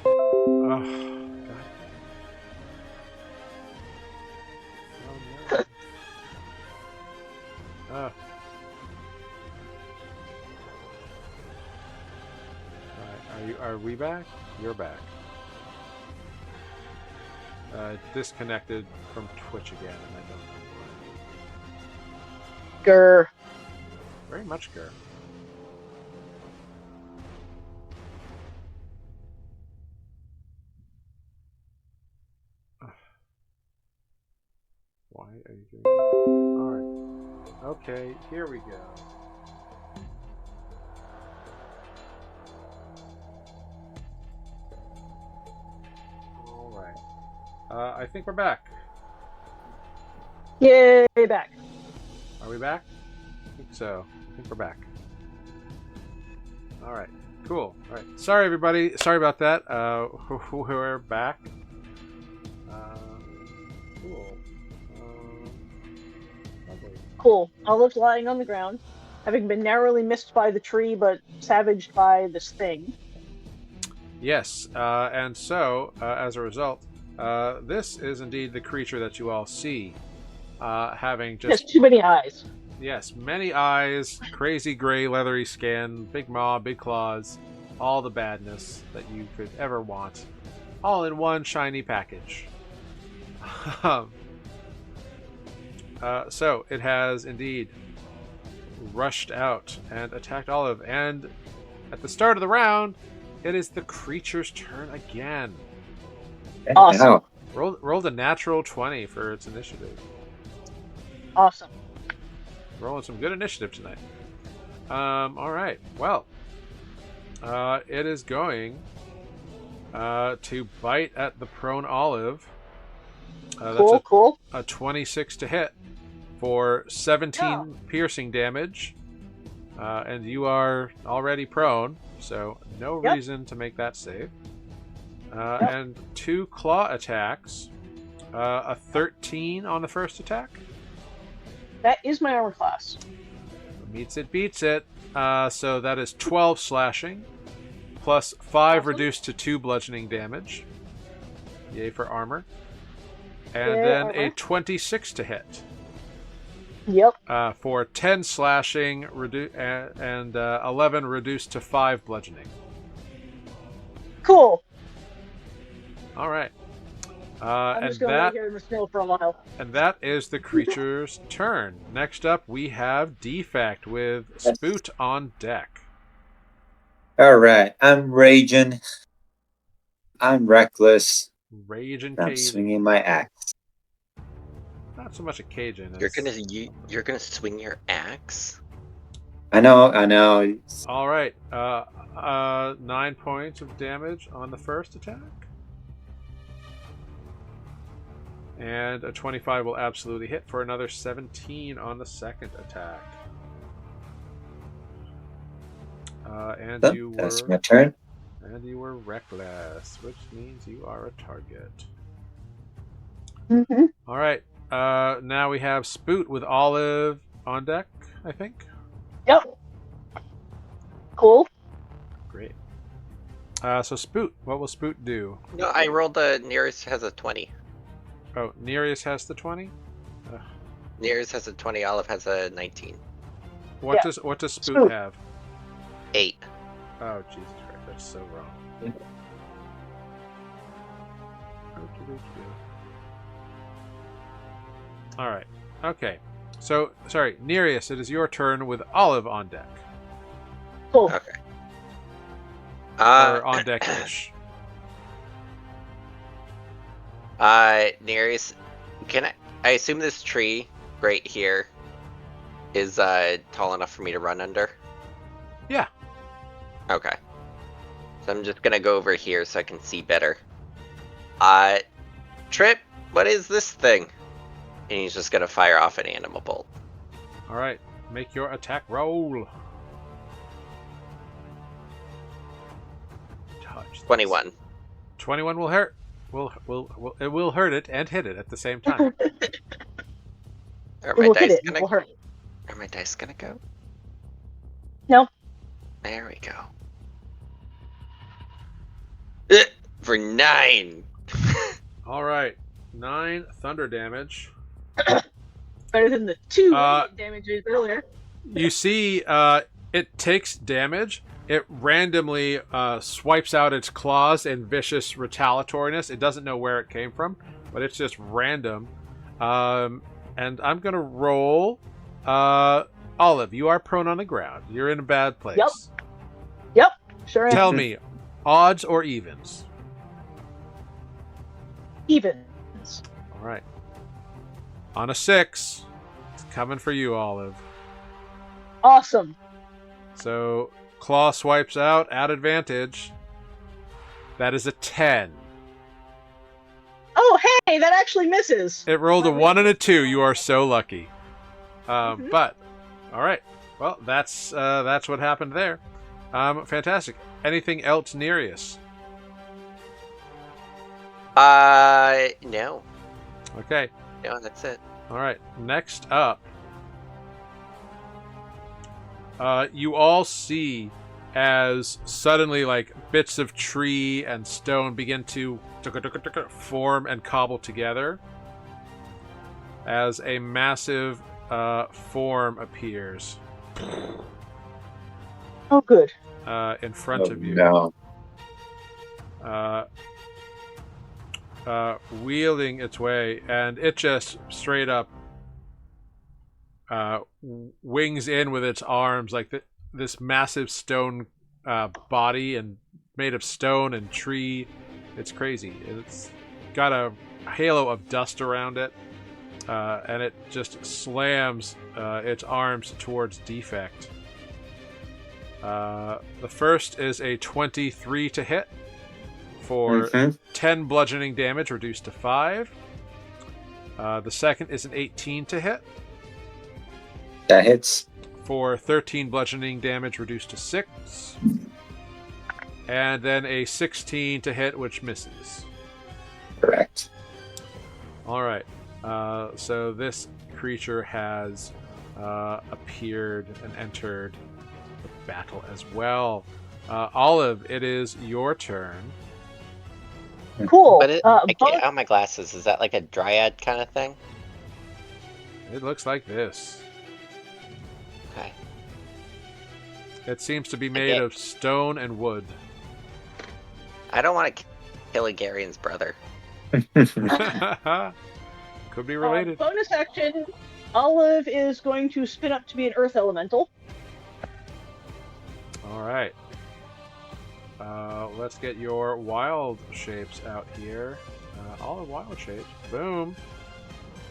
Oh, God. Oh, no. Are we back? You're back. Disconnected from Twitch again, and I don't know why. Grr. Very much Gur. Why are you doing that? Alright. Okay, here we go. Alright. I think we're back. Yay, back. Are we back? I think so. I think we're back. Alright. Cool. Alright. Sorry, everybody. Sorry about that. We're back. Cool. Lovely. Cool. Olive's lying on the ground, having been narrowly missed by the tree, but savaged by this thing. Yes. And so, as a result, this is indeed the creature that you all see. Having Has just... too many eyes. Yes, many eyes, crazy gray leathery skin, big maw, big claws, all the badness that you could ever want, all in one shiny package. So it has indeed rushed out and attacked Olive, and at the start of the round, it is the creature's turn again. Awesome. Ow. Rolled a natural 20 for its initiative. Awesome. Rolling some good initiative tonight. All right. Well, it is going to bite at the prone Olive. That's Cool. a 26 to hit for 17 Yeah. piercing damage. And you are already prone, so no Yep. reason to make that save. And 2 claw attacks. A 13 on the first attack. That is my armor class. Meets it, beats it. So that is 12 slashing, plus 5 Awesome. reduced to 2 bludgeoning damage. Yay for armor. And Yay, then armor. a 26 to hit Yep. for 10 slashing and 11 reduced to 5 bludgeoning. Cool. All right. I'm And just going to that lay here in the snow for a while. and that is the creature's turn. Next up, we have Defect with Spoot on deck. All right. I'm raging. I'm reckless. Rage and I'm Cajun. swinging my axe. Not so much a Cajun. You're as- gonna swing your axe. I know. All right. 9 points of damage on the first attack. And a 25 will absolutely hit for another 17 on the second attack. And So, you that's were my turn. reckless, which means you are a target. Mm-hmm. All right. Now we have Spoot with Olive on deck, I think. Yep. Cool. Great. So Spoot, what will Spoot do? No, I rolled the nearest has a 20. Oh, Nereus has the 20. Nearest has a 20. Olive has a 19. What Yeah. does Spoot Spoot. have? 8. Oh, Jesus Christ, that's so wrong. All right. Okay. So, sorry, Nereus, it is your turn with Olive on deck. Cool. Okay. Or on deck-ish. Nearest, I assume this tree right here is tall enough for me to run under? Yeah. Okay. So I'm just gonna go over here so I can see better. Trip, what is this thing? And he's just gonna fire off an animal bolt. All right. Make your attack roll. Touch this. 21. 21 will hurt. It will hurt it and hit it at the same time. Are It my will hit dice it. It gonna will hurt. Are my dice gonna go? No. There we go. For 9. All right. 9 thunder damage. Better than the 2 Uh, damage earlier. You see, it takes damage, it randomly swipes out its claws in vicious retaliatoriness. It doesn't know where it came from, but it's just random. And I'm going to roll. Olive, you are prone on the ground. You're in a bad place. Yep. Sure am. Tell me, odds or evens? Evens. All right. On a 6, it's coming for you, Olive. Awesome. So, claw swipes out at advantage. That is a 10. Oh, hey, that actually misses. It rolled a 1 and a 2. You are so lucky. But, all right. Well, that's what happened there. Fantastic. Anything else, Nereus? No. Okay. No, that's it. All right. Next up, you all see as suddenly like bits of tree and stone begin to form and cobble together as a massive form appears Oh, good. in front of you. No. Wielding its way, and it just straight up wings in with its arms like this massive stone body and made of stone and tree. It's crazy. It's got a halo of dust around it, and it just slams its arms towards Defect. The first is a 23 to hit for 10 bludgeoning damage reduced to 5. The second is an 18 to hit That hits. for 13 bludgeoning damage reduced to 6. And then a 16 to hit, which misses. Correct. All right. So this creature has appeared and entered the battle as well. Olive, it is your turn. Cool. But I can't out my glasses. Is that like a dryad kind of thing? It looks like this. Okay. It seems to be made of stone and wood. I don't want to kill a Garian's brother. Could be related. Bonus action, Olive is going to spin up to be an earth elemental. All right. Let's get your wild shapes out here. All the wild shapes. Boom.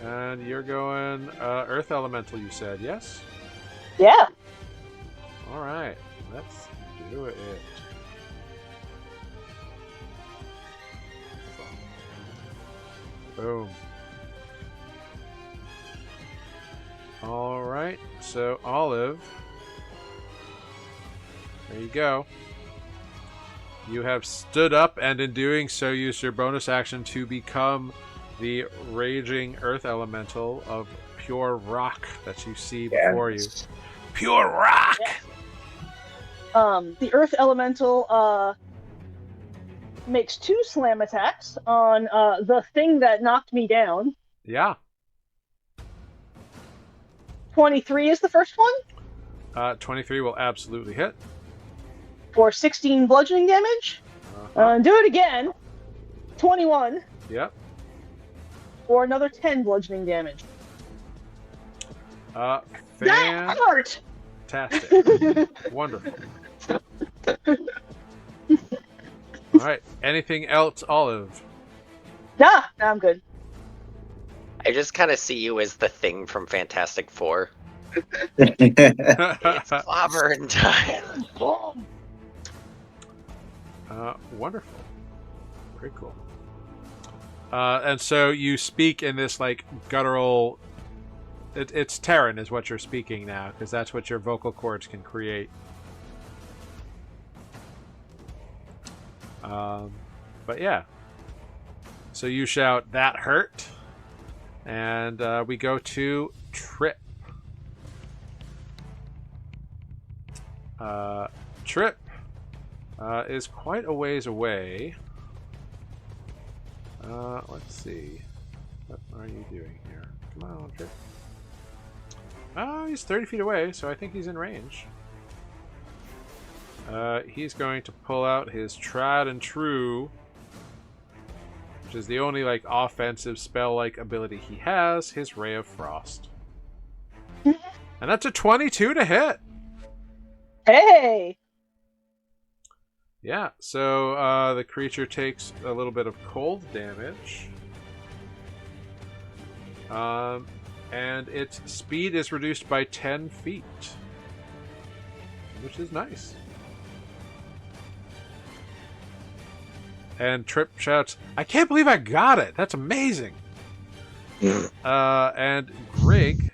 And you're going earth elemental, you said, yes? Yeah. All right. Let's do it. Boom. All right. So, Olive, there you go. You have stood up, and in doing so, used your bonus action to become the raging earth elemental of pure rock that you see before you. Pure rock! Yeah. The earth elemental makes 2 slam attacks on the thing that knocked me down. Yeah. 23 is the first one. 23 will absolutely hit. For 16 bludgeoning damage. Do it again. 21. Yep. For another 10 bludgeoning damage. That hurt! Fantastic. Wonderful. All right. Anything else, Olive? Nah, I'm good. I just kind of see you as the Thing from Fantastic Four. That's It's clobbering time. Wonderful. Very cool. And so you speak in this like guttural. It's Terran is what you're speaking now, because that's what your vocal cords can create. But yeah. So you shout, "That hurt," and we go to Trip. Trip is quite a ways away. Let's see. What are you doing here? Come on, Trip. Oh, he's 30 feet away, so I think he's in range. he's going to pull out his tried and true, which is the only like offensive spell-like ability he has, his Ray of Frost. And that's a 22 to hit. Hey! Yeah, so the creature takes a little bit of cold damage. And its speed is reduced by 10 feet. Which is nice. And Trip shouts, "I can't believe I got it! That's amazing!" And Grig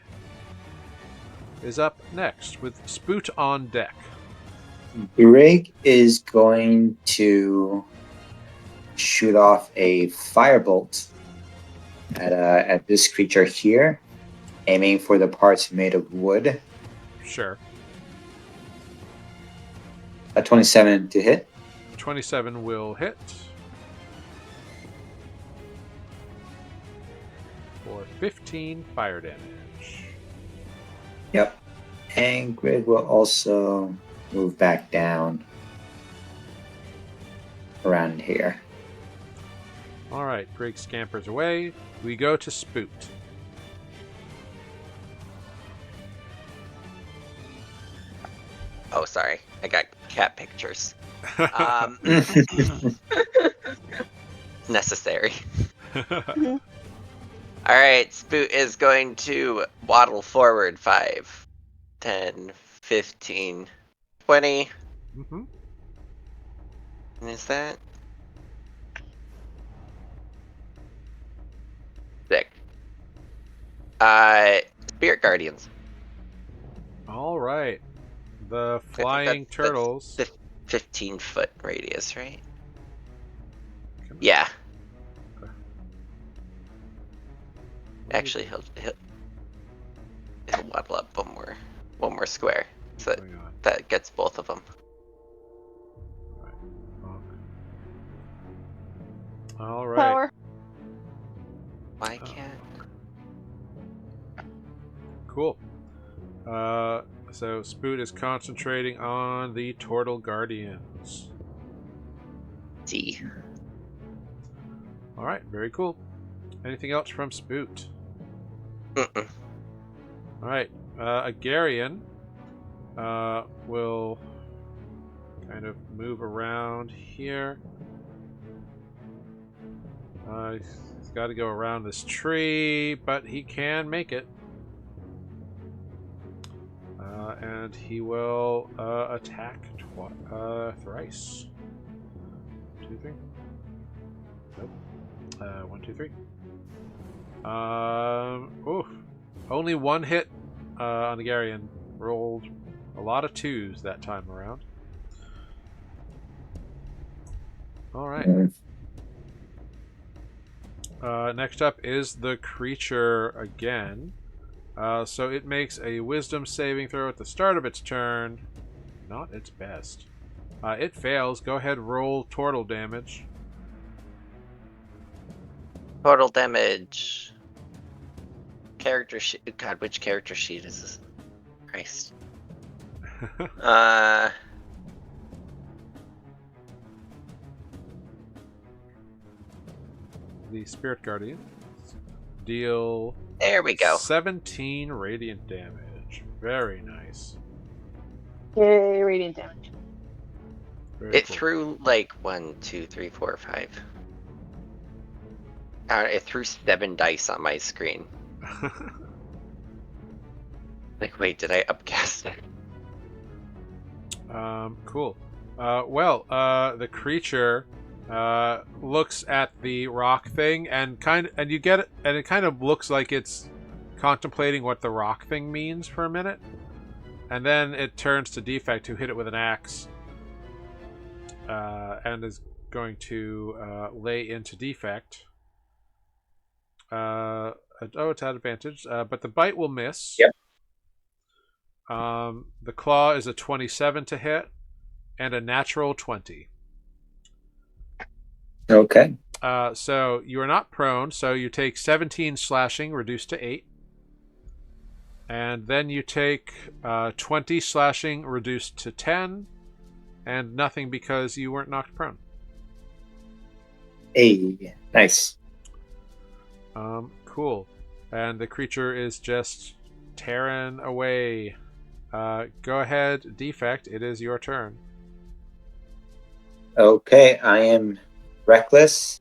is up next with Spoot on deck. Grig is going to shoot off a firebolt at this creature here, aiming for the parts made of wood. Sure. A 27 to hit. 27 will hit. For 15 fire damage. Yep. And Grig will also move back down around here. Alright, Grig scampers away. We go to Spoot. Oh, sorry. I got cat pictures. Necessary. Alright, Spoot is going to waddle forward 5, 10, 15, 20. Mm-hmm. And is that? Sick. Spirit Guardians. Alright. The flying turtles. That's 15-foot radius, right? Yeah. Actually, he'll waddle up one more square, so that gets both of them. All right. Power. Why can't? Cool. So Spoot is concentrating on the Turtle Guardians. See. All right, very cool. Anything else from Spoot? Mm-mm. All right, Agarian will kind of move around here. He's got to go around this tree, but he can make it. And he will attack thrice. 2, 3. Nope. 1, 2, 3. Oof. Only one hit on the Garian. Rolled a lot of 2s that time around. Alright. Next up is the creature again. So it makes a wisdom saving throw at the start of its turn. Not its best. It fails. Go ahead, roll turtle damage. Total damage. Character sheet. God, which character sheet is this? Christ. The Spirit Guardian deal. There we go. 17 radiant damage. Very nice. Yay, radiant damage. Very It cool. threw like 1, 2, 3, 4, 5. It threw 7 dice on my screen. Like, wait, did I upcast it? Cool. The creature looks at the rock thing and you get it, and it kind of looks like it's contemplating what the rock thing means for a minute, and then it turns to Defect, who hit it with an axe, and is going to lay into Defect. It's at advantage, but the bite will miss. Yep. The claw is a 27 to hit and a natural 20. Okay. So you are not prone, so you take 17 slashing, reduced to 8. And then you take 20 slashing, reduced to 10. and nothing because you weren't knocked prone. Hey, nice. Cool. And the creature is just tearing away. Go ahead, Defect. It is your turn. Okay, I am reckless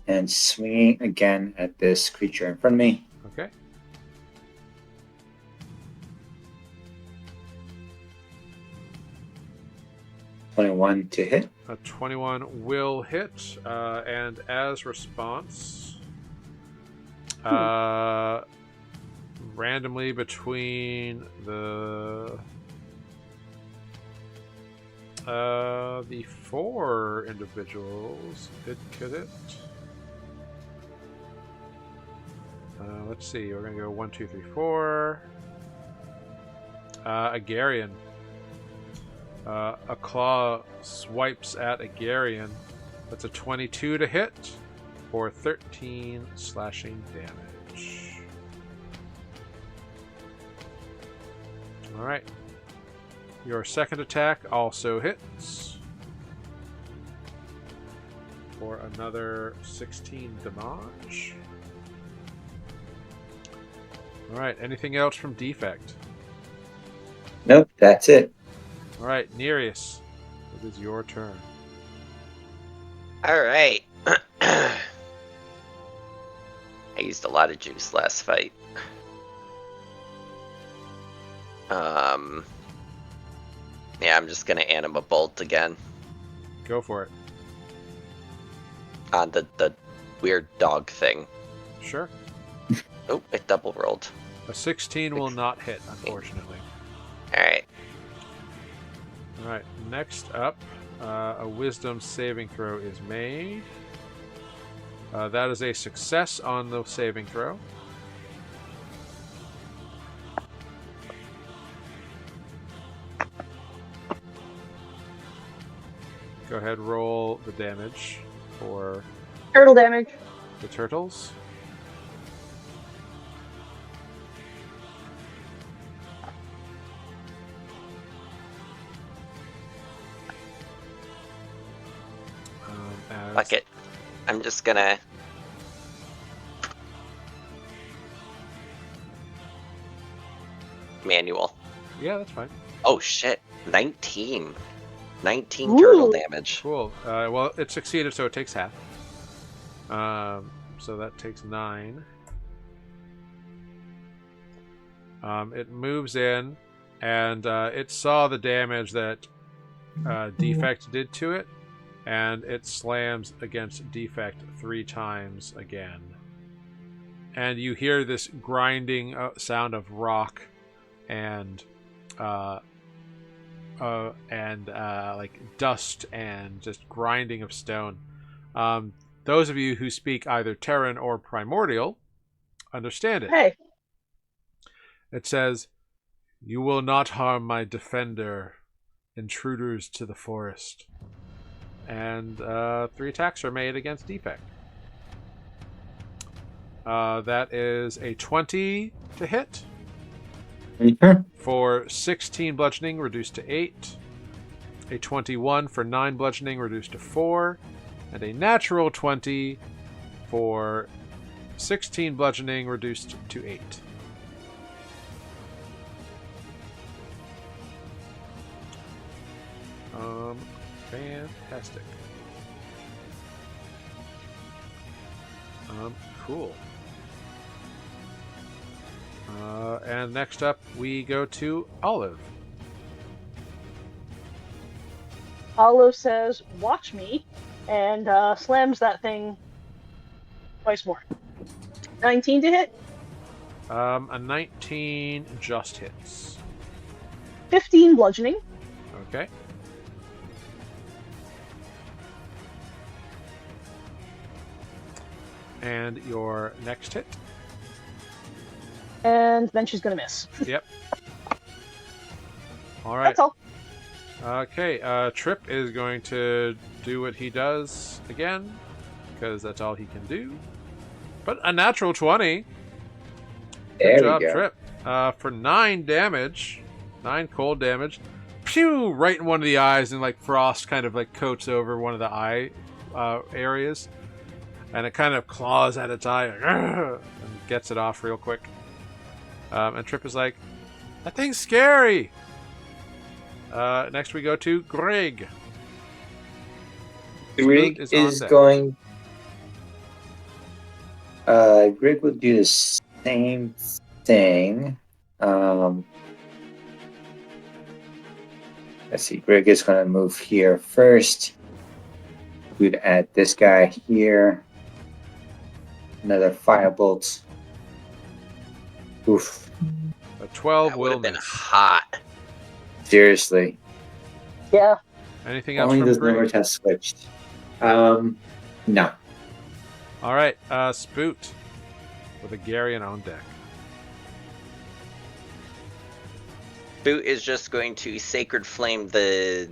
and swinging again at this creature in front of me. Okay. $21 to hit. A 21 will hit, and as response, randomly between the 4 individuals, it could hit. Let's see, we're gonna go 1, 2, 3, 4. Agarian. A claw swipes at Agarian. That's a 22 to hit for 13 slashing damage. Alright. Your second attack also hits for another 16 damage. Alright, anything else from Defect? Nope, that's it. Alright, Nereus, it is your turn. Alright. I used a lot of juice last fight. Yeah, I'm just gonna Anima Bolt again. Go for it. On the weird dog thing. Sure. Oh, it double rolled. A 16 will not hit, unfortunately. Alright. Alright, next up, a wisdom saving throw is made. That is a success on the saving throw. Go ahead, roll the damage for Turtle damage. the turtles. Fuck it. I'm just gonna... Manual. Yeah, that's fine. Oh shit. 19. 19 Ooh. turtle damage. Cool. Well, it succeeded, so it takes half. So that takes 9. It moves in, and it saw the damage that Defect did to it, and it slams against Defect 3 times again. And you hear this grinding sound of rock and like dust and just grinding of stone. Those of you who speak either Terran or Primordial understand it. Hey. It says, "You will not harm my defender, intruders to the forest." And 3 attacks are made against Defect. That is a 20 to hit for 16 bludgeoning, reduced to 8. A 21 for 9 bludgeoning, reduced to 4. And a natural 20 for 16 bludgeoning, reduced to 8. Fantastic. Cool. And next up, we go to Olive. Olive says, "Watch me," and slams that thing twice more. 19 to hit. A 19 just hits. 15 bludgeoning. Okay. And your next hit. And then she's gonna miss. Yep. All right. That's all. Okay. Trip is going to do what he does again, because that's all he can do. But a natural 20. There Good job, we go. Trip. For 9 damage, 9 cold damage. pew, right in one of the eyes, and like frost kind of like coats over one of the eye areas, and it kind of claws at its eye and gets it off real quick. And Trip is like, that thing's scary. Next we go to Greg. Greg is going. Greg will do the same thing. Let's see. Greg is going to move here first. We'd add this guy here. Another firebolt. Oof. A 12 that will would have been miss. hot. Seriously. Yeah. Anything else Only from those Greg? numbers have switched. No. All right, Spoot with a Garian on deck. Boot is just going to Sacred Flame the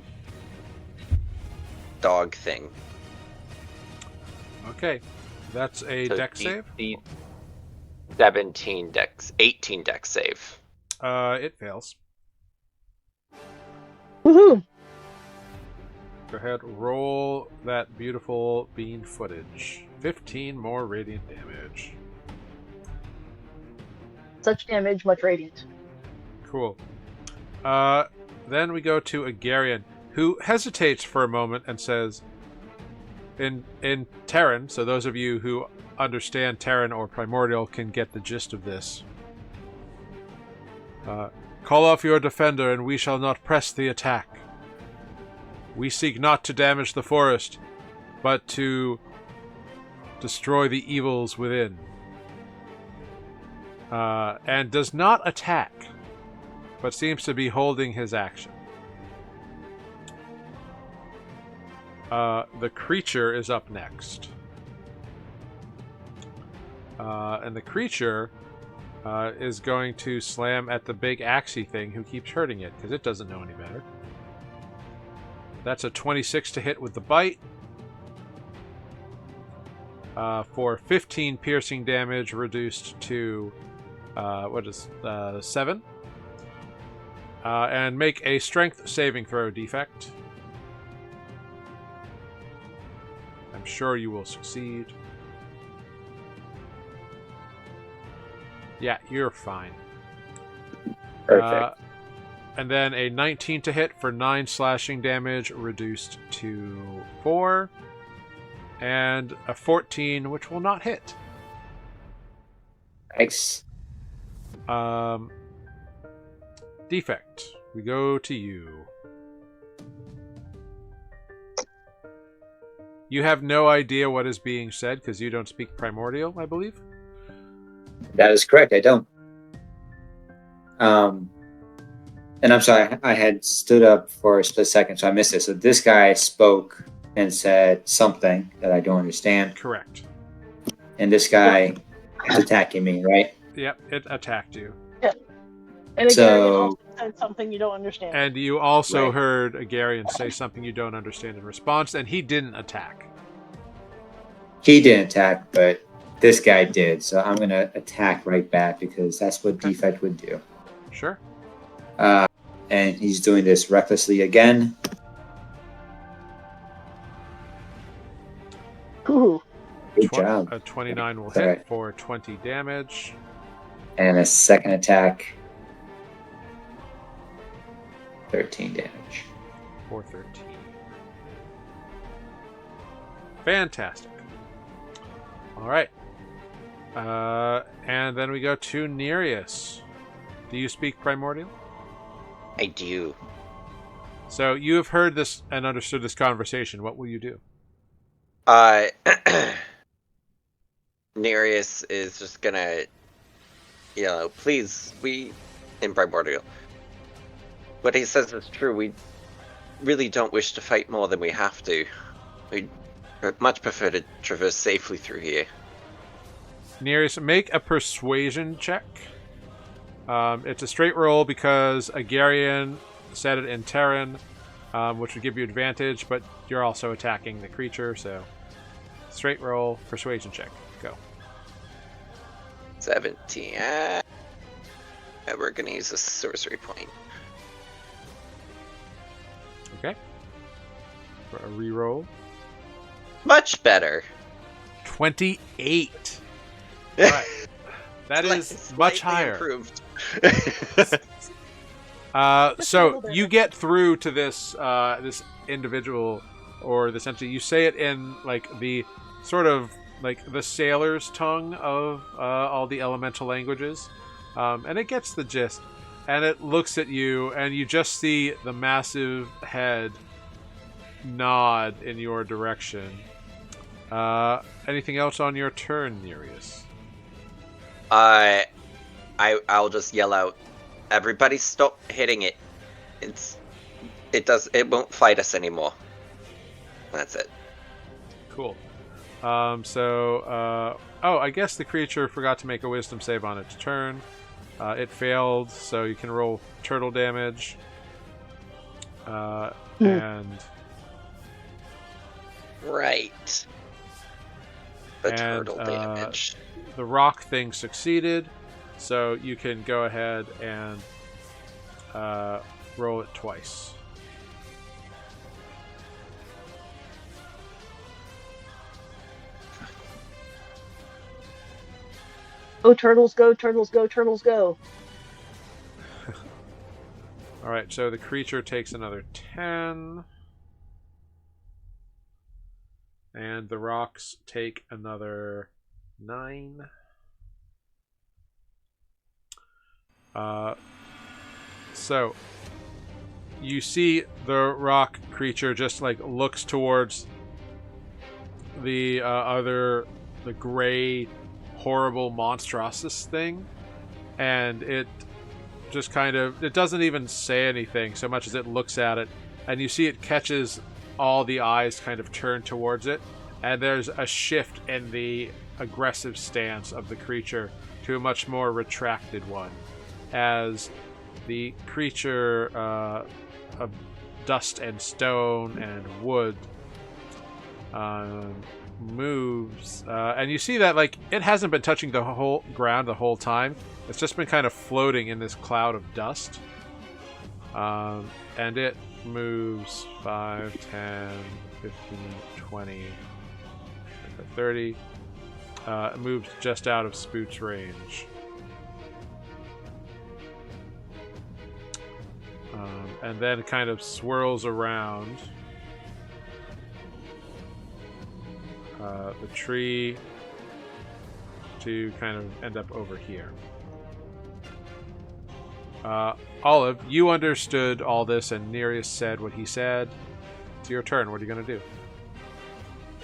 dog thing. Okay, that's a So deck save. 18 deck save. It fails. Woohoo! Go ahead, roll that beautiful bean footage. 15 more radiant damage. Such damage, much radiant. Cool. Then we go to a Garian, who hesitates for a moment and says, in Terran, so those of you who understand Terran or Primordial can get the gist of this. Call off your defender and we shall not press the attack. We seek not to damage the forest, but to destroy the evils within. And does not attack, but seems to be holding his action. The creature is up next. And the creature is going to slam at the big axey thing who keeps hurting it, because it doesn't know any better. That's a 26 to hit with the bite. For 15 piercing damage, reduced to 7. And make a strength saving throw, Defect. I'm sure you will succeed. Yeah, you're fine. Perfect. And then a 19 to hit for 9 slashing damage, reduced to 4. And a 14, which will not hit. Nice. Defect. We go to you. You have no idea what is being said because you don't speak Primordial, I believe. That is correct. I don't. And I'm sorry, I had stood up for a split second, so I missed it. So this guy spoke and said something that I don't understand. Correct. And this guy is attacking me, right? Yep, it attacked you. Yeah. And a Garian also said something you don't understand. And you also heard a Garian say something you don't understand in response, and he didn't attack. He didn't attack, but this guy did. So I'm going to attack right back because that's what Defect would do. Sure. And he's doing this recklessly again. Ooh. Good job. A 29 will hit for 20 damage. And a second attack. 13 damage. For 13. Fantastic. All right. And then we go to Nereus. Do you speak Primordial? I do. So you have heard this and understood this conversation. What will you do? Nereus is just gonna, please, in Primordial. What he says is true. We really don't wish to fight more than we have to. We'd much prefer to traverse safely through here. Nereus, make a persuasion check. It's a straight roll because a Garian said it in Terran, which would give you advantage, but you're also attacking the creature, so straight roll, persuasion check. Go. 17. We're going to use a sorcery point. for a reroll. Much better. 28. All right. That is much Slightly higher. Improved. So you get through to this this individual, or this entity. You say it in like the sort of like the sailor's tongue of all the elemental languages, and it gets the gist. And it looks at you, and you just see the massive head nod in your direction. Anything else on your turn, Nereus? I'll just yell out, "Everybody stop hitting it. It won't fight us anymore." That's it. Cool. I guess the creature forgot to make a wisdom save on its turn. It failed, so you can roll turtle damage. And Right. The turtle damage. The rock thing succeeded, so you can go ahead and roll it twice. Oh, turtles go, turtles go, turtles go. Alright, so the creature takes another 10. And the rocks take another 9. So you see the rock creature just like looks towards the the gray, horrible monstrous thing, and it just kind of, it doesn't even say anything so much as it looks at it, and you see it catches all the eyes kind of turn towards it, and there's a shift in the aggressive stance of the creature to a much more retracted one, as the creature of dust and stone and wood moves, and you see that like it hasn't been touching the whole ground the whole time. It's just been kind of floating in this cloud of dust, and it moves 5, 10, 15, 20, 30. It moves just out of Spoot's range. And then kind of swirls around the tree to kind of end up over here. Olive, you understood all this, and Nereus said what he said. It's your turn. What are you going to do?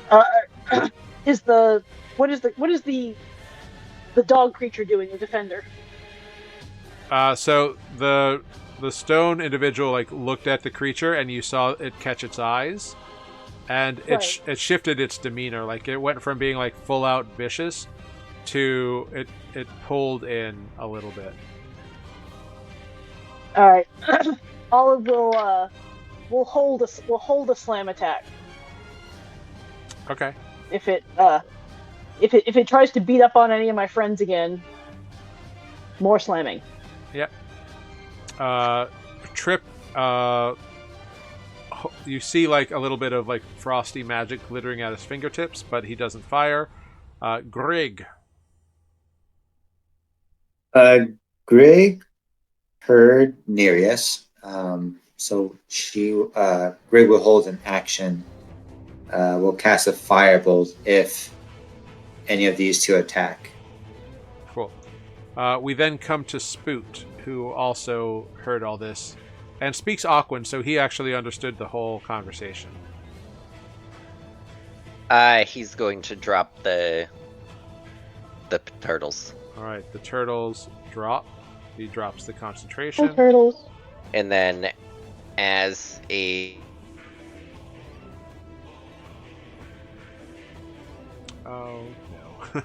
What is the dog creature doing? The defender. So the stone individual like looked at the creature, and you saw it catch its eyes, and Right. it shifted its demeanor. Like it went from being like full out vicious to it pulled in a little bit. All right. Olive will hold a slam attack Okay. if it tries to beat up on any of my friends again. More slamming. Yep. Trip. You see like a little bit of like frosty magic glittering at his fingertips, but he doesn't fire. Grig. Greg heard Nereus, so Greg will hold an action. Will cast a firebolt if any of these two attack. Cool. We then come to Spoot, who also heard all this and speaks Aquan, so he actually understood the whole conversation. He's going to drop the turtles. All right, the turtles drop. He drops the concentration. Oh, turtles. And then as a Oh no.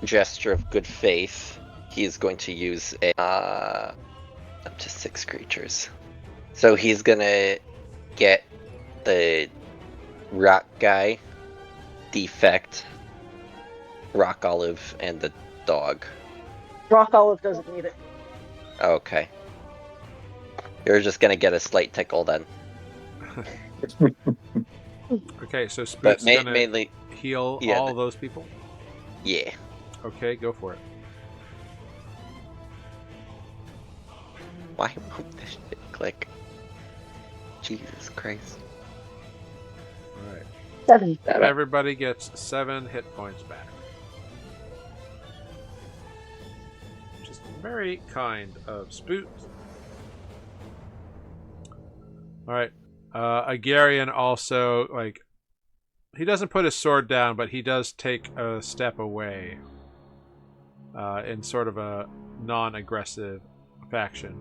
gesture of good faith, he's going to use up to 6 creatures. So he's gonna get the rock guy, defect, rock olive, and the dog. Rock Olive doesn't need it. Okay. You're just gonna get a slight tickle then. Okay, so But Spook's gonna mainly, heal yeah, all those people? yeah. Okay, go for it. Why won't this shit click? Jesus Christ. Alright. 7. Everybody gets 7 hit points back. Which is very kind of Spook. Alright. Agarian also, like, he doesn't put his sword down, but he does take a step away. In sort of a non-aggressive faction.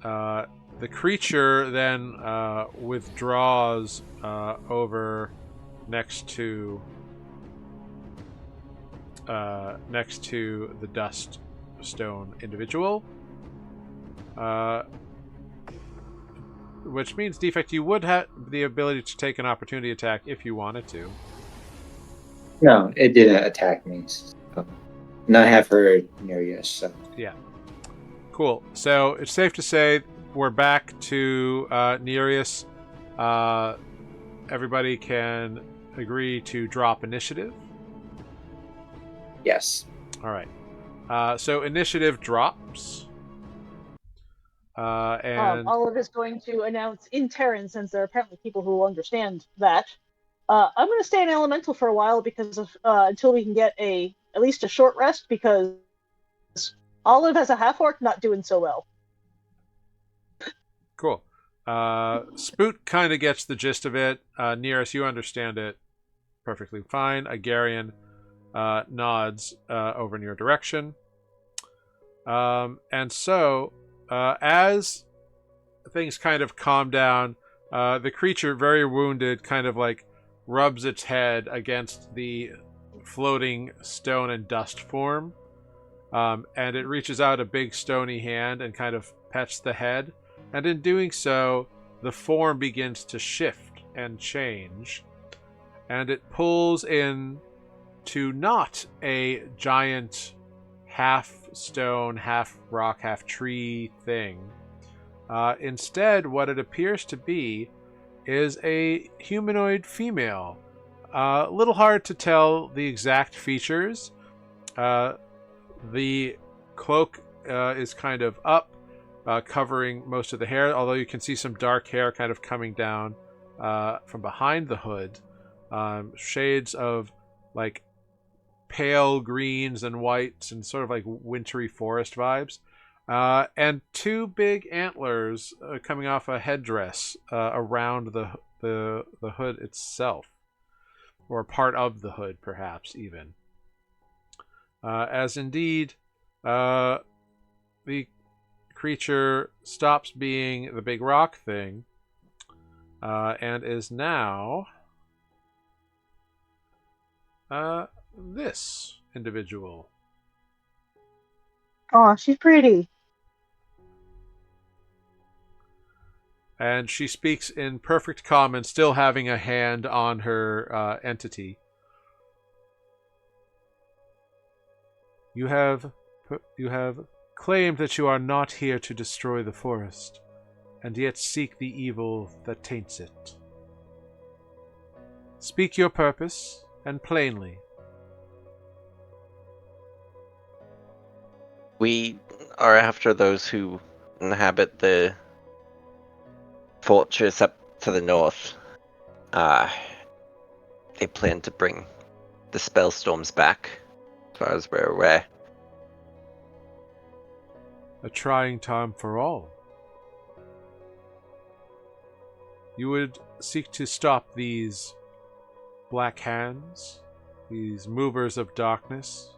The creature then withdraws over next to the dust stone individual, which means, Defect, you would have the ability to take an opportunity attack if you wanted to. No, it didn't attack me. So. And I have her near you, so. Yeah. Cool. So it's safe to say we're back to Nereus. Everybody can agree to drop initiative. Yes. All right. So initiative drops. And Olive is going to announce in Terran, since there are apparently people who will understand that. I'm going to stay in Elemental for a while because of until we can get at least a short rest, because Olive as a half-orc not doing so well. Cool. Spoot kind of gets the gist of it. Nereus, you understand it perfectly fine. Agarian nods over in your direction. And so, as things kind of calm down, the creature, very wounded, kind of like rubs its head against the floating stone and dust form. And it reaches out a big stony hand and kind of pets the head. And in doing so, the form begins to shift and change. And it pulls in to not a giant half stone, half rock, half tree thing. Instead, what it appears to be is a humanoid female. A little hard to tell the exact features. The cloak is kind of up, covering most of the hair, although you can see some dark hair kind of coming down from behind the hood. Shades of like pale greens and whites and sort of like wintry forest vibes. And 2 big antlers coming off a headdress around the hood itself. Or part of the hood, perhaps, even. As indeed, the creature stops being the big rock thing and is now this individual. Oh, she's pretty. And she speaks in perfect common, still having a hand on her entity. You have claimed that you are not here to destroy the forest, and yet seek the evil that taints it. Speak your purpose, and plainly. We are after those who inhabit the fortress up to the north. They plan to bring the spellstorms back, as far as we're aware. A trying time for all. You would seek to stop these black hands, these movers of darkness.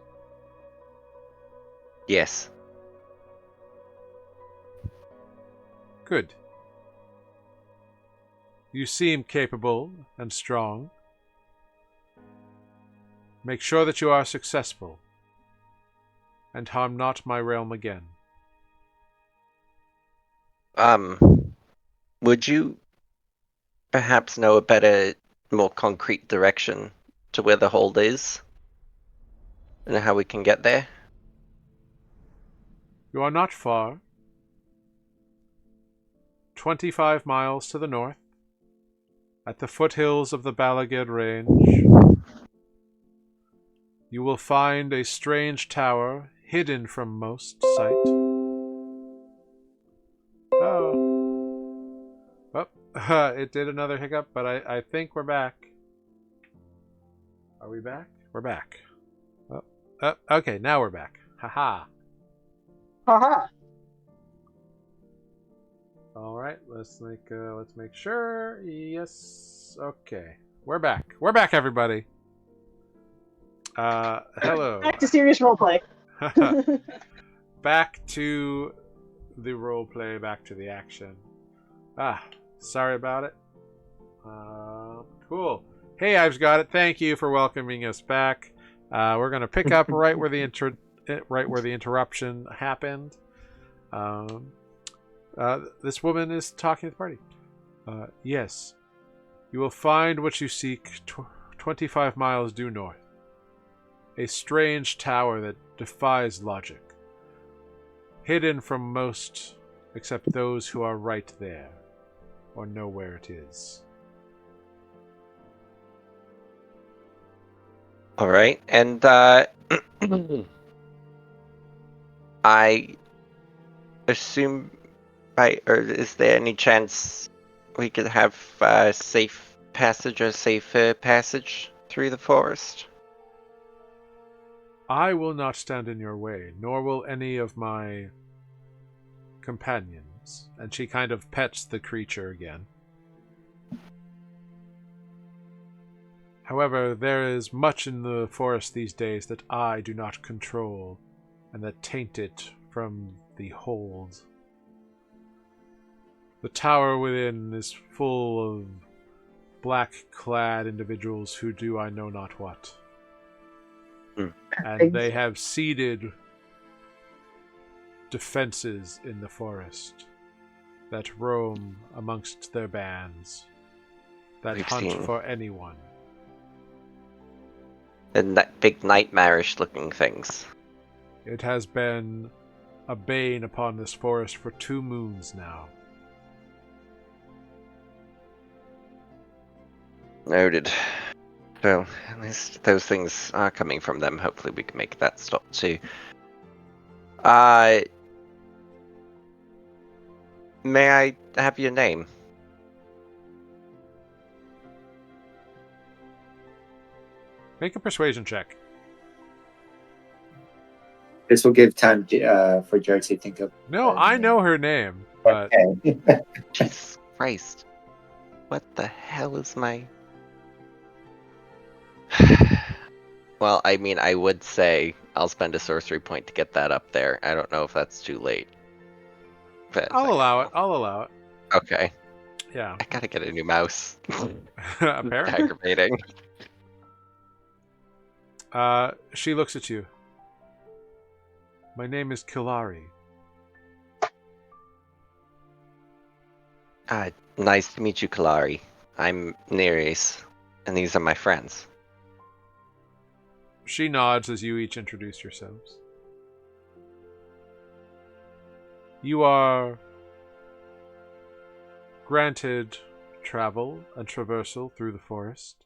Yes. Good. You seem capable and strong. Make sure that you are successful, and harm not my realm again. Would you perhaps know a better, more concrete direction to where the hold is? And how we can get there? You are not far. 25 miles to the north, at the foothills of the Balaged Range, you will find a strange tower hidden from most sight. It did another hiccup, but I think we're back. Are we back? We're back. Okay, now we're back. Haha. Haha. All right, let's make sure. Yes. Okay. We're back. We're back, everybody. Hello. Back to serious roleplay. Back to the roleplay, back to the action. Sorry about it. Cool. Hey, I've got it. Thank you for welcoming us back. We're gonna pick up right where the interruption happened. This woman is talking to the party. Yes, you will find what you seek 25 miles due north. A strange tower that defies logic. Hidden from most except those who are right there, or know where it is. All right, and I assume, or is there any chance we could have safe passage or safer passage through the forest? I will not stand in your way, nor will any of my companions. And she kind of pets the creature again. However, there is much in the forest these days that I do not control, and that taint it from the hold. The tower within is full of black-clad individuals who do I know not what. And they have seeded defenses in the forest that roam amongst their bands, that hunt for anyone. And that big nightmarish looking things. It has been a bane upon this forest for 2 moons now. Noted. Well, at least those things are coming from them. Hopefully we can make that stop too. May I have your name? Make a persuasion check. This will give time for Jared to think of. No, I know her name. But... Okay. Jesus Christ. What the hell is my... Well, I mean, I would say I'll spend a sorcery point to get that up there. I don't know if that's too late. But I'll allow it. Okay. Yeah. I gotta get a new mouse. Apparently. Aggravating. She looks at you. My name is Kilari. Nice to meet you, Kalari. I'm Nereus, and these are my friends. She nods as you each introduce yourselves. You are granted travel and traversal through the forest.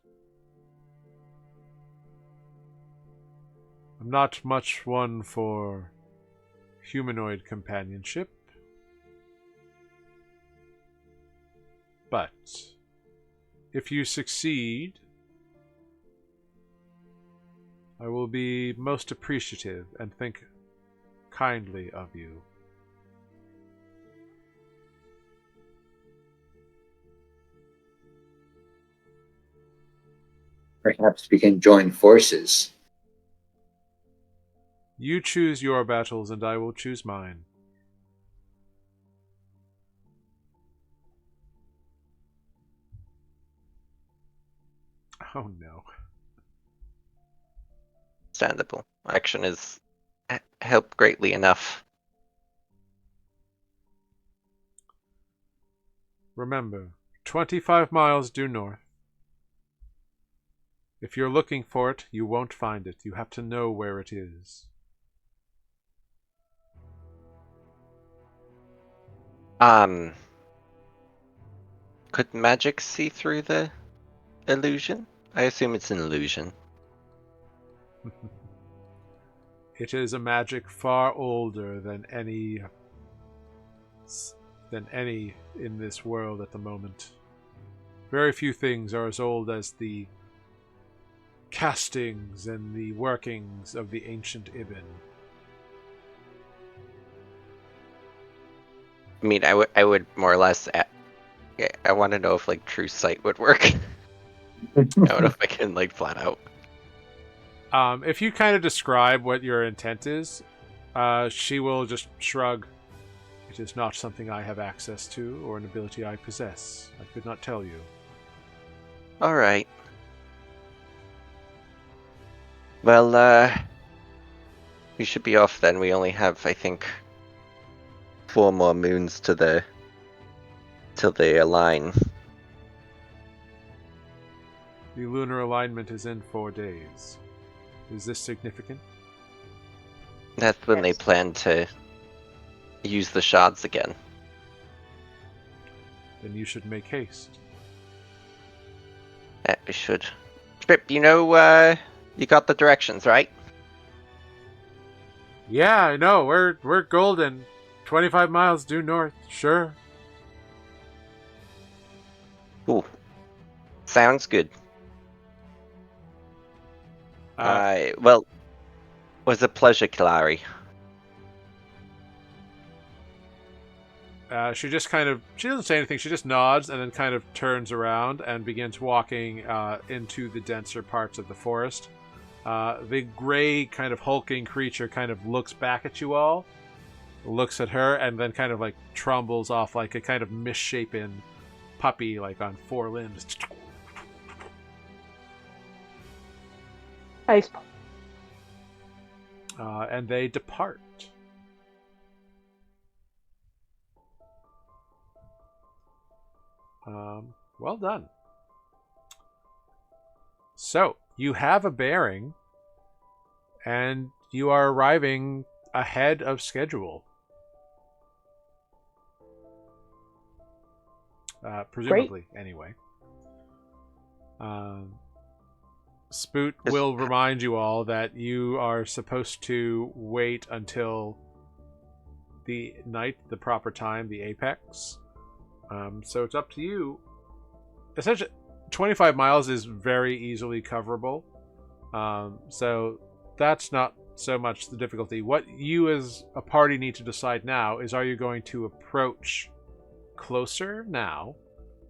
I'm not much one for humanoid companionship, but if you succeed, I will be most appreciative and think kindly of you. Perhaps we can join forces. You choose your battles and I will choose mine. Oh no. Understandable. Action is helped greatly enough. Remember, 25 miles due north. If you're looking for it, you won't find it. You have to know where it is. Could magic see through the illusion? I assume it's an illusion. It is a magic far older than any in this world at the moment. Very few things are as old as the castings and the workings of the ancient Ibn. I mean, I would more or less. I want to know if like true sight would work. I don't know if I can like flat out. If you kind of describe what your intent is, she will just shrug. It is not something I have access to or an ability I possess. I could not tell you. All right. Well, we should be off then. We only have, I think, 4 more moons till they align. The lunar alignment is in 4 days. Is this significant? That's when they Yes. plan to use the shards again. Then you should make haste. We should. Trip, you got the directions, right? Yeah, I know. We're golden. 25 miles due north. Sure. Ooh. Sounds good. Well, was a pleasure, Kalari. She just she doesn't say anything. She just nods and then kind of turns around and begins walking into the denser parts of the forest. The gray kind of hulking creature kind of looks back at you all, looks at her, and then kind of like trundles off like a kind of misshapen puppy, like on 4 limbs. Nice. And they depart. Well done. So, you have a bearing, and you are arriving ahead of schedule. Presumably, anyway. Spoot will remind you all that you are supposed to wait until the night, the proper time, the apex. So it's up to you. Essentially, 25 miles is very easily coverable. So that's not so much the difficulty. What you as a party need to decide now is, are you going to approach closer now,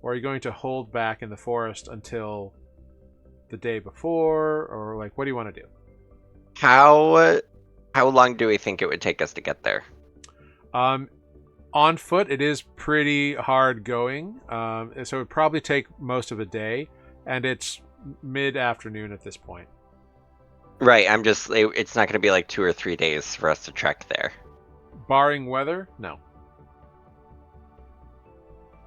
or are you going to hold back in the forest until the day before, or like, what do you want to do? How long do we think it would take us to get there? On foot, it is pretty hard going, so it would probably take most of a day, and it's mid-afternoon at this point. Right, it's not going to be like 2 or 3 days for us to trek there. Barring weather, no.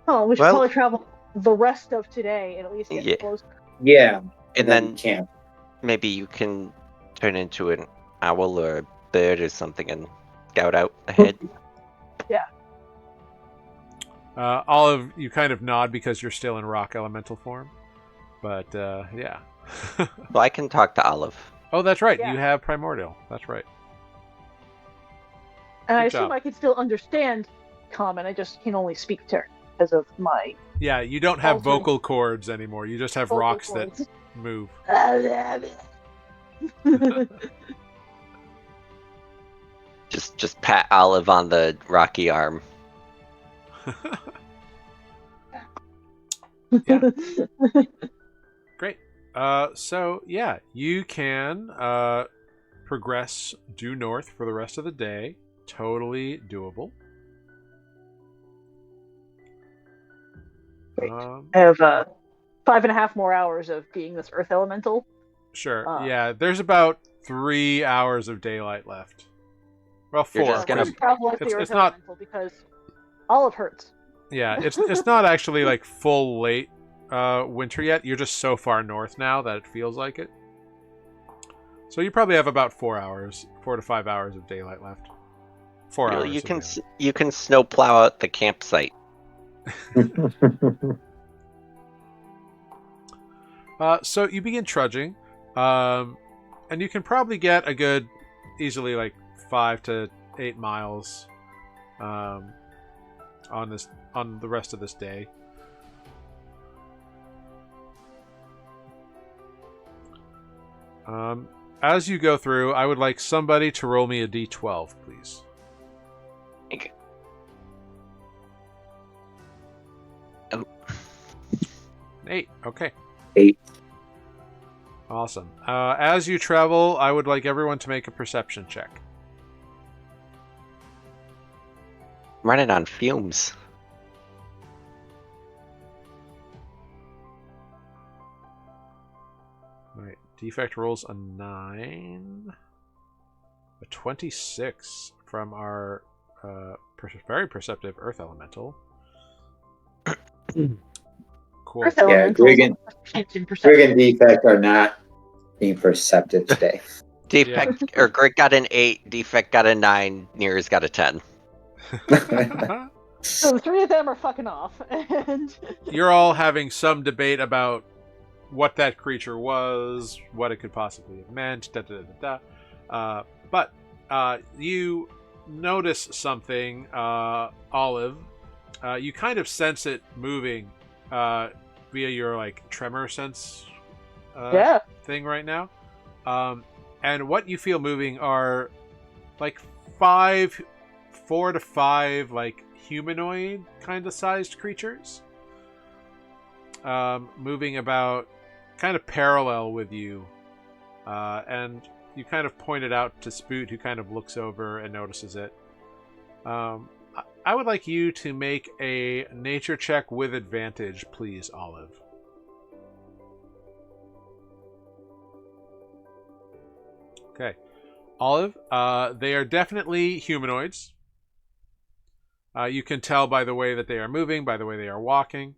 Oh, we should probably travel the rest of today and at least get closer. Yeah. And then camp. Maybe you can turn into an owl or a bird or something and scout out ahead. Yeah. Olive, you kind of nod because you're still in rock elemental form. But, yeah. Well, I can talk to Olive. Oh, that's right. Yeah. You have primordial. That's right. And I Good assume job. I can still understand common. I just can only speak to her because of my Yeah, you don't have Also- vocal cords anymore. You just have vocal rocks cords. that move. Just pat Olive on the rocky arm. Yeah. Great. So yeah, you can progress due north for the rest of the day. Totally doable. Great. I have 5.5 more hours of being this earth elemental. Sure. Yeah, there's about 3 hours of daylight left. Well, 4. You're just gonna- Travel like the It's earth not. elemental because Olive hurts. Yeah, it's not actually like full late winter yet. You're just so far north now that it feels like it. So you probably have about 4 to 5 hours of daylight left. 4 hours. You can snowplow out the campsite. So you begin trudging, and you can probably get a good, easily like 5 to 8 miles, on the rest of this day. As you go through, I would like somebody to roll me a d12, please. Okay. 8. Okay. 8. Awesome. As you travel, I would like everyone to make a perception check. I'm running on fumes. Alright. Defect rolls a 9. A 26 from our very perceptive Earth Elemental. Cool. Earth Yeah, elementals Grig and Defect are not being perceptive today. Defect or Greg got an 8, Defect got a 9, Near's got a 10. So the three of them are fucking off, and You're all having some debate about what that creature was, what it could possibly have meant, but you notice something, Olive. You kind of sense it moving via your like tremor sense thing right now. And what you feel moving are like 4 to 5 like humanoid kind of sized creatures, moving about kind of parallel with you, and you kind of point it out to Spoot, who kind of looks over and notices it. I would like you to make a nature check with advantage, please, Olive. Okay. Olive, they are definitely humanoids. You can tell by the way that they are moving, by the way they are walking.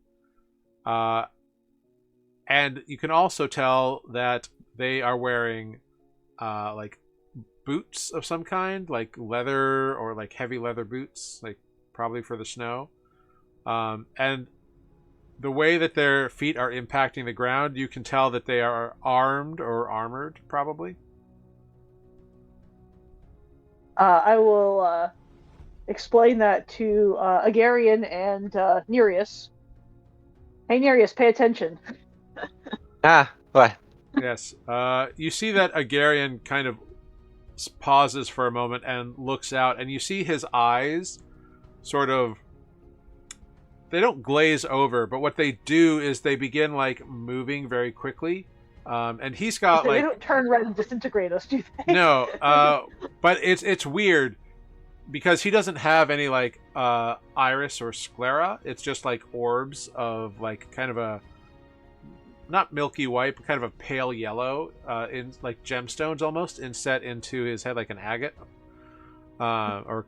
And you can also tell that they are wearing like boots of some kind, like leather or like heavy leather boots, like probably for the snow. And the way that their feet are impacting the ground, you can tell that they are armed or armored, probably. I will explain that to Agarian and Nereus. Hey, Nereus, pay attention. What? Yes. You see that Agarian kind of pauses for a moment and looks out, and you see his eyes sort of, they don't glaze over, but what they do is they begin like moving very quickly. And he's got So like, they don't turn red and disintegrate us, do they? no, but it's weird because he doesn't have any like iris or sclera. It's just like orbs of like kind of a, not milky white, but kind of a pale yellow, in like gemstones almost inset into his head, like an agate, or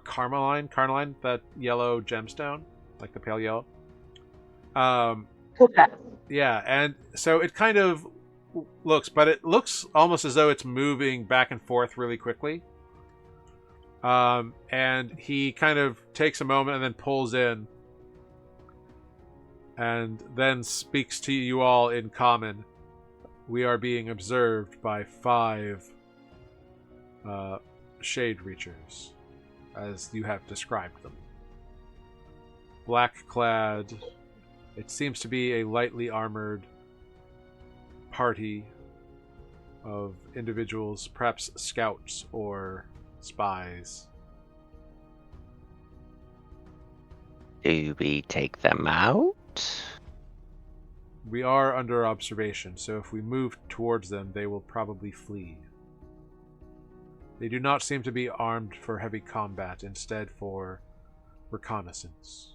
carnelian, that yellow gemstone, like the pale yellow. Okay. Yeah, and so it kind of looks, but it looks almost as though it's moving back and forth really quickly. And he kind of takes a moment and then pulls in, and then speaks to you all in common. We are being observed by 5 shade reachers, as you have described them. Black clad. It seems to be a lightly armored party of individuals, perhaps scouts or spies. Do we take them out? We are under observation, so if we move towards them, they will probably flee. They do not seem to be armed for heavy combat, instead for reconnaissance.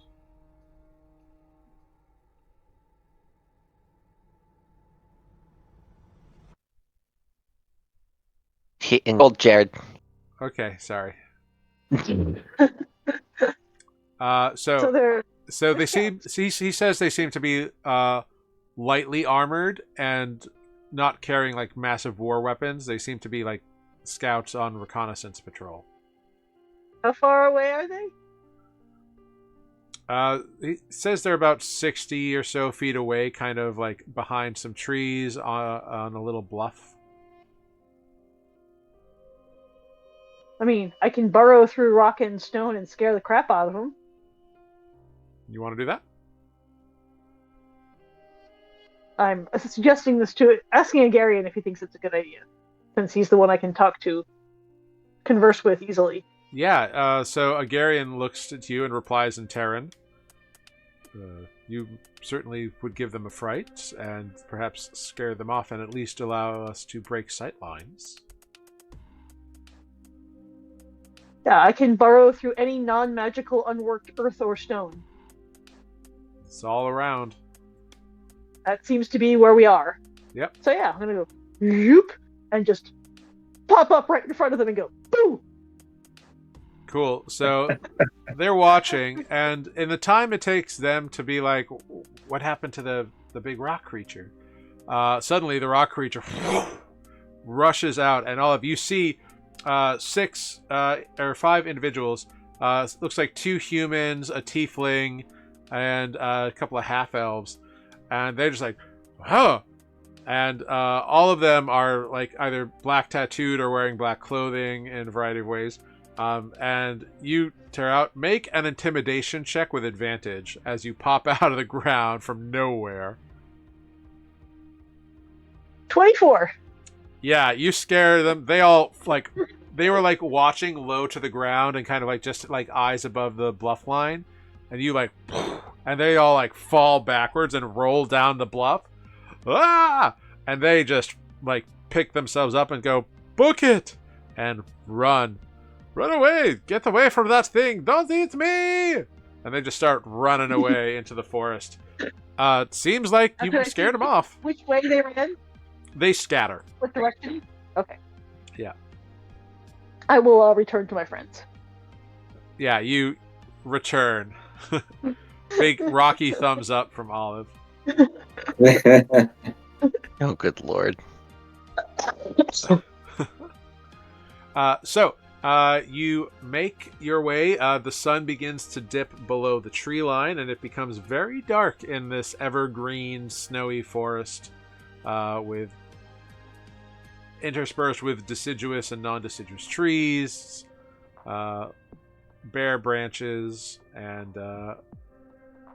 Old Jared. Okay, sorry. So they're So they seem. He says they seem to be lightly armored and not carrying like massive war weapons. They seem to be like scouts on reconnaissance patrol. how far away are they? He says they're about 60 or so feet away, kind of like behind some trees on a little bluff. I mean, I can burrow through rock and stone and scare the crap out of them. You want to do that? I'm suggesting this to asking Agarian if he thinks it's a good idea, since he's the one I can talk to, converse with easily. Yeah, so Agarian looks at you and replies in Terran. You certainly would give them a fright and perhaps scare them off and at least allow us to break sight lines. Yeah, I can burrow through any non-magical unworked earth or stone. It's all around. That seems to be where we are. Yep. So yeah, I'm gonna go zoop and just pop up right in front of them and go boo. Cool. So they're watching, and in the time it takes them to be like, what happened to the big rock creature? Suddenly the rock creature rushes out, and all of you see 6 or 5 individuals. Looks like 2 humans, a tiefling, and a couple of half-elves. And they're just like, huh! And all of them are like either black tattooed or wearing black clothing in a variety of ways. And you, tear out, make an intimidation check with advantage as you pop out of the ground from nowhere. 24. Yeah, you scare them. They all they were like watching low to the ground and kind of like just like eyes above the bluff line, and you like, and they all like fall backwards and roll down the bluff. Ah! And they just like pick themselves up and go, book it, and run. Run away! Get away from that thing! Don't eat me! And they just start running away into the forest. Seems like you scared them off. Which way they ran? They scatter. What direction? Okay. Yeah. I will return to my friends. Yeah, you return. Big rocky thumbs up from Olive. Oh, good lord. You make your way. The sun begins to dip below the tree line, and it becomes very dark in this evergreen, snowy forest, with interspersed with deciduous and non-deciduous trees, bare branches, and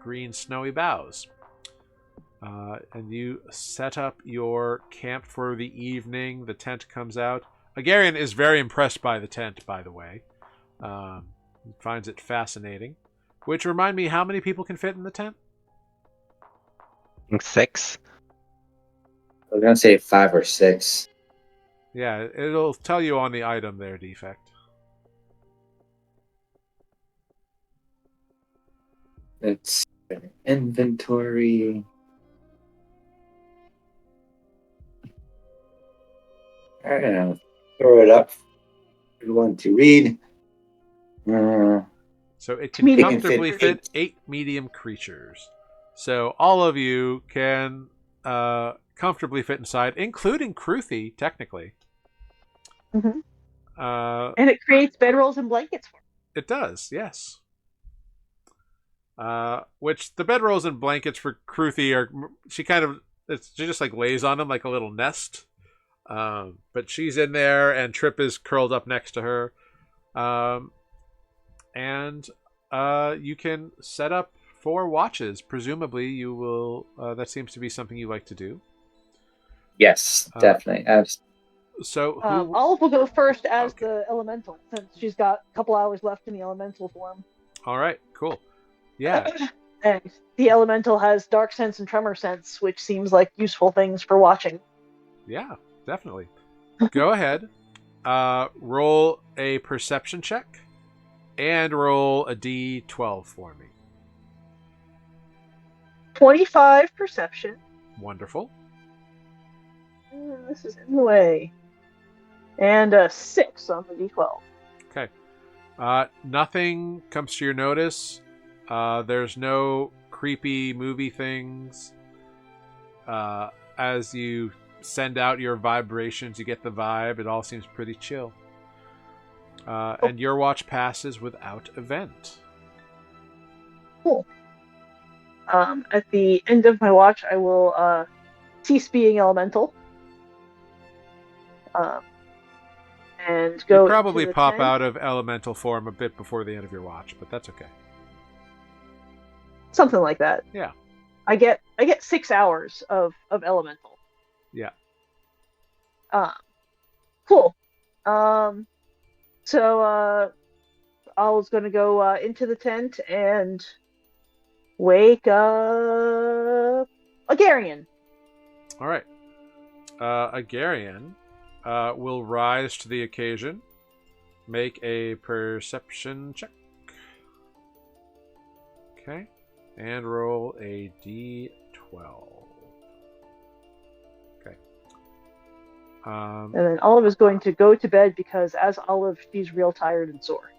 green, snowy boughs. And you set up your camp for the evening. The tent comes out. Agarian is very impressed by the tent, by the way. He finds it fascinating. Which, remind me, how many people can fit in the tent? 6. I was gonna say 5 or 6. Yeah, it'll tell you on the item there, Defect. It's inventory. All right, I'll throw it up. Everyone to read. So it can comfortably fit 8 medium creatures. So all of you can comfortably fit inside, including Kruthi, technically. Mm-hmm. And it creates bedrolls and blankets for it. It does, yes. Which the bedrolls and blankets for Kruthi are, she just like lays on them like a little nest. But she's in there, and Trip is curled up next to her. And you can set up 4 watches. Presumably, you will. That seems to be something you like to do. Yes, definitely. So, Olive will go first as the elemental, since she's got a couple hours left in the elemental form. All right, cool. Yeah. And the elemental has dark sense and tremor sense, which seems like useful things for watching. Yeah, definitely. Go ahead. Roll a perception check and roll a d12 for me. 25 perception. Wonderful. This is in the way. And a 6 on the d12. Okay. Nothing comes to your notice. There's no creepy movie things. As you send out your vibrations, you get the vibe. It all seems pretty chill. And your watch passes without event. Cool. At the end of my watch, I will cease being elemental. And go. You probably into the pop tent. out of elemental form a bit before the end of your watch, but that's okay. Something like that. Yeah. I get 6 hours of elemental. Yeah. Cool. So I was gonna go into the tent and wake up Agarian. All right. Agarian will rise to the occasion. Make a perception check. Okay. And roll a d12. Okay. And then Olive is going to go to bed because, as Olive, she's real tired and sore.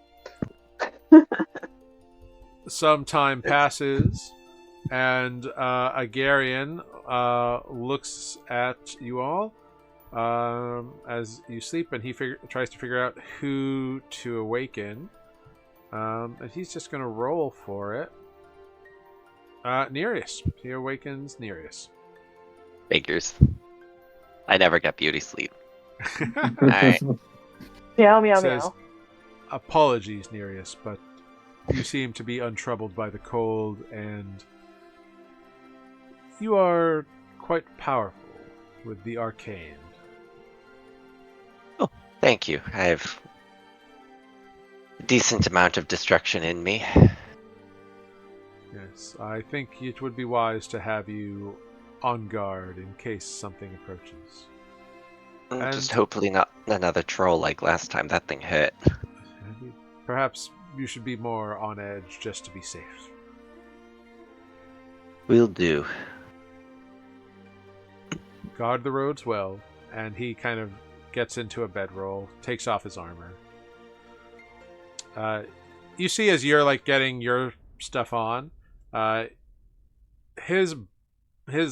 Some time passes, and Agarian looks at you all as you sleep, and he tries to figure out who to awaken. And he's just going to roll for it. Nereus. He awakens Nereus. Figures. I never get beauty sleep. Alright. Meow, meow, Says, meow. apologies, Nereus, but you seem to be untroubled by the cold, and you are quite powerful with the arcane. Oh, thank you. I have a decent amount of destruction in me. Yes, I think it would be wise to have you on guard in case something approaches. Just hopefully not another troll like last time. That thing hurt. Perhaps you should be more on edge just to be safe. Will do. Guard the roads well, and he kind of gets into a bedroll, takes off his armor. You see as you're like getting your stuff on, his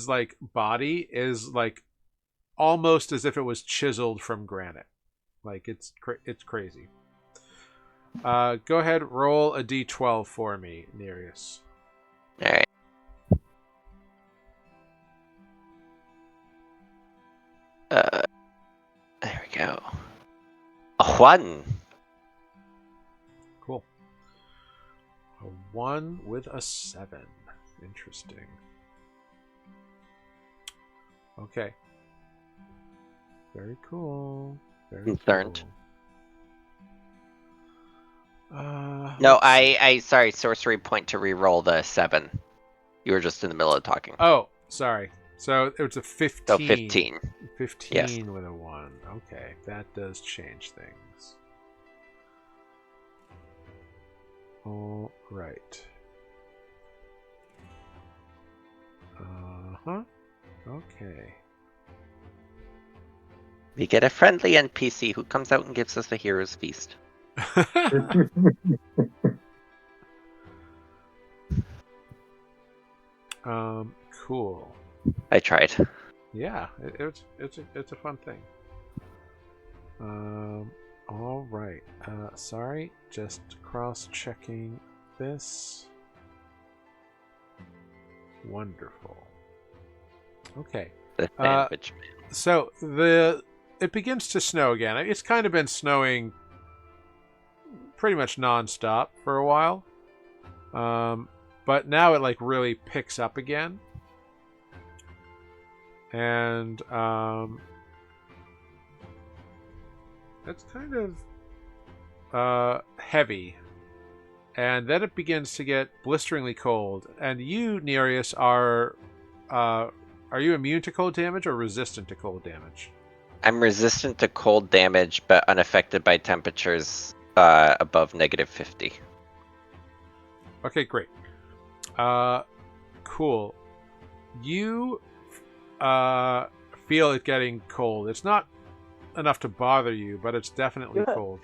like body is like almost as if it was chiseled from granite. Like it's crazy. Go ahead, roll a d12 for me, Nereus. Alright. There we go. A 1. Cool. A 1 with a 7. Interesting. Okay. Very cool. Very Concerned. Cool. No, Let's see. I sorry, sorcery point to re-roll the 7. You were just in the middle of talking. Oh, sorry. So it was a 15. So 15. 15 Yes. with a 1. Okay, that does change things. All right. Uh-huh. Okay. We get a friendly NPC who comes out and gives us a hero's feast. Cool. I tried. Yeah, it's a fun thing. All right. Sorry, just cross-checking this. Wonderful. Okay. The sandwich man. So it begins to snow again. It's kind of been snowing pretty much nonstop for a while. But now it like really picks up again. And it's kind of heavy. And then it begins to get blisteringly cold. And you, Nereus, are you immune to cold damage or resistant to cold damage? I'm resistant to cold damage, but unaffected by temperatures above -50. Okay, great. Cool. You feel it getting cold. It's not enough to bother you, but it's definitely cold.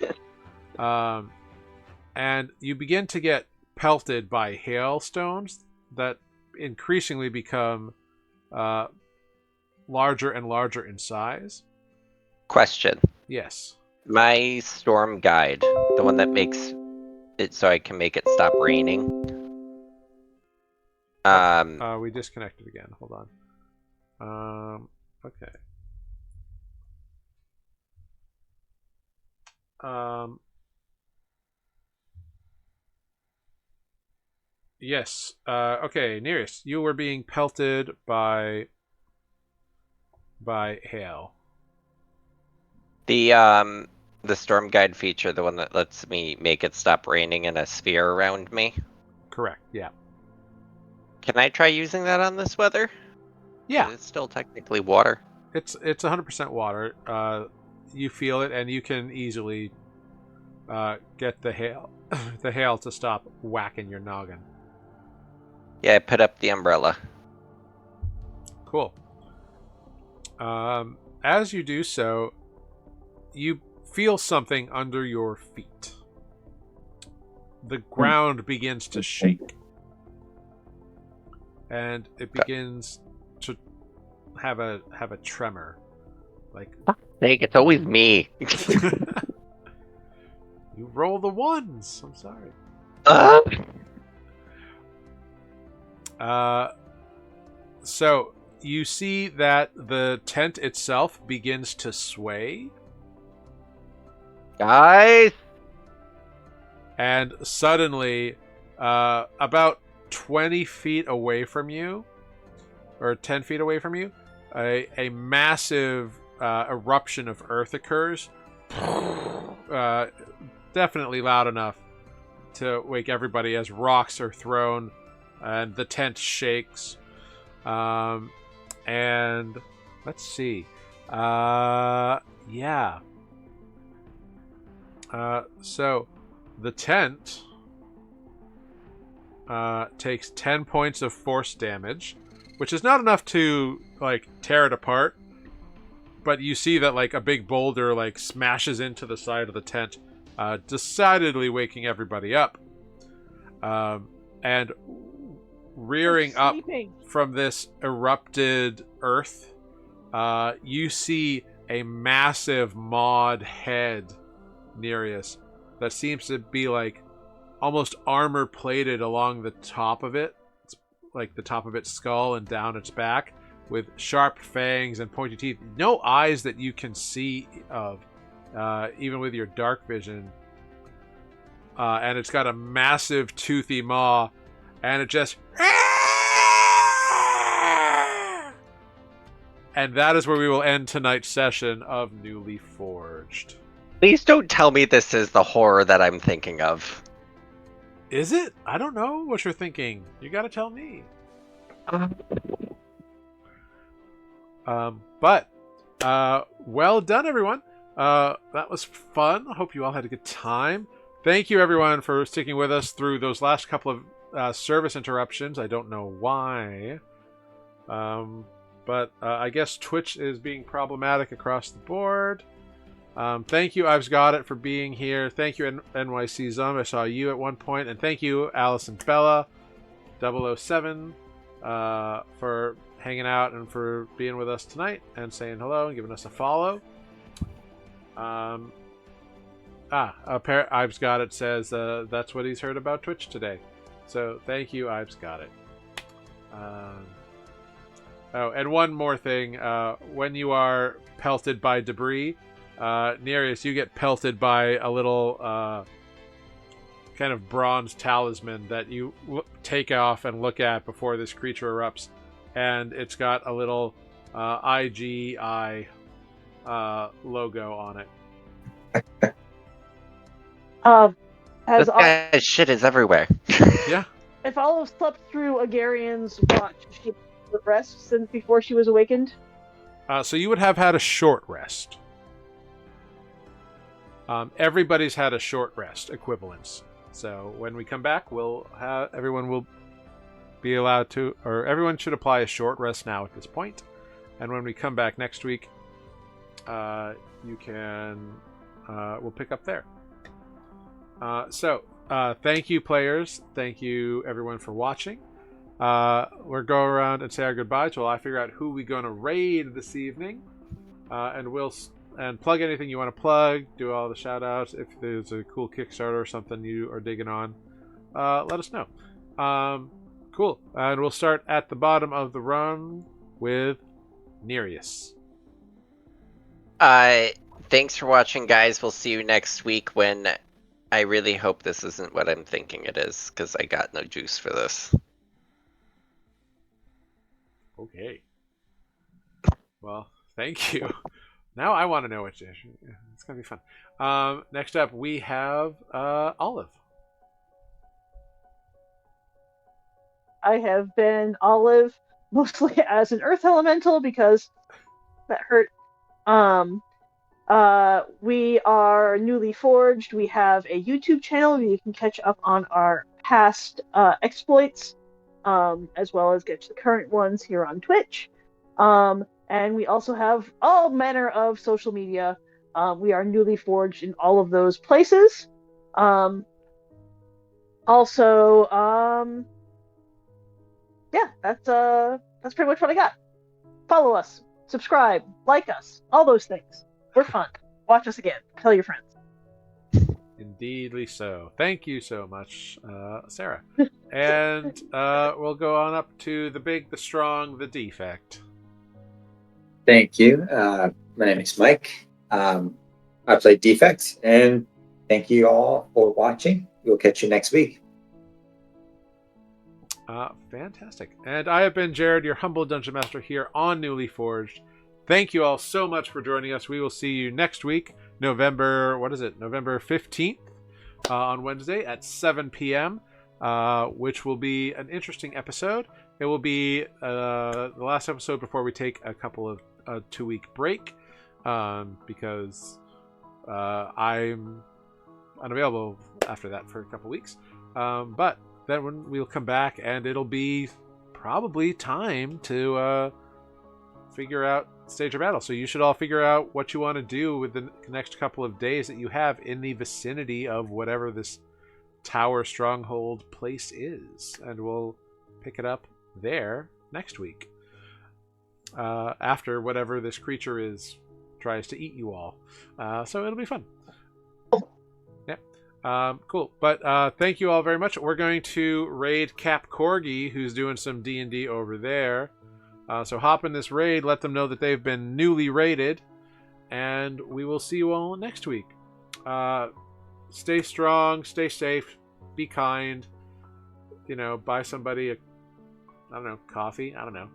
And you begin to get pelted by hailstones that increasingly become larger and larger in size. Question. Yes. My storm guide, the one that makes it so I can make it stop raining, We disconnected again. Hold on. Okay. Yes. Okay, Nereus, you were being pelted by hail. The storm guide feature, the one that lets me make it stop raining in a sphere around me. Correct. Yeah. Can I try using that on this weather? Yeah. It's still technically water. It's 100% water. You feel it, and you can easily get the hail to stop whacking your noggin. Yeah, I put up the umbrella. Cool. As you do so, you feel something under your feet. The ground begins to shake, and it begins to have a tremor. Like, Dang, it's always me. you roll the ones. I'm sorry. So you see that the tent itself begins to sway, Guys! and suddenly, about 20 feet away from you, or 10 feet away from you, a massive eruption of earth occurs. Definitely loud enough to wake everybody as rocks are thrown and the tent shakes. And let's see. Yeah. So the tent takes 10 points of force damage, which is not enough to like tear it apart, but you see that like a big boulder like smashes into the side of the tent, decidedly waking everybody up. And rearing up from this erupted earth, you see a massive maud head, Nereus, that seems to be like almost armor plated along the top of it. It's like the top of its skull and down its back, with sharp fangs and pointy teeth. No eyes that you can see of, even with your dark vision. And it's got a massive toothy maw, and it just... And that is where we will end tonight's session of Nuuli Forged. Please don't tell me this is the horror that I'm thinking of. Is it? I don't know what you're thinking. You gotta tell me. But well done, everyone. That was fun. I hope you all had a good time. Thank you, everyone, for sticking with us through those last couple of service interruptions. I don't know why. But I guess Twitch is being problematic across the board. Thank you, I've Got It, for being here. Thank you, NYC Zombie. I saw you at one point. And thank you, Allison Bella, 007, for hanging out and for being with us tonight and saying hello and giving us a follow. Ives Got It says that's what he's heard about Twitch today. So thank you, Ives Got It. Oh, and one more thing. When you are pelted by debris, Nereus, you get pelted by a little kind of bronze talisman that you take off and look at before this creature erupts. And it's got a little IGI logo on it. This guy's shit is everywhere. Yeah. If Olive slept through Agarian's watch, she had rest since before she was awakened? So you would have had a short rest. Everybody's had a short rest equivalence. So when we come back, everyone will be allowed to, or everyone should apply a short rest now at this point. And when we come back next week, we'll pick up there. So thank you, players. Thank you, everyone, for watching. We'll go around and say our goodbyes while I figure out who we're going to raid this evening. And plug anything you want to plug. Do all the shout outs. If there's a cool Kickstarter or something you are digging on, let us know. Cool. And we'll start at the bottom of the run with Nereus. Thanks for watching, guys. We'll see you next week when I really hope this isn't what I'm thinking it is, because I got no juice for this. Okay. Well, thank you. Now I want to know which dish. It's going to be fun. Next up, we have Olive. I have been Olive mostly as an earth elemental because that hurt. We are Nuuli Forged. We have a YouTube channel where you can catch up on our past exploits, as well as get to the current ones here on Twitch. And we also have all manner of social media. We are Nuuli Forged in all of those places. Yeah, that's pretty much what I got. Follow us, subscribe, like us, all those things. We're fun. Watch us again. Tell your friends. Indeedly so. Thank you so much, Sarah. And we'll go on up to the big, the strong, the defect. Thank you. My name is Mike. I play Defect, and thank you all for watching. We'll catch you next week. Fantastic. And I have been Jared, your humble dungeon master here on Nuuli Forged. Thank you all so much for joining us. We will see you next week, November 15th, on Wednesday at 7 p.m., which will be an interesting episode. It will be the last episode before we take a couple of 2-week break, because I'm unavailable after that for a couple weeks. But then when we'll come back, and it'll be probably time to figure out stage of battle. So you should all figure out what you want to do with the next couple of days that you have in the vicinity of whatever this tower stronghold place is, and we'll pick it up there next week, after whatever this creature is tries to eat you all. So it'll be fun. Cool. But thank you all very much. We're going to raid Cap Corgi, who's doing some D&D over there. So hop in this raid, let them know that they've been newly raided, and we will see you all next week. Stay strong, stay safe, be kind. Buy somebody coffee. I don't know.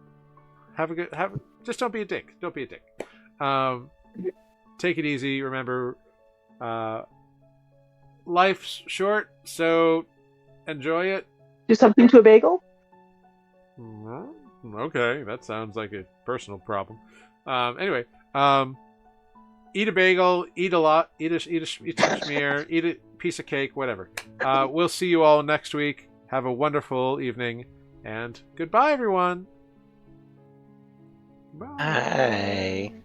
Just don't be a dick. Don't be a dick. Take it easy. Remember, life's short, so enjoy it. Do something to a bagel? Okay, that sounds like a personal problem. Anyway, eat a bagel, eat a lot, eat a schmear, eat a piece of cake, whatever. We'll see you all next week. Have a wonderful evening, and goodbye, everyone. Bye. Bye.